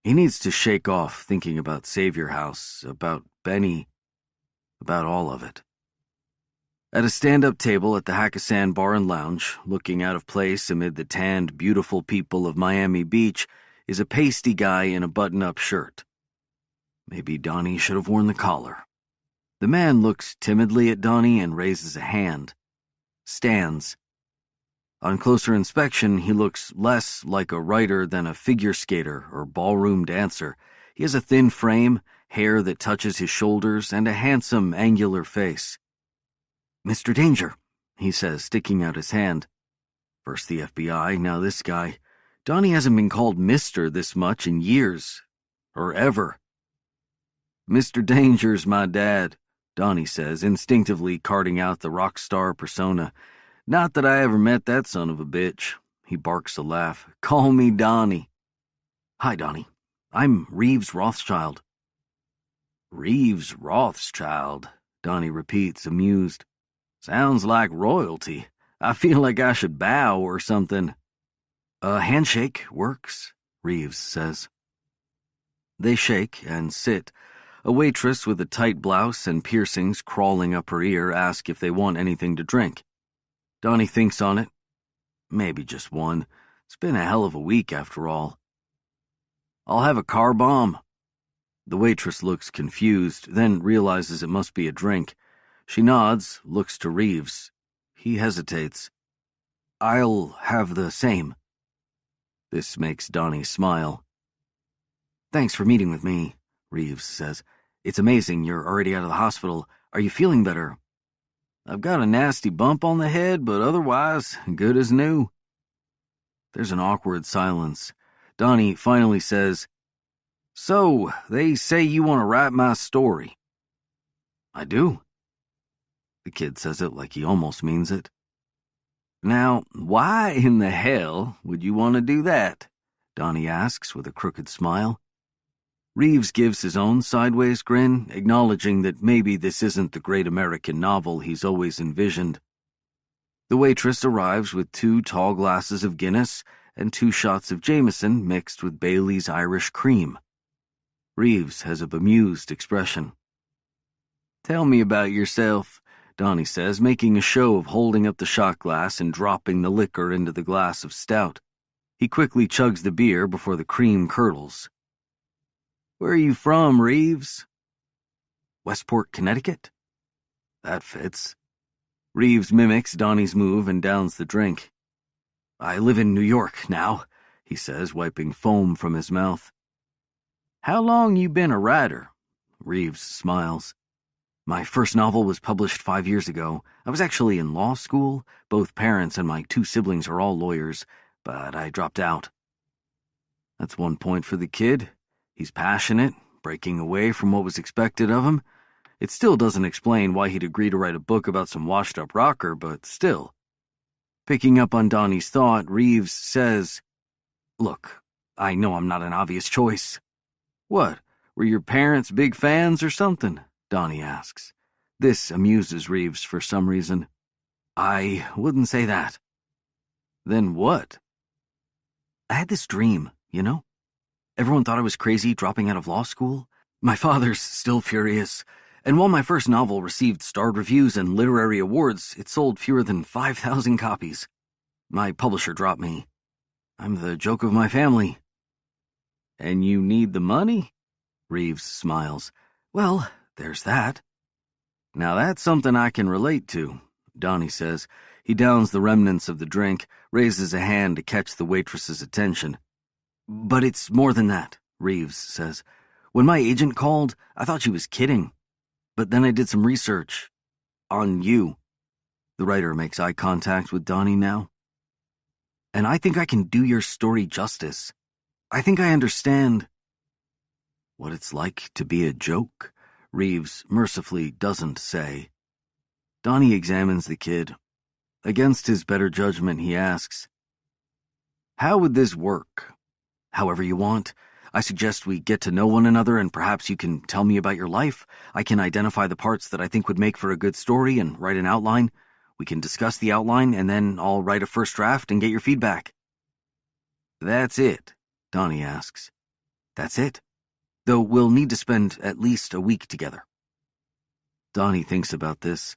He needs to shake off thinking about Savior House, about Benny, about all of it. At a stand-up table at the Hakkasan Bar and Lounge, looking out of place amid the tanned, beautiful people of Miami Beach, is a pasty guy in a button-up shirt. Maybe Donnie should have worn the collar. The man looks timidly at Donnie and raises a hand. Stands. On closer inspection, he looks less like a writer than a figure skater or ballroom dancer. He has a thin frame, hair that touches his shoulders, and a handsome, angular face. Mr. Danger, he says, sticking out his hand. First the FBI, now this guy. Donnie hasn't been called Mr. this much in years. Or ever. Mr. Danger's my dad, Donnie says, instinctively carting out the rock star persona. Not that I ever met that son of a bitch. He barks a laugh. Call me Donnie. Hi, Donnie. I'm Reeves Rothschild. Reeves Rothschild, Donnie repeats, amused. Sounds like royalty. I feel like I should bow or something. A handshake works, Reeves says. They shake and sit. A waitress with a tight blouse and piercings crawling up her ear asks if they want anything to drink. Donnie thinks on it. Maybe just one. It's been a hell of a week after all. I'll have a car bomb. The waitress looks confused, then realizes it must be a drink. She nods, looks to Reeves. He hesitates. I'll have the same. This makes Donnie smile. Thanks for meeting with me, Reeves says. It's amazing you're already out of the hospital. Are you feeling better? I've got a nasty bump on the head, but otherwise, good as new. There's an awkward silence. Donnie finally says, So, they say you want to write my story. I do. The kid says it like he almost means it. Now, why in the hell would you want to do that? Donnie asks with a crooked smile. Reeves gives his own sideways grin, acknowledging that maybe this isn't the great American novel he's always envisioned. The waitress arrives with 2 tall glasses of Guinness and 2 shots of Jameson mixed with Bailey's Irish cream. Reeves has a bemused expression. Tell me about yourself, Donnie says, making a show of holding up the shot glass and dropping the liquor into the glass of stout. He quickly chugs the beer before the cream curdles. Where are you from, Reeves? Westport, Connecticut? That fits. Reeves mimics Donnie's move and downs the drink. I live in New York now, he says, wiping foam from his mouth. How long you been a writer? Reeves smiles. My first novel was published 5 years ago. I was actually in law school. Both parents and my 2 siblings are all lawyers, but I dropped out. That's 1 point for the kid. He's passionate, breaking away from what was expected of him. It still doesn't explain why he'd agree to write a book about some washed-up rocker, but still. Picking up on Donnie's thought, Reeves says, Look, I know I'm not an obvious choice. What, were your parents big fans or something? Donnie asks. This amuses Reeves for some reason. I wouldn't say that. Then what? I had this dream, you know? Everyone thought I was crazy dropping out of law school. My father's still furious. And while my first novel received starred reviews and literary awards, it sold fewer than 5,000 copies. My publisher dropped me. I'm the joke of my family. And you need the money? Reeves smiles. Well, there's that. Now that's something I can relate to, Donnie says. He downs the remnants of the drink, raises a hand to catch the waitress's attention. But it's more than that, Reeves says. When my agent called, I thought she was kidding. But then I did some research. On you. The writer makes eye contact with Donnie now. And I think I can do your story justice. I think I understand what it's like to be a joke, Reeves mercifully doesn't say. Donnie examines the kid. Against his better judgment, he asks, How would this work? However you want. I suggest we get to know one another and perhaps you can tell me about your life. I can identify the parts that I think would make for a good story and write an outline. We can discuss the outline and then I'll write a first draft and get your feedback. That's it, Donnie asks. That's it? Though we'll need to spend at least a week together. Donnie thinks about this.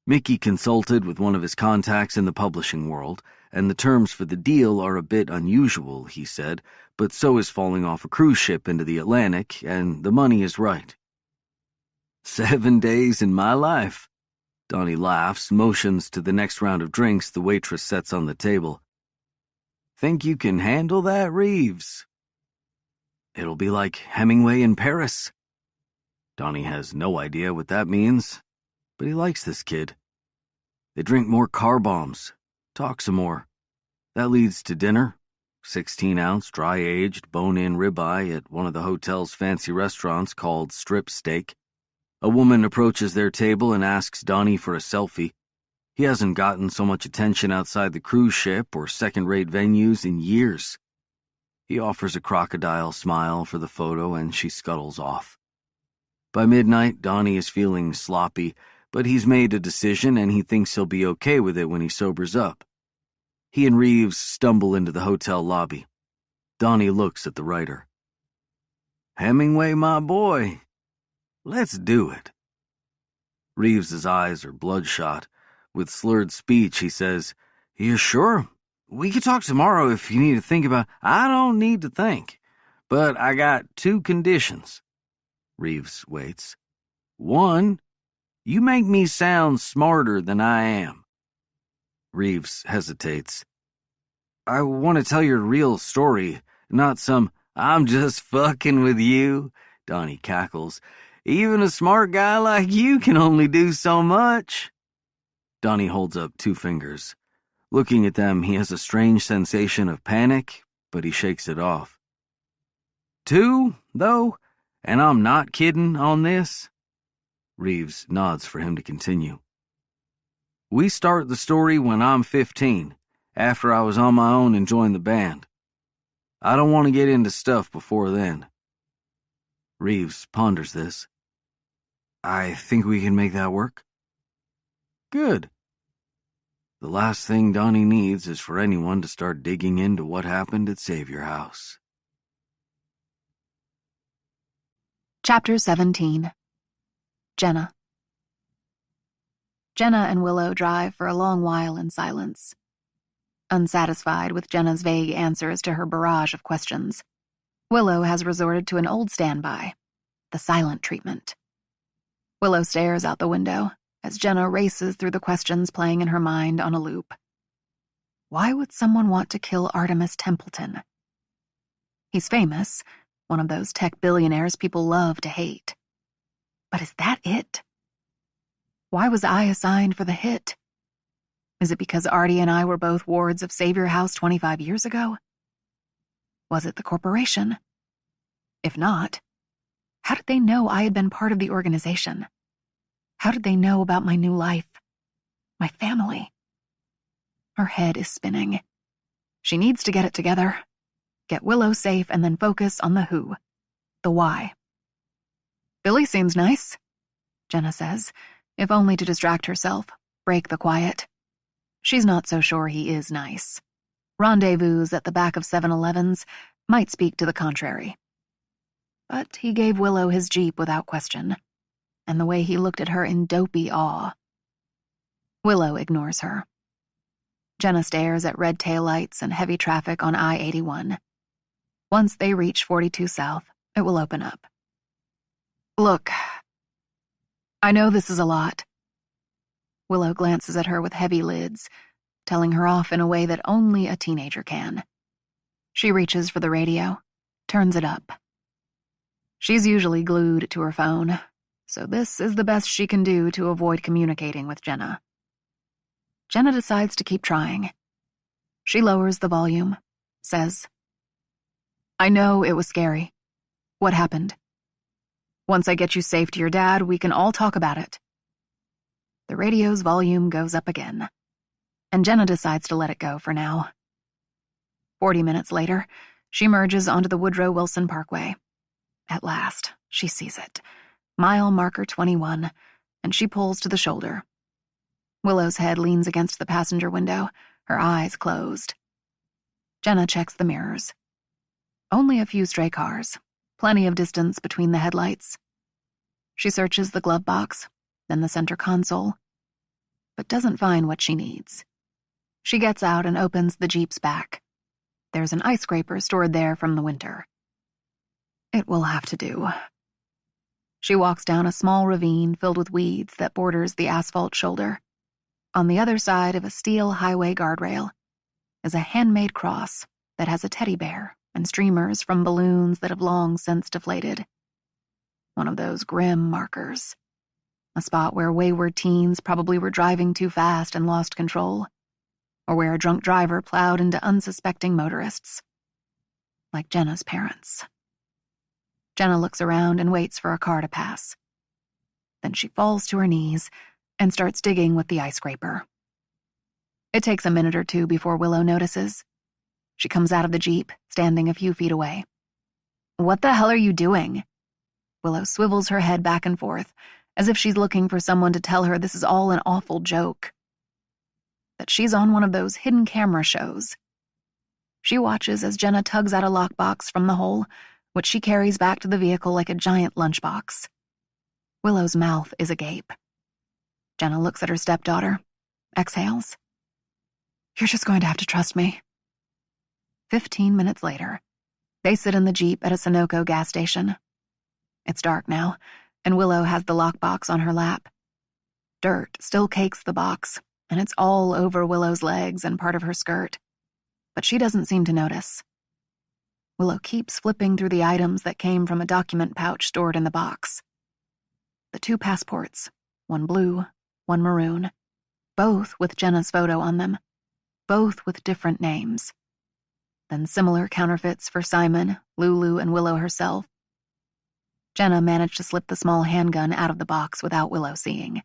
Mickey consulted with one of his contacts in the publishing world, and the terms for the deal are a bit unusual, he said, but so is falling off a cruise ship into the Atlantic, and the money is right. 7 days in my life. Donnie laughs, motions to the next round of drinks the waitress sets on the table. Think you can handle that, Reeves? It'll be like Hemingway in Paris. Donnie has no idea what that means, but he likes this kid. They drink more car bombs, talk some more. That leads to dinner, 16-ounce dry-aged bone-in ribeye at one of the hotel's fancy restaurants called Strip Steak. A woman approaches their table and asks Donnie for a selfie. He hasn't gotten so much attention outside the cruise ship or second-rate venues in years. He offers a crocodile smile for the photo and she scuttles off. By midnight, Donnie is feeling sloppy, but he's made a decision and he thinks he'll be okay with it when he sobers up. He and Reeves stumble into the hotel lobby. Donnie looks at the writer. Hemingway, my boy. Let's do it. Reeves's eyes are bloodshot. With slurred speech, he says, You sure? We could talk tomorrow if you need to think about... I don't need to think, but I got 2 conditions. Reeves waits. 1, you make me sound smarter than I am. Reeves hesitates. I want to tell your real story, not some, I'm just fucking with you, Donnie cackles. Even a smart guy like you can only do so much. Donnie holds up 2 fingers. Looking at them, he has a strange sensation of panic, but he shakes it off. 2, though? And I'm not kidding on this? Reeves nods for him to continue. We start the story when I'm 15, after I was on my own and joined the band. I don't want to get into stuff before then. Reeves ponders this. I think we can make that work. Good. The last thing Donnie needs is for anyone to start digging into what happened at Savior House. Chapter 17. Jenna. Jenna and Willow drive for a long while in silence. Unsatisfied with Jenna's vague answers to her barrage of questions, Willow has resorted to an old standby, the silent treatment. Willow stares out the window as Jenna races through the questions playing in her mind on a loop. Why would someone want to kill Artemis Templeton? He's famous, one of those tech billionaires people love to hate. But is that it? Why was I assigned for the hit? Is it because Artie and I were both wards of Savior House 25 years ago? Was it the corporation? If not, how did they know I had been part of the organization? How did they know about my new life? My family? Her head is spinning. She needs to get it together. get Willow safe, and then focus on the who, the why. "Billy seems nice," Jenna says, if only to distract herself, break the quiet. She's not so sure he is nice. Rendezvous at the back of 7-Elevens might speak to the contrary. But he gave Willow his Jeep without question, and the way he looked at her in dopey awe. Willow ignores her. Jenna stares at red taillights and heavy traffic on I-81. Once they reach 42 South, it will open up. "Look, I know this is a lot." Willow glances at her with heavy lids, telling her off in a way that only a teenager can. She reaches for the radio, turns it up. She's usually glued to her phone, so this is the best she can do to avoid communicating with Jenna. Jenna decides to keep trying. She lowers the volume, says, "I know it was scary. What happened? Once I get you safe to your dad, we can all talk about it." The radio's volume goes up again, and Jenna decides to let it go for now. 40 minutes later, she merges onto the Woodrow Wilson Parkway. At last, she sees it. Mile marker 21, and she pulls to the shoulder. Willow's head leans against the passenger window, her eyes closed. Jenna checks the mirrors. Only a few stray cars, plenty of distance between the headlights. She searches the glove box, then the center console, but doesn't find what she needs. She gets out and opens the Jeep's back. There's an ice scraper stored there from the winter. It will have to do. She walks down a small ravine filled with weeds that borders the asphalt shoulder. On the other side of a steel highway guardrail is a handmade cross that has a teddy bear and streamers from balloons that have long since deflated. One of those grim markers. A spot where wayward teens probably were driving too fast and lost control, or where a drunk driver plowed into unsuspecting motorists. Like Jenna's parents. Jenna looks around and waits for a car to pass. Then she falls to her knees and starts digging with the ice scraper. It takes a minute or two before Willow notices. She comes out of the Jeep, standing a few feet away. "What the hell are you doing?" Willow swivels her head back and forth, as if she's looking for someone to tell her this is all an awful joke. That she's on one of those hidden camera shows. She watches as Jenna tugs out a lockbox from the hole, which she carries back to the vehicle like a giant lunchbox. Willow's mouth is agape. Jenna looks at her stepdaughter, exhales. "You're just going to have to trust me." 15 minutes later, they sit in the Jeep at a Sunoco gas station. It's dark now, and Willow has the lockbox on her lap. Dirt still cakes the box, and it's all over Willow's legs and part of her skirt. But she doesn't seem to notice. Willow keeps flipping through the items that came from a document pouch stored in the box. The 2 passports, one blue, one maroon, both with Jenna's photo on them, both with different names. Then similar counterfeits for Simon, Lulu, and Willow herself. Jenna managed to slip the small handgun out of the box without Willow seeing.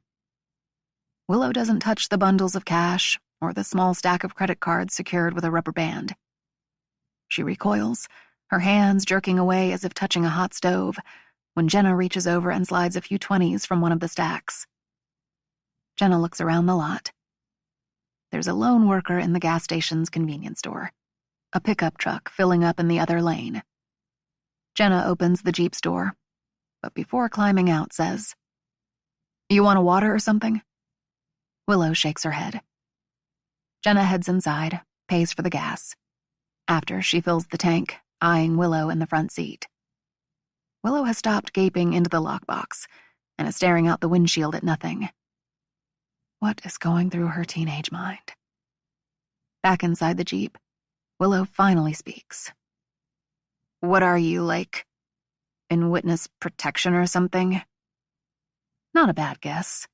Willow doesn't touch the bundles of cash or the small stack of credit cards secured with a rubber band. She recoils, her hands jerking away as if touching a hot stove, when Jenna reaches over and slides a few 20s from one of the stacks. Jenna looks around the lot. There's a lone worker in the gas station's convenience store, a pickup truck filling up in the other lane. Jenna opens the Jeep's door, but before climbing out says, "You want a water or something?" Willow shakes her head. Jenna heads inside, pays for the gas. After, she fills the tank, eyeing Willow in the front seat. Willow has stopped gaping into the lockbox and is staring out the windshield at nothing. What is going through her teenage mind? Back inside the Jeep, Willow finally speaks. "What are you, like, in witness protection or something?" Not a bad guess.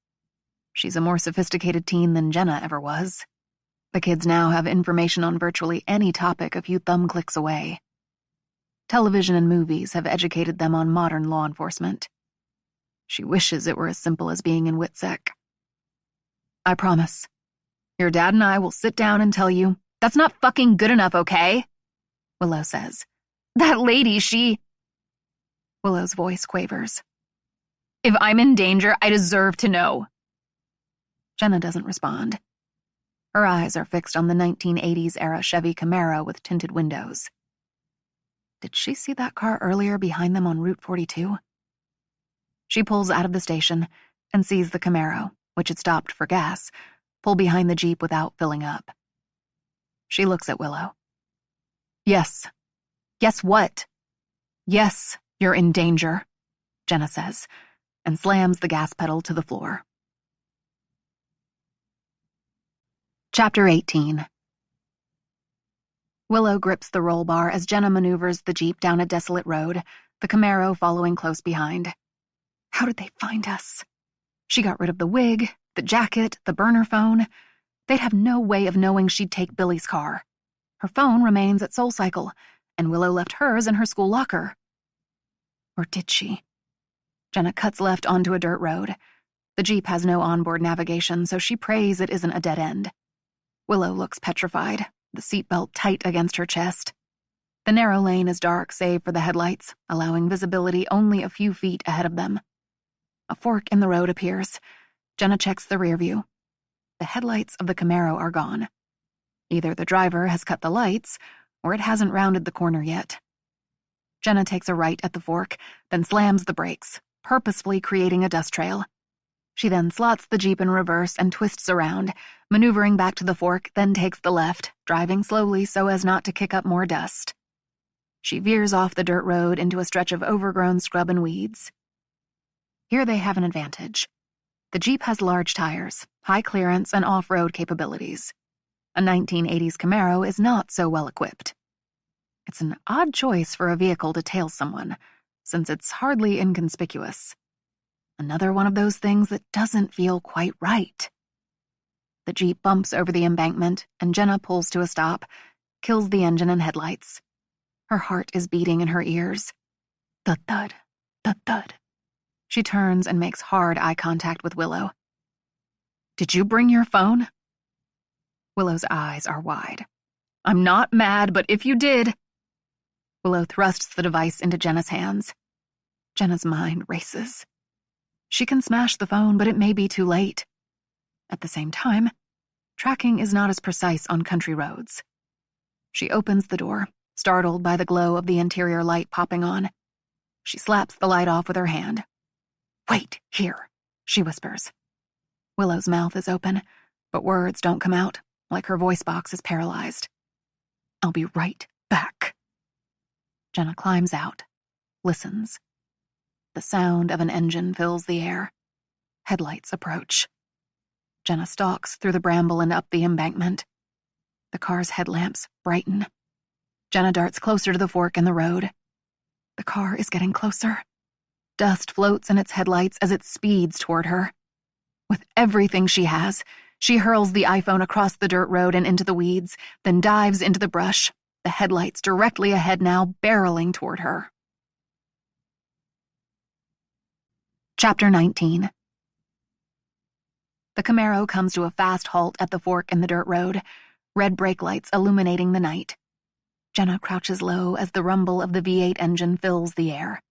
She's a more sophisticated teen than Jenna ever was. The kids now have information on virtually any topic a few thumb clicks away. Television and movies have educated them on modern law enforcement. She wishes it were as simple as being in WITSEC. "I promise. Your dad and I will sit down and tell you, that's not fucking good enough, okay?" Willow says. That lady, she... Willow's voice quavers. If I'm in danger, I deserve to know. Jenna doesn't respond. Her eyes are fixed on the 1980s-era Chevy Camaro with tinted windows. Did she see that car earlier behind them on Route 42? She pulls out of the station and sees the Camaro, which had stopped for gas, pull behind the Jeep without filling up. She looks at Willow. Yes. Yes, what? Yes, you're in danger, Jenna says, and slams the gas pedal to the floor. Chapter 18. Willow grips the roll bar as Jenna maneuvers the Jeep down a desolate road, the Camaro following close behind. How did they find us? She got rid of the wig, the jacket, the burner phone. They'd have no way of knowing she'd take Billy's car. Her phone remains at SoulCycle, and Willow left hers in her school locker. Or did she? Jenna cuts left onto a dirt road. The Jeep has no onboard navigation, so she prays it isn't a dead end. Willow looks petrified, the seatbelt tight against her chest. The narrow lane is dark save for the headlights, allowing visibility only a few feet ahead of them. A fork in the road appears. Jenna checks the rear view. The headlights of the Camaro are gone. Either the driver has cut the lights, or it hasn't rounded the corner yet. Jenna takes a right at the fork, then slams the brakes, purposefully creating a dust trail. She then slots the Jeep in reverse and twists around, maneuvering back to the fork, then takes the left, driving slowly so as not to kick up more dust. She veers off the dirt road into a stretch of overgrown scrub and weeds. Here they have an advantage. The Jeep has large tires, high clearance, and off-road capabilities. A 1980s Camaro is not so well equipped. It's an odd choice for a vehicle to tail someone, since it's hardly inconspicuous. Another one of those things that doesn't feel quite right. The Jeep bumps over the embankment, and Jenna pulls to a stop, kills the engine and headlights. Her heart is beating in her ears. Thud-thud, thud-thud. She turns and makes hard eye contact with Willow. Did you bring your phone? Willow's eyes are wide. I'm not mad, but if you did... Willow thrusts the device into Jenna's hands. Jenna's mind races. She can smash the phone, but it may be too late. At the same time, tracking is not as precise on country roads. She opens the door, startled by the glow of the interior light popping on. She slaps the light off with her hand. Wait, here, she whispers. Willow's mouth is open, but words don't come out, like her voice box is paralyzed. I'll be right back. Jenna climbs out, listens. The sound of an engine fills the air. Headlights approach. Jenna stalks through the bramble and up the embankment. The car's headlamps brighten. Jenna darts closer to the fork in the road. The car is getting closer. Dust floats in its headlights as it speeds toward her. With everything she has, she hurls the iPhone across the dirt road and into the weeds, then dives into the brush, the headlights directly ahead now, barreling toward her. Chapter 19. The Camaro comes to a fast halt at the fork in the dirt road, red brake lights illuminating the night. Jenna crouches low as the rumble of the V8 engine fills the air.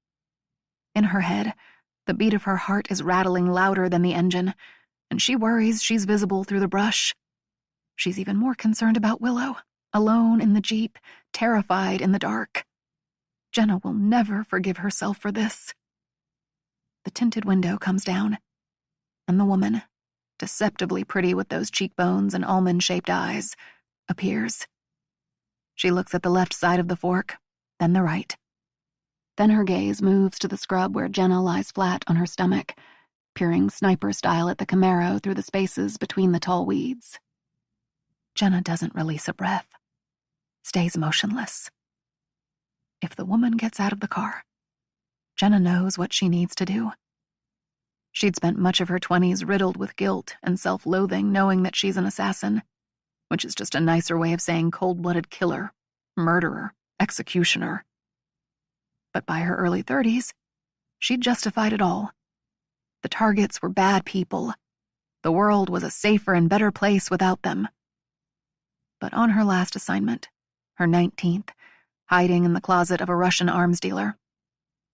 In her head, the beat of her heart is rattling louder than the engine, and she worries she's visible through the brush. She's even more concerned about Willow, alone in the Jeep, terrified in the dark. Jenna will never forgive herself for this. The tinted window comes down, and the woman, deceptively pretty with those cheekbones and almond-shaped eyes, appears. She looks at the left side of the fork, then the right. Then her gaze moves to the scrub where Jenna lies flat on her stomach, peering sniper-style at the Camaro through the spaces between the tall weeds. Jenna doesn't release a breath, stays motionless. If the woman gets out of the car, Jenna knows what she needs to do. She'd spent much of her 20s riddled with guilt and self-loathing, knowing that she's an assassin, which is just a nicer way of saying cold-blooded killer, murderer, executioner. But by her early 30s, she'd justified it all. The targets were bad people. The world was a safer and better place without them. But on her last assignment, her 19th, hiding in the closet of a Russian arms dealer.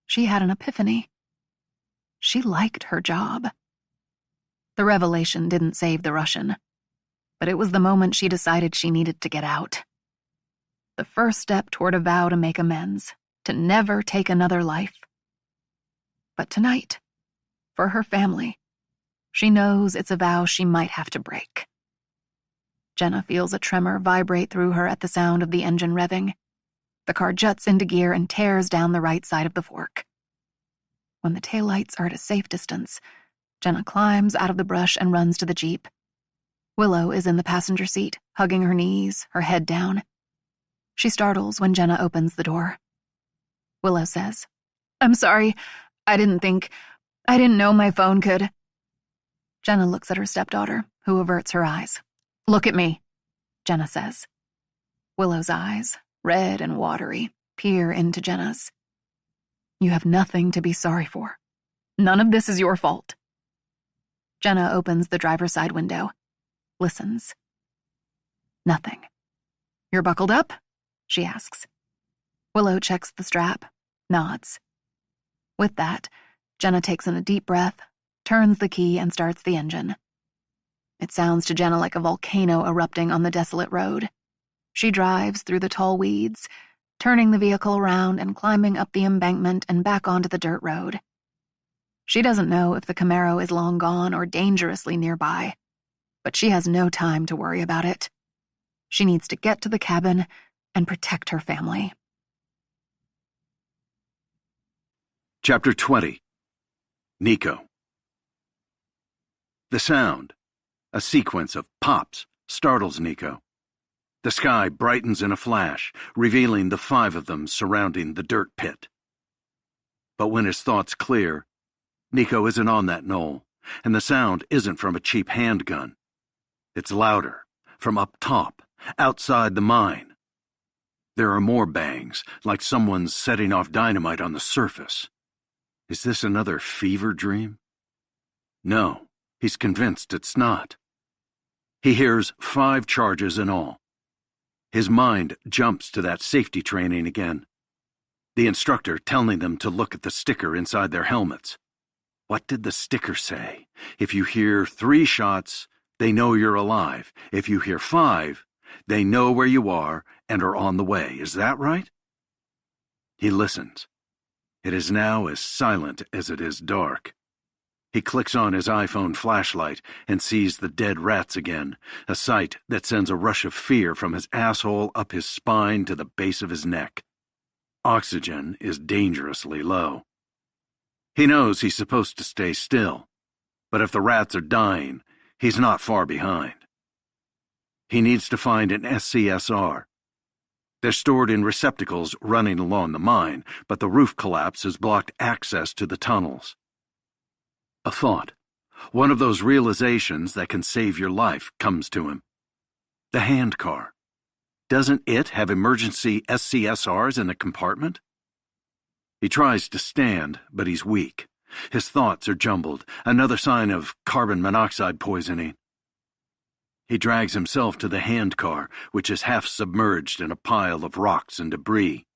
She had an epiphany. She liked her job. The revelation didn't save the Russian, but it was the moment she decided she needed to get out. The first step toward a vow to make amends, to never take another life. But tonight, for her family, she knows it's a vow she might have to break. Jenna feels a tremor vibrate through her at the sound of the engine revving. The car juts into gear and tears down the right side of the fork. When the taillights are at a safe distance, Jenna climbs out of the brush and runs to the Jeep. Willow is in the passenger seat, hugging her knees, her head down. She startles when Jenna opens the door. Willow says, "I'm sorry. I didn't know my phone could." Jenna looks at her stepdaughter, who averts her eyes. "Look at me," Jenna says. Willow's eyes, red and watery, peer into Jenna's. "You have nothing to be sorry for. None of this is your fault." Jenna opens the driver's side window, listens. Nothing. "You're buckled up?" she asks. Willow checks the strap, nods. With that, Jenna takes in a deep breath, turns the key, and starts the engine. It sounds to Jenna like a volcano erupting on the desolate road. She drives through the tall weeds, turning the vehicle around and climbing up the embankment and back onto the dirt road. She doesn't know if the Camaro is long gone or dangerously nearby, but she has no time to worry about it. She needs to get to the cabin and protect her family. Chapter 20. Nico. The sound, a sequence of pops, startles Nico. The sky brightens in a flash, revealing the 5 of them surrounding the dirt pit. But when his thoughts clear, Nico isn't on that knoll, and the sound isn't from a cheap handgun. It's louder, from up top, outside the mine. There are more bangs, like someone's setting off dynamite on the surface. Is this another fever dream? No, he's convinced it's not. He hears 5 charges in all. His mind jumps to that safety training again. The instructor telling them to look at the sticker inside their helmets. What did the sticker say? If you hear 3 shots, they know you're alive. If you hear 5, they know where you are and are on the way. Is that right? He listens. It is now as silent as it is dark. He clicks on his iPhone flashlight and sees the dead rats again, a sight that sends a rush of fear from his asshole up his spine to the base of his neck. Oxygen is dangerously low. He knows he's supposed to stay still, but if the rats are dying, he's not far behind. He needs to find an SCSR. They're stored in receptacles running along the mine, but the roof collapse has blocked access to the tunnels. A thought, one of those realizations that can save your life, comes to him. The handcar. Doesn't it have emergency SCSRs in the compartment? He tries to stand, but he's weak. His thoughts are jumbled, another sign of carbon monoxide poisoning. He drags himself to the handcar, which is half submerged in a pile of rocks and debris.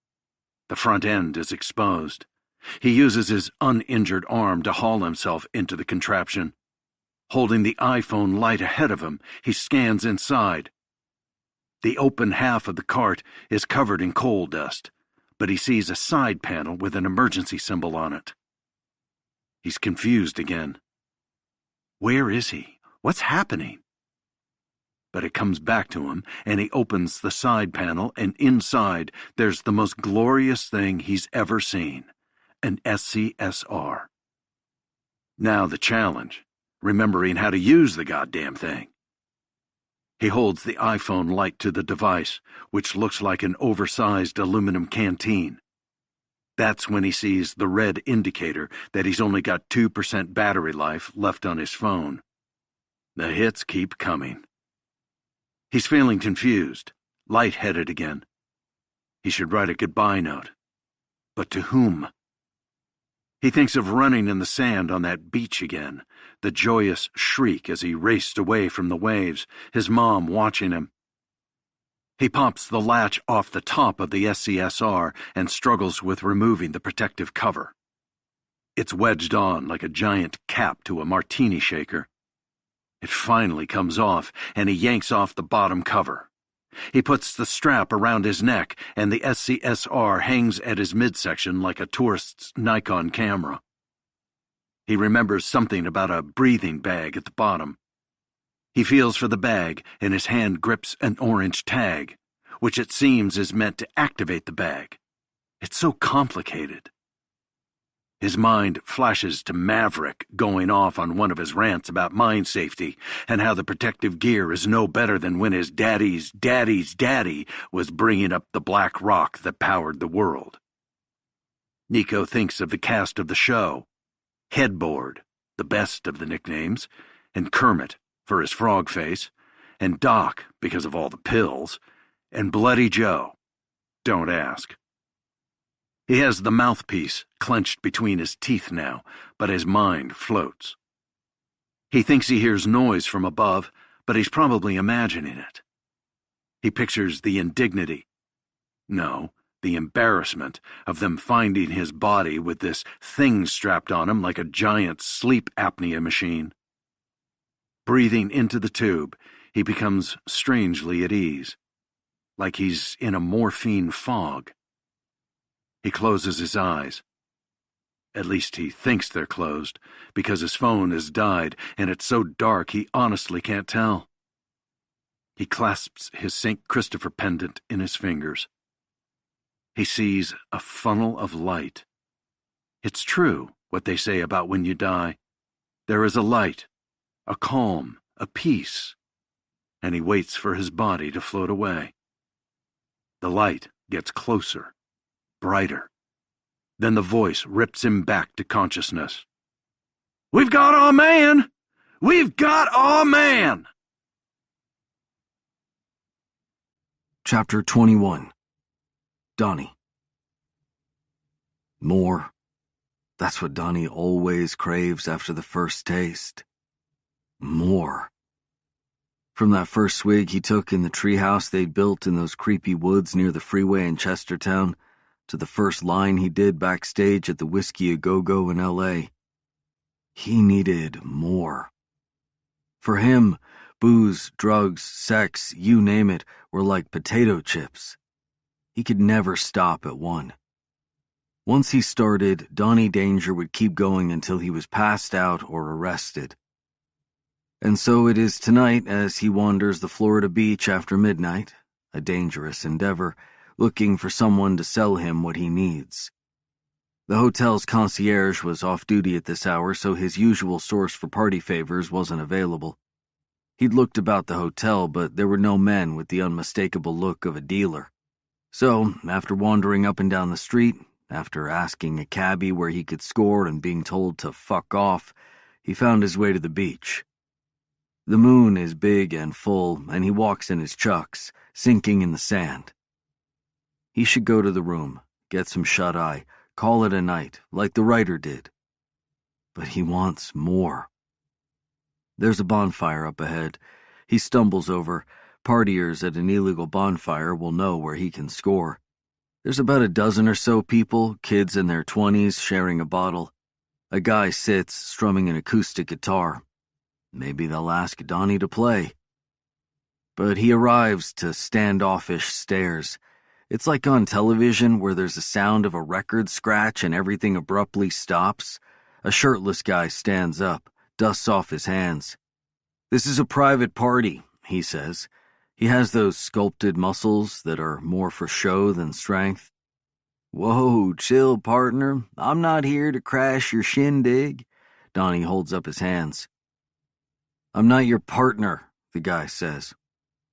The front end is exposed. He uses his uninjured arm to haul himself into the contraption. Holding the iPhone light ahead of him, he scans inside. The open half of the cart is covered in coal dust, but he sees a side panel with an emergency symbol on it. He's confused again. Where is he? What's happening? But it comes back to him, and he opens the side panel, and inside there's the most glorious thing he's ever seen. An SCSR. Now the challenge, remembering how to use the goddamn thing. He holds the iPhone light to the device, which looks like an oversized aluminum canteen. That's when he sees the red indicator that he's only got 2% battery life left on his phone. The hits keep coming. He's feeling confused, lightheaded again. He should write a goodbye note. But to whom? He thinks of running in the sand on that beach again, the joyous shriek as he raced away from the waves, his mom watching him. He pops the latch off the top of the SCSR and struggles with removing the protective cover. It's wedged on like a giant cap to a martini shaker. It finally comes off, and he yanks off the bottom cover. He puts the strap around his neck, and the SCSR hangs at his midsection like a tourist's Nikon camera. He remembers something about a breathing bag at the bottom. He feels for the bag, and his hand grips an orange tag, which it seems is meant to activate the bag. It's so complicated. His mind flashes to Maverick going off on one of his rants about mine safety and how the protective gear is no better than when his daddy's daddy was bringing up the black rock that powered the world. Nico thinks of the cast of the show, Headboard, the best of the nicknames, and Kermit for his frog face, and Doc because of all the pills, and Bloody Joe. Don't ask. He has the mouthpiece clenched between his teeth now, but his mind floats. He thinks he hears noise from above, but he's probably imagining it. He pictures the indignity. No, the embarrassment of them finding his body with this thing strapped on him like a giant sleep apnea machine. Breathing into the tube, he becomes strangely at ease, like he's in a morphine fog. He closes his eyes. At least he thinks they're closed, because his phone has died, and it's so dark he honestly can't tell. He clasps his St. Christopher pendant in his fingers. He sees a funnel of light. It's true what they say about when you die. There is a light, a calm, a peace, and he waits for his body to float away. The light gets closer, brighter. Then the voice rips him back to consciousness. "We've got our man! We've got our man!" Chapter 21. Donnie. More. That's what Donnie always craves after the first taste. More. From that first swig he took in the treehouse they'd built in those creepy woods near the freeway in Chestertown, to the first line he did backstage at the Whiskey A Go-Go in L.A. He needed more. For him, booze, drugs, sex, you name it, were like potato chips. He could never stop at one. Once he started, Donnie Danger would keep going until he was passed out or arrested. And so it is tonight as he wanders the Florida beach after midnight, a dangerous endeavor, looking for someone to sell him what he needs. The hotel's concierge was off duty at this hour, so his usual source for party favors wasn't available. He'd looked about the hotel, but there were no men with the unmistakable look of a dealer. So, after wandering up and down the street, after asking a cabbie where he could score and being told to fuck off, he found his way to the beach. The moon is big and full, and he walks in his chucks, sinking in the sand. He should go to the room, get some shut-eye, call it a night, like the writer did. But he wants more. There's a bonfire up ahead. He stumbles over. Partiers at an illegal bonfire will know where he can score. There's about a dozen or so people, kids in their 20s, sharing a bottle. A guy sits, strumming an acoustic guitar. Maybe they'll ask Donnie to play. But he arrives to standoffish stares. It's like on television where there's a sound of a record scratch and everything abruptly stops. A shirtless guy stands up, dusts off his hands. "This is a private party," he says. He has those sculpted muscles that are more for show than strength. "Whoa, chill, partner. I'm not here to crash your shindig." Donnie holds up his hands. "I'm not your partner," the guy says.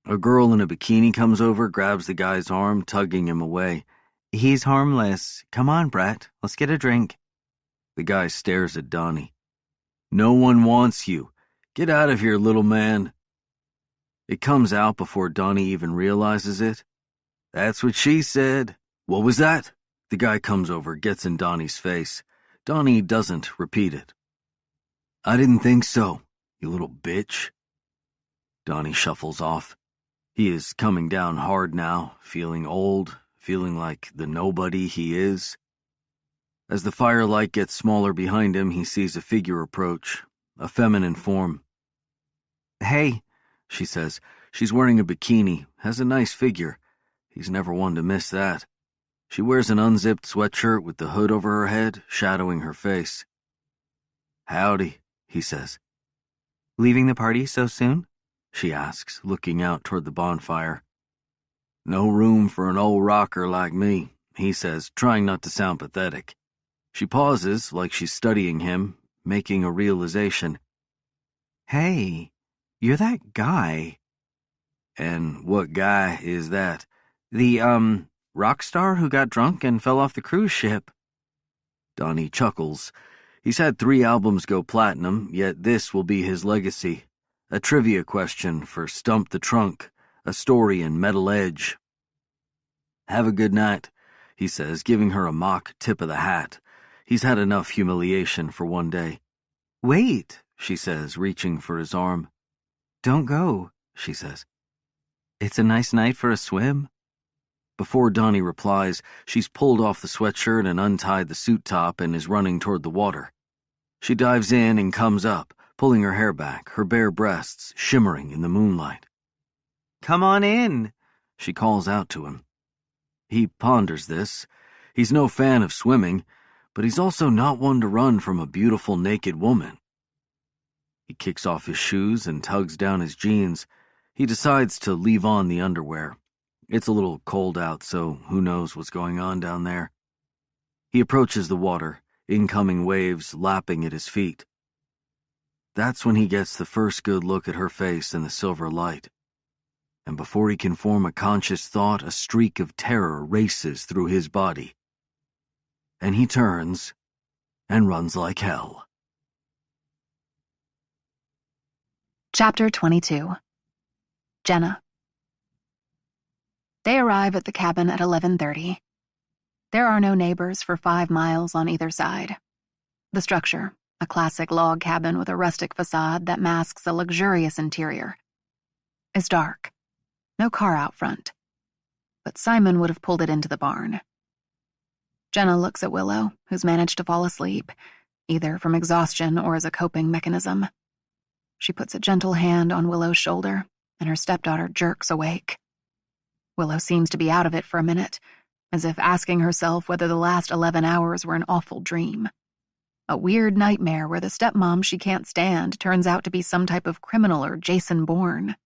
A girl in a bikini comes over, grabs the guy's arm, tugging him away. "He's harmless. Come on, Brett. Let's get a drink." The guy stares at Donnie. "No one wants you. Get out of here, little man." It comes out before Donnie even realizes it. "That's what she said." "What was that?" The guy comes over, gets in Donnie's face. Donnie doesn't repeat it. "I didn't think so, you little bitch." Donnie shuffles off. He is coming down hard now, feeling old, feeling like the nobody he is. As the firelight gets smaller behind him, he sees a figure approach, a feminine form. Hey, She says. She's wearing a bikini, has a nice figure. He's never one to miss that. She wears an unzipped sweatshirt with the hood over her head, shadowing her face. Howdy, he says. leaving the party so soon? She asks, looking out toward the bonfire. No room for an old rocker like me, he says, trying not to sound pathetic. She pauses, like she's studying him, making a realization. Hey, you're that guy. And what guy is that? The, rock star who got drunk and fell off the cruise ship. Donnie chuckles. He's had 3 albums go platinum, yet this will be his legacy. A trivia question for Stump the Trunk, a story in Metal Edge. Have a good night, he says, giving her a mock tip of the hat. He's had enough humiliation for one day. Wait, She says, reaching for his arm. don't go, She says. It's a nice night for a swim. Before Donnie replies, she's pulled off the sweatshirt and untied the suit top and is running toward the water. She dives in and comes up, pulling her hair back, her bare breasts shimmering in the moonlight. Come on in, She calls out to him. He ponders this. He's no fan of swimming, but he's also not one to run from a beautiful naked woman. He kicks off his shoes and tugs down his jeans. He decides to leave on the underwear. It's a little cold out, so who knows what's going on down there. He approaches the water, incoming waves lapping at his feet. That's when he gets the first good look at her face in the silver light. And before he can form a conscious thought, a streak of terror races through his body. And he turns and runs like hell. Chapter 22. Jenna. They arrive at the cabin at 11:30. There are no neighbors for 5 miles on either side. The structure, a classic log cabin with a rustic facade that masks a luxurious interior, is dark. No car out front. But Simon would have pulled it into the barn. Jenna looks at Willow, who's managed to fall asleep, either from exhaustion or as a coping mechanism. She puts a gentle hand on Willow's shoulder, and her stepdaughter jerks awake. Willow seems to be out of it for a minute, as if asking herself whether the last 11 hours were an awful dream. A weird nightmare where the stepmom she can't stand turns out to be some type of criminal or Jason Bourne.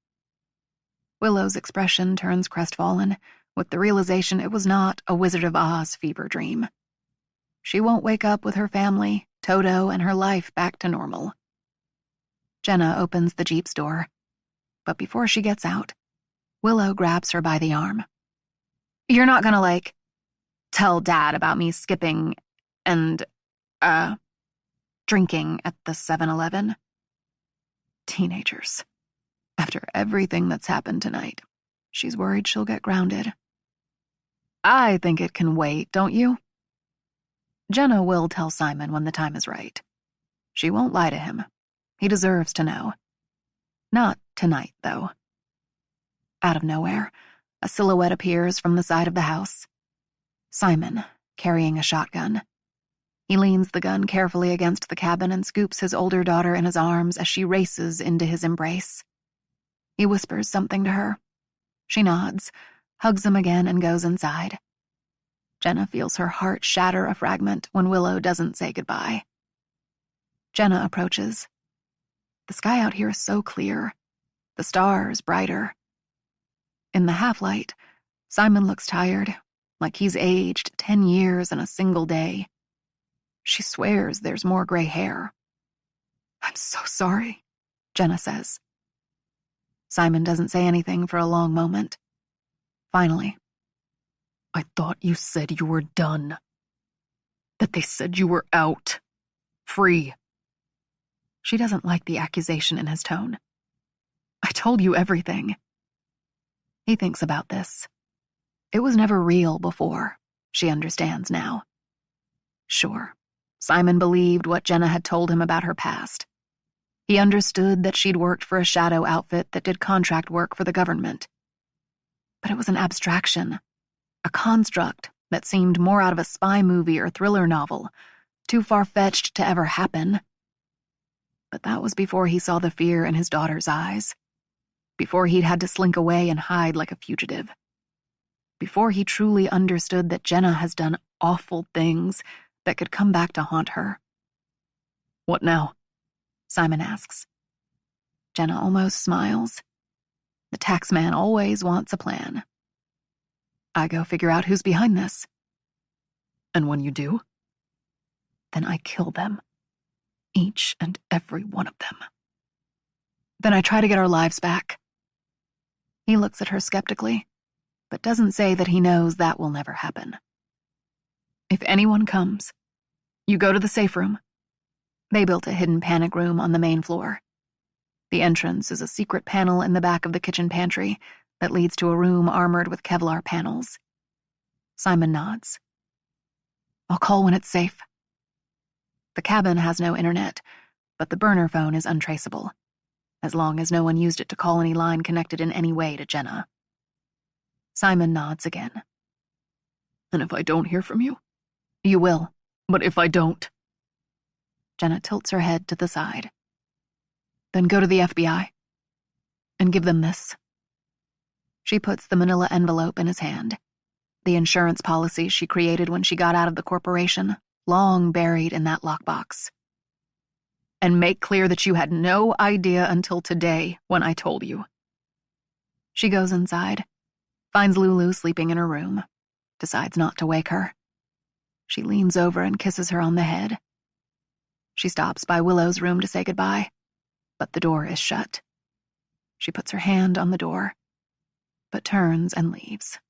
Willow's expression turns crestfallen, with the realization it was not a Wizard of Oz fever dream. She won't wake up with her family, Toto, and her life back to normal. Jenna opens the Jeep's door, but before she gets out, Willow grabs her by the arm. You're not gonna, tell Dad about me skipping and, drinking at the 7-Eleven? Teenagers. After everything that's happened tonight, she's worried she'll get grounded. I think it can wait, don't you? Jenna will tell Simon when the time is right. She won't lie to him. He deserves to know. Not tonight, though. Out of nowhere, a silhouette appears from the side of the house. Simon, carrying a shotgun. He leans the gun carefully against the cabin and scoops his older daughter in his arms as she races into his embrace. He whispers something to her. She nods, hugs him again, and goes inside. Jenna feels her heart shatter a fragment when Willow doesn't say goodbye. Jenna approaches. The sky out here is so clear, the stars brighter. In the half-light, Simon looks tired, like he's aged 10 years in a single day. She swears there's more gray hair. I'm so sorry, Jenna says. Simon doesn't say anything for a long moment. Finally, I thought you said you were done. That they said you were out. Free. She doesn't like the accusation in his tone. I told you everything. He thinks about this. It was never real before, she understands now. Sure, Simon believed what Jenna had told him about her past. He understood that she'd worked for a shadow outfit that did contract work for the government. But it was an abstraction, a construct that seemed more out of a spy movie or thriller novel, too far-fetched to ever happen. But that was before he saw the fear in his daughter's eyes, before he'd had to slink away and hide like a fugitive, before he truly understood that Jenna has done awful things that could come back to haunt her. "What now?" Simon asks. Jenna almost smiles. The taxman always wants a plan. "I go figure out who's behind this." "And when you do?" "Then I kill them. Each and every one of them. Then I try to get our lives back." He looks at her skeptically, but doesn't say that he knows that will never happen. "If anyone comes, you go to the safe room." They built a hidden panic room on the main floor. The entrance is a secret panel in the back of the kitchen pantry that leads to a room armored with Kevlar panels. Simon nods. "I'll call when it's safe." The cabin has no internet, but the burner phone is untraceable, as long as no one used it to call any line connected in any way to Jenna. Simon nods again. "And if I don't hear from you?" "You will." "But if I don't?" Jenna tilts her head to the side. "Then go to the FBI and give them this." She puts the manila envelope in his hand, the insurance policy she created when she got out of the corporation, long buried in that lockbox. "And make clear that you had no idea until today when I told you." She goes inside, finds Lulu sleeping in her room, decides not to wake her. She leans over and kisses her on the head. She stops by Willow's room to say goodbye, but the door is shut. She puts her hand on the door, but turns and leaves.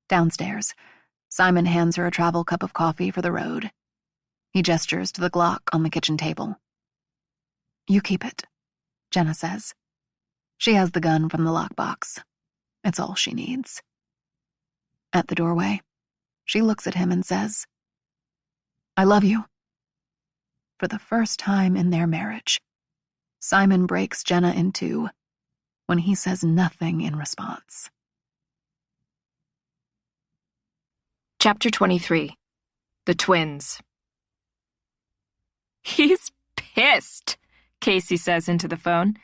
Downstairs, Simon hands her a travel cup of coffee for the road. He gestures to the Glock on the kitchen table. "You keep it," Jenna says. She has the gun from the lockbox. It's all she needs. At the doorway, she looks at him and says, "I love you." For the first time in their marriage, Simon breaks Jenna in two when he says nothing in response. Chapter 23. The Twins. "He's pissed," Casey says into the phone.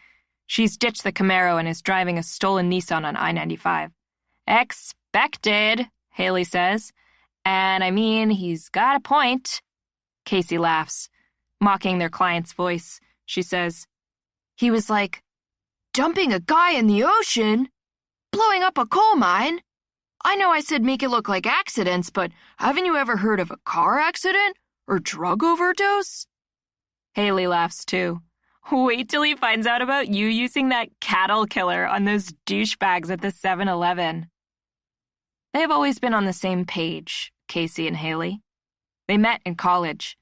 She's ditched the Camaro and is driving a stolen Nissan on I-95. "Expected," Haley says. "And I mean, he's got a point." Casey laughs. Mocking their client's voice, she says, "He was like, dumping a guy in the ocean, blowing up a coal mine. I know I said make it look like accidents, but haven't you ever heard of a car accident or drug overdose?" Haley laughs too. "Wait till he finds out about you using that cattle killer on those douchebags at the 7-Eleven. They have always been on the same page, Casey and Haley. They met in college.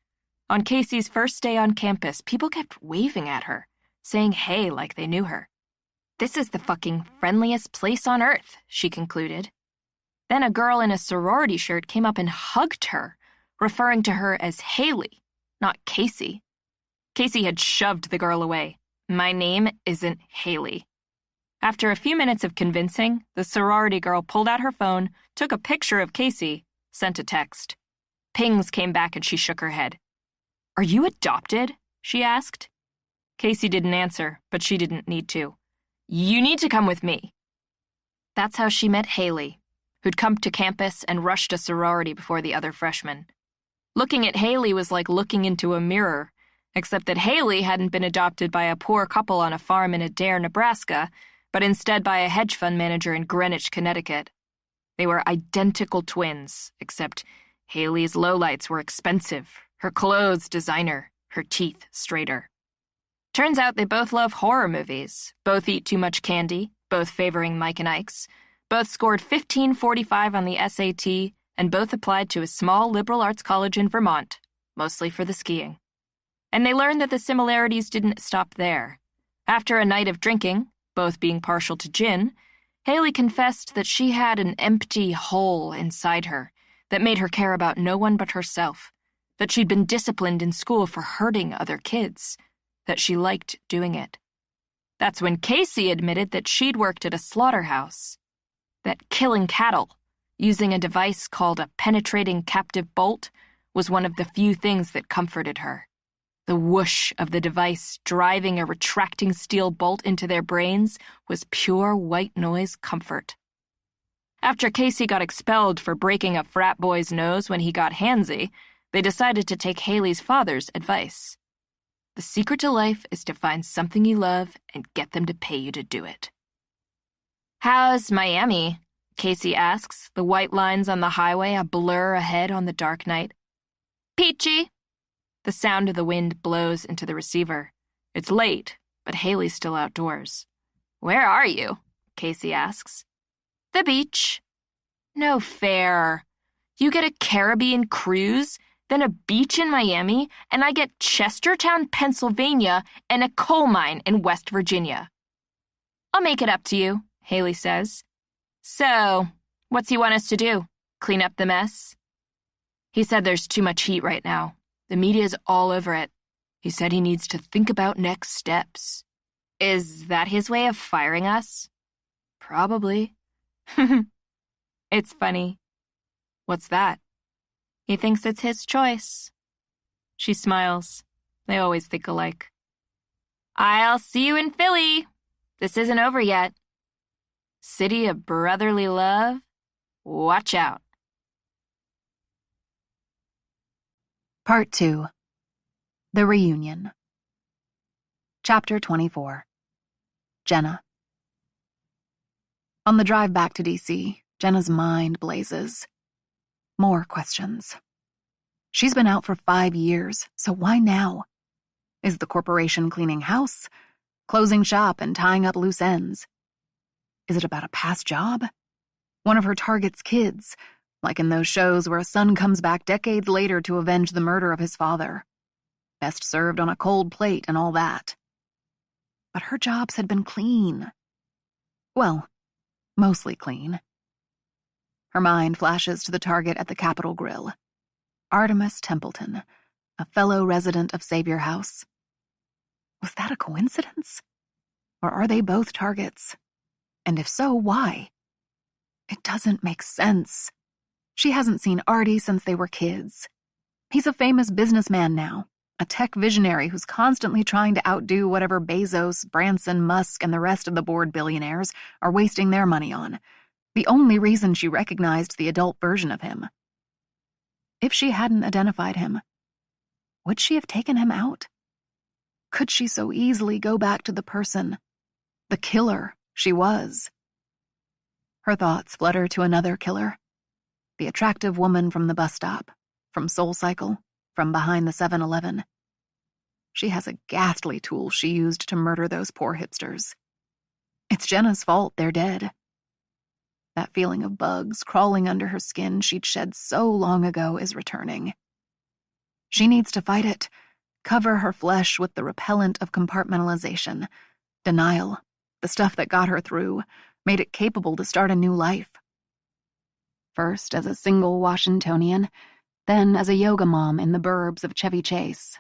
On Casey's first day on campus, people kept waving at her, saying hey like they knew her. "This is the fucking friendliest place on earth," she concluded. Then a girl in a sorority shirt came up and hugged her, referring to her as Haley, not Casey. Casey had shoved the girl away. "My name isn't Haley." After a few minutes of convincing, the sorority girl pulled out her phone, took a picture of Casey, sent a text. Pings came back and she shook her head. "Are you adopted?" she asked. Casey didn't answer, but she didn't need to. "You need to come with me." That's how she met Haley, who'd come to campus and rushed a sorority before the other freshmen. Looking at Haley was like looking into a mirror, except that Haley hadn't been adopted by a poor couple on a farm in Adair, Nebraska, but instead by a hedge fund manager in Greenwich, Connecticut. They were identical twins, except Haley's lowlights were expensive, her clothes designer, her teeth straighter. Turns out they both love horror movies, both eat too much candy, both favoring Mike and Ike's, both scored 1545 on the SAT, and both applied to a small liberal arts college in Vermont, mostly for the skiing. And they learned that the similarities didn't stop there. After a night of drinking, both being partial to gin, Haley confessed that she had an empty hole inside her that made her care about no one but herself, that she'd been disciplined in school for hurting other kids, that she liked doing it. That's when Casey admitted that she'd worked at a slaughterhouse. that killing cattle, using a device called a penetrating captive bolt, was one of the few things that comforted her. The whoosh of the device driving a retracting steel bolt into their brains was pure white noise comfort. After Casey got expelled for breaking a frat boy's nose when he got handsy, they decided to take Haley's father's advice. The secret to life is to find something you love and get them to pay you to do it. "How's Miami?" Casey asks, the white lines on the highway a blur ahead on the dark night. "Peachy." The sound of the wind blows into the receiver. It's late, but Haley's still outdoors. "Where are you?" Casey asks. "The beach." "No fair. You get a Caribbean cruise, then a beach in Miami, and I get Chestertown, Pennsylvania, and a coal mine in West Virginia." "I'll make it up to you," Haley says. "So, what's he want us to do? Clean up the mess?" He said there's too much heat right now. The media's all over it. He said he needs to think about next steps. Is that his way of firing us? Probably. It's funny. What's that? He thinks it's his choice. She smiles. They always think alike. "I'll see you in Philly. This isn't over yet. City of brotherly love. Watch out." Part 2. The Reunion. Chapter 24. Jenna. On the drive back to D.C., Jenna's mind blazes. More questions. She's been out for 5 years, so why now? Is the corporation cleaning house, closing shop and tying up loose ends? Is it about a past job? One of her target's kids, like in those shows where a son comes back decades later to avenge the murder of his father. Best served on a cold plate and all that. But her jobs had been clean. Well, mostly clean. Her mind flashes to the target at the Capitol Grill. Artemis Templeton, a fellow resident of Savior House. Was that a coincidence? Or are they both targets? And if so, why? It doesn't make sense. She hasn't seen Artie since they were kids. He's a famous businessman now, a tech visionary who's constantly trying to outdo whatever Bezos, Branson, Musk, and the rest of the board billionaires are wasting their money on. The only reason she recognized the adult version of him. If she hadn't identified him, would she have taken him out? Could she so easily go back to the person, the killer she was? Her thoughts flutter to another killer. The attractive woman from the bus stop, from SoulCycle, from behind the 7-Eleven. She has a ghastly tool she used to murder those poor hipsters. It's Jenna's fault they're dead. That feeling of bugs crawling under her skin she'd shed so long ago is returning. She needs to fight it, cover her flesh with the repellent of compartmentalization, denial, the stuff that got her through, made it capable to start a new life. First as a single Washingtonian, then as a yoga mom in the burbs of Chevy Chase.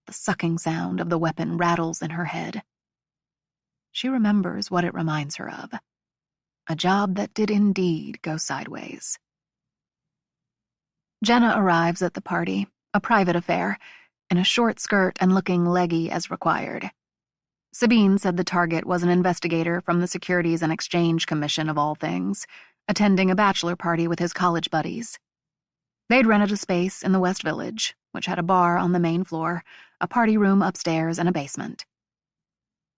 The sucking sound of the weapon rattles in her head. She remembers what it reminds her of. A job that did indeed go sideways. Jenna arrives at the party, a private affair, in a short skirt and looking leggy as required. Sabine said the target was an investigator from the Securities and Exchange Commission of all things, attending a bachelor party with his college buddies. They'd rented a space in the West Village, which had a bar on the main floor, a party room upstairs, and a basement.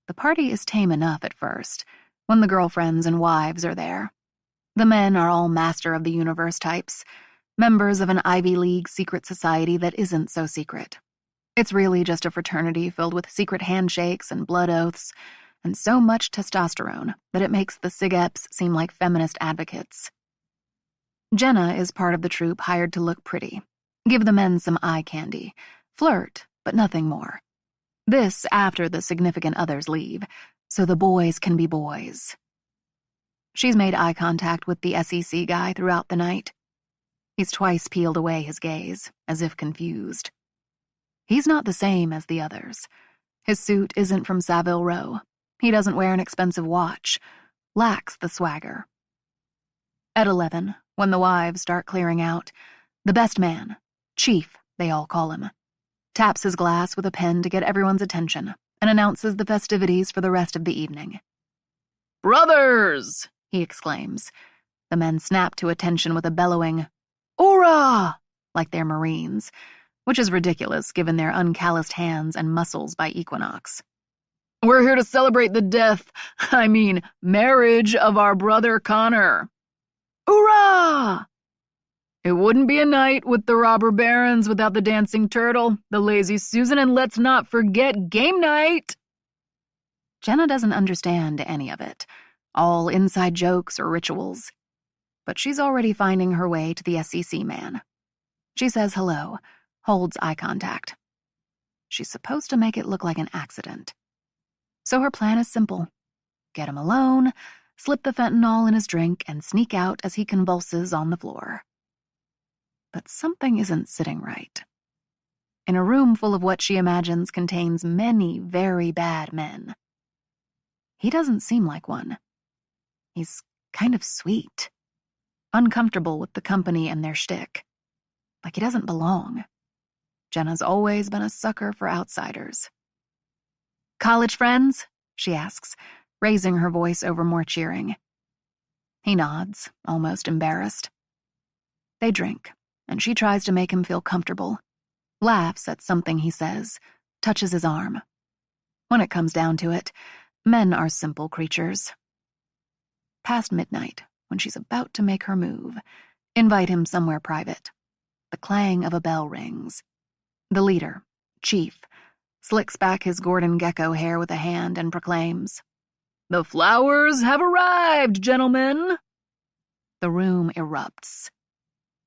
The party is tame enough at first, when the girlfriends and wives are there. The men are all master of the universe types, members of an Ivy League secret society that isn't so secret. It's really just a fraternity filled with secret handshakes and blood oaths, and so much testosterone that it makes the SIGEPs seem like feminist advocates. Jenna is part of the troupe hired to look pretty, give the men some eye candy, flirt, but nothing more. This after the significant others leave, so the boys can be boys. She's made eye contact with the SEC guy throughout the night. He's twice peeled away his gaze, as if confused. He's not the same as the others. His suit isn't from Savile Row. He doesn't wear an expensive watch. lacks the swagger. At 11, when the wives start clearing out, the best man, Chief, they all call him, taps his glass with a pen to get everyone's attention and announces the festivities for the rest of the evening. "Brothers!" he exclaims. The men snap to attention with a bellowing, "Hoorah!" like they're Marines, which is ridiculous given their uncalloused hands and muscles by equinox. "We're here to celebrate the marriage of our brother Connor. Hoorah! It wouldn't be a night with the robber barons without the dancing turtle, the lazy Susan, and let's not forget game night." Jenna doesn't understand any of it, all inside jokes or rituals. But she's already finding her way to the SEC man. She says hello, holds eye contact. She's supposed to make it look like an accident. So her plan is simple. Get him alone, slip the fentanyl in his drink, and sneak out as he convulses on the floor. But something isn't sitting right. In a room full of what she imagines contains many very bad men, he doesn't seem like one. He's kind of sweet, uncomfortable with the company and their shtick, like he doesn't belong. Jenna's always been a sucker for outsiders. "College friends?" she asks, raising her voice over more cheering. He nods, almost embarrassed. They drink, and she tries to make him feel comfortable, laughs at something he says, touches his arm. When it comes down to it, men are simple creatures. Past midnight, when she's about to make her move, invite him somewhere private. The clang of a bell rings. The leader, Chief, slicks back his Gordon Gekko hair with a hand and proclaims, "The flowers have arrived, gentlemen." The room erupts.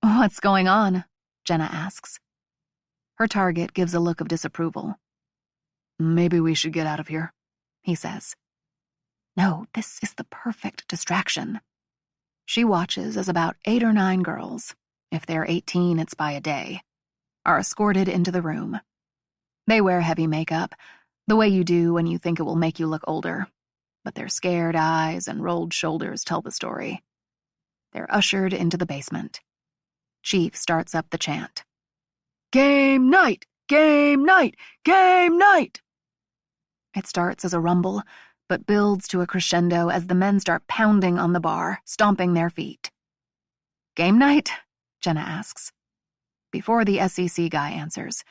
"What's going on?" Jenna asks. Her target gives a look of disapproval. "Maybe we should get out of here," he says. No, this is the perfect distraction. She watches as about 8 or 9 girls, if they're 18 it's by a day, are escorted into the room. They wear heavy makeup, the way you do when you think it will make you look older, but their scared eyes and rolled shoulders tell the story. They're ushered into the basement. Chief starts up the chant. "Game night! Game night! Game night!" It starts as a rumble, but builds to a crescendo as the men start pounding on the bar, stomping their feet. "Game night?" Jenna asks. Before the SEC guy answers,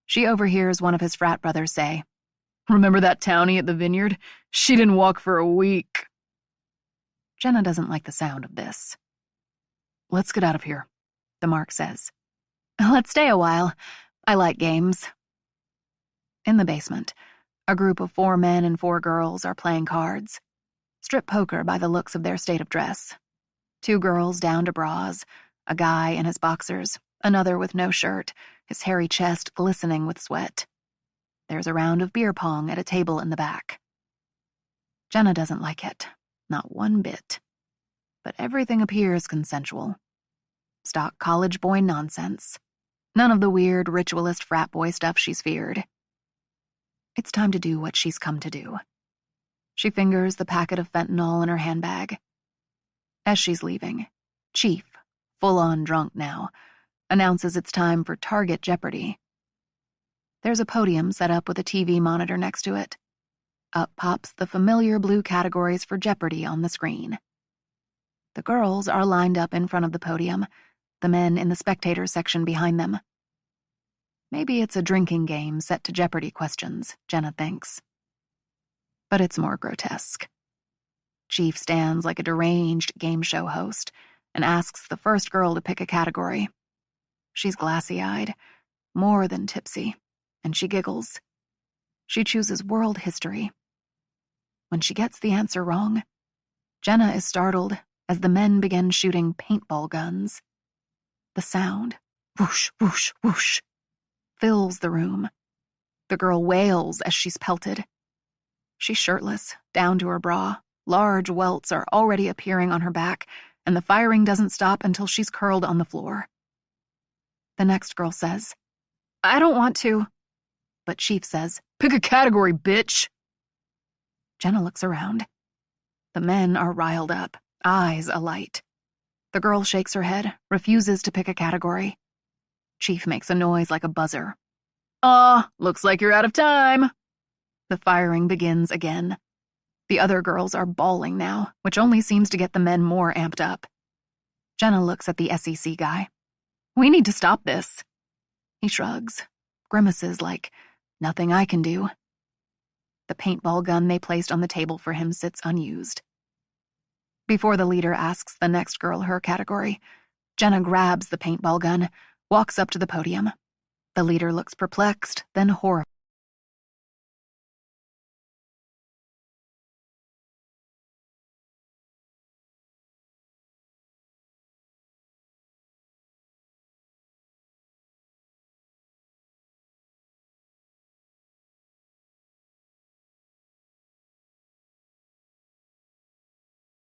she overhears one of his frat brothers say, "Remember that townie at the vineyard? She didn't walk for a week." Jenna doesn't like the sound of this. "Let's get out of here," the Mark says. "Let's stay a while. I like games." In the basement, a group of 4 men and 4 girls are playing cards. Strip poker by the looks of their state of dress. 2 girls down to bras, a guy in his boxers, another with no shirt, his hairy chest glistening with sweat. There's a round of beer pong at a table in the back. Jenna doesn't like it, not one bit. But everything appears consensual. Stock college boy nonsense. None of the weird ritualist frat boy stuff she's feared. It's time to do what she's come to do. She fingers the packet of fentanyl in her handbag. As she's leaving, Chief, full-on drunk now, announces it's time for Target Jeopardy. There's a podium set up with a TV monitor next to it. Up pops the familiar blue categories for Jeopardy on the screen. The girls are lined up in front of the podium, the men in the spectator section behind them. Maybe it's a drinking game set to Jeopardy questions, Jenna thinks. But it's more grotesque. Chief stands like a deranged game show host and asks the first girl to pick a category. She's glassy-eyed, more than tipsy, and she giggles. She chooses world history. When she gets the answer wrong, Jenna is startled as the men begin shooting paintball guns. The sound, whoosh, whoosh, whoosh, fills the room. The girl wails as she's pelted. She's shirtless, down to her bra. Large welts are already appearing on her back, and the firing doesn't stop until she's curled on the floor. The next girl says, "I don't want to." But Chief says, "Pick a category, bitch." Jenna looks around. The men are riled up, eyes alight. The girl shakes her head, refuses to pick a category. Chief makes a noise like a buzzer. Looks like you're out of time. The firing begins again. The other girls are bawling now, which only seems to get the men more amped up. Jenna looks at the SEC guy. We need to stop this. He shrugs, grimaces like, nothing I can do. The paintball gun they placed on the table for him sits unused. Before the leader asks the next girl her category, Jenna grabs the paintball gun, walks up to the podium. The leader looks perplexed, then horrified.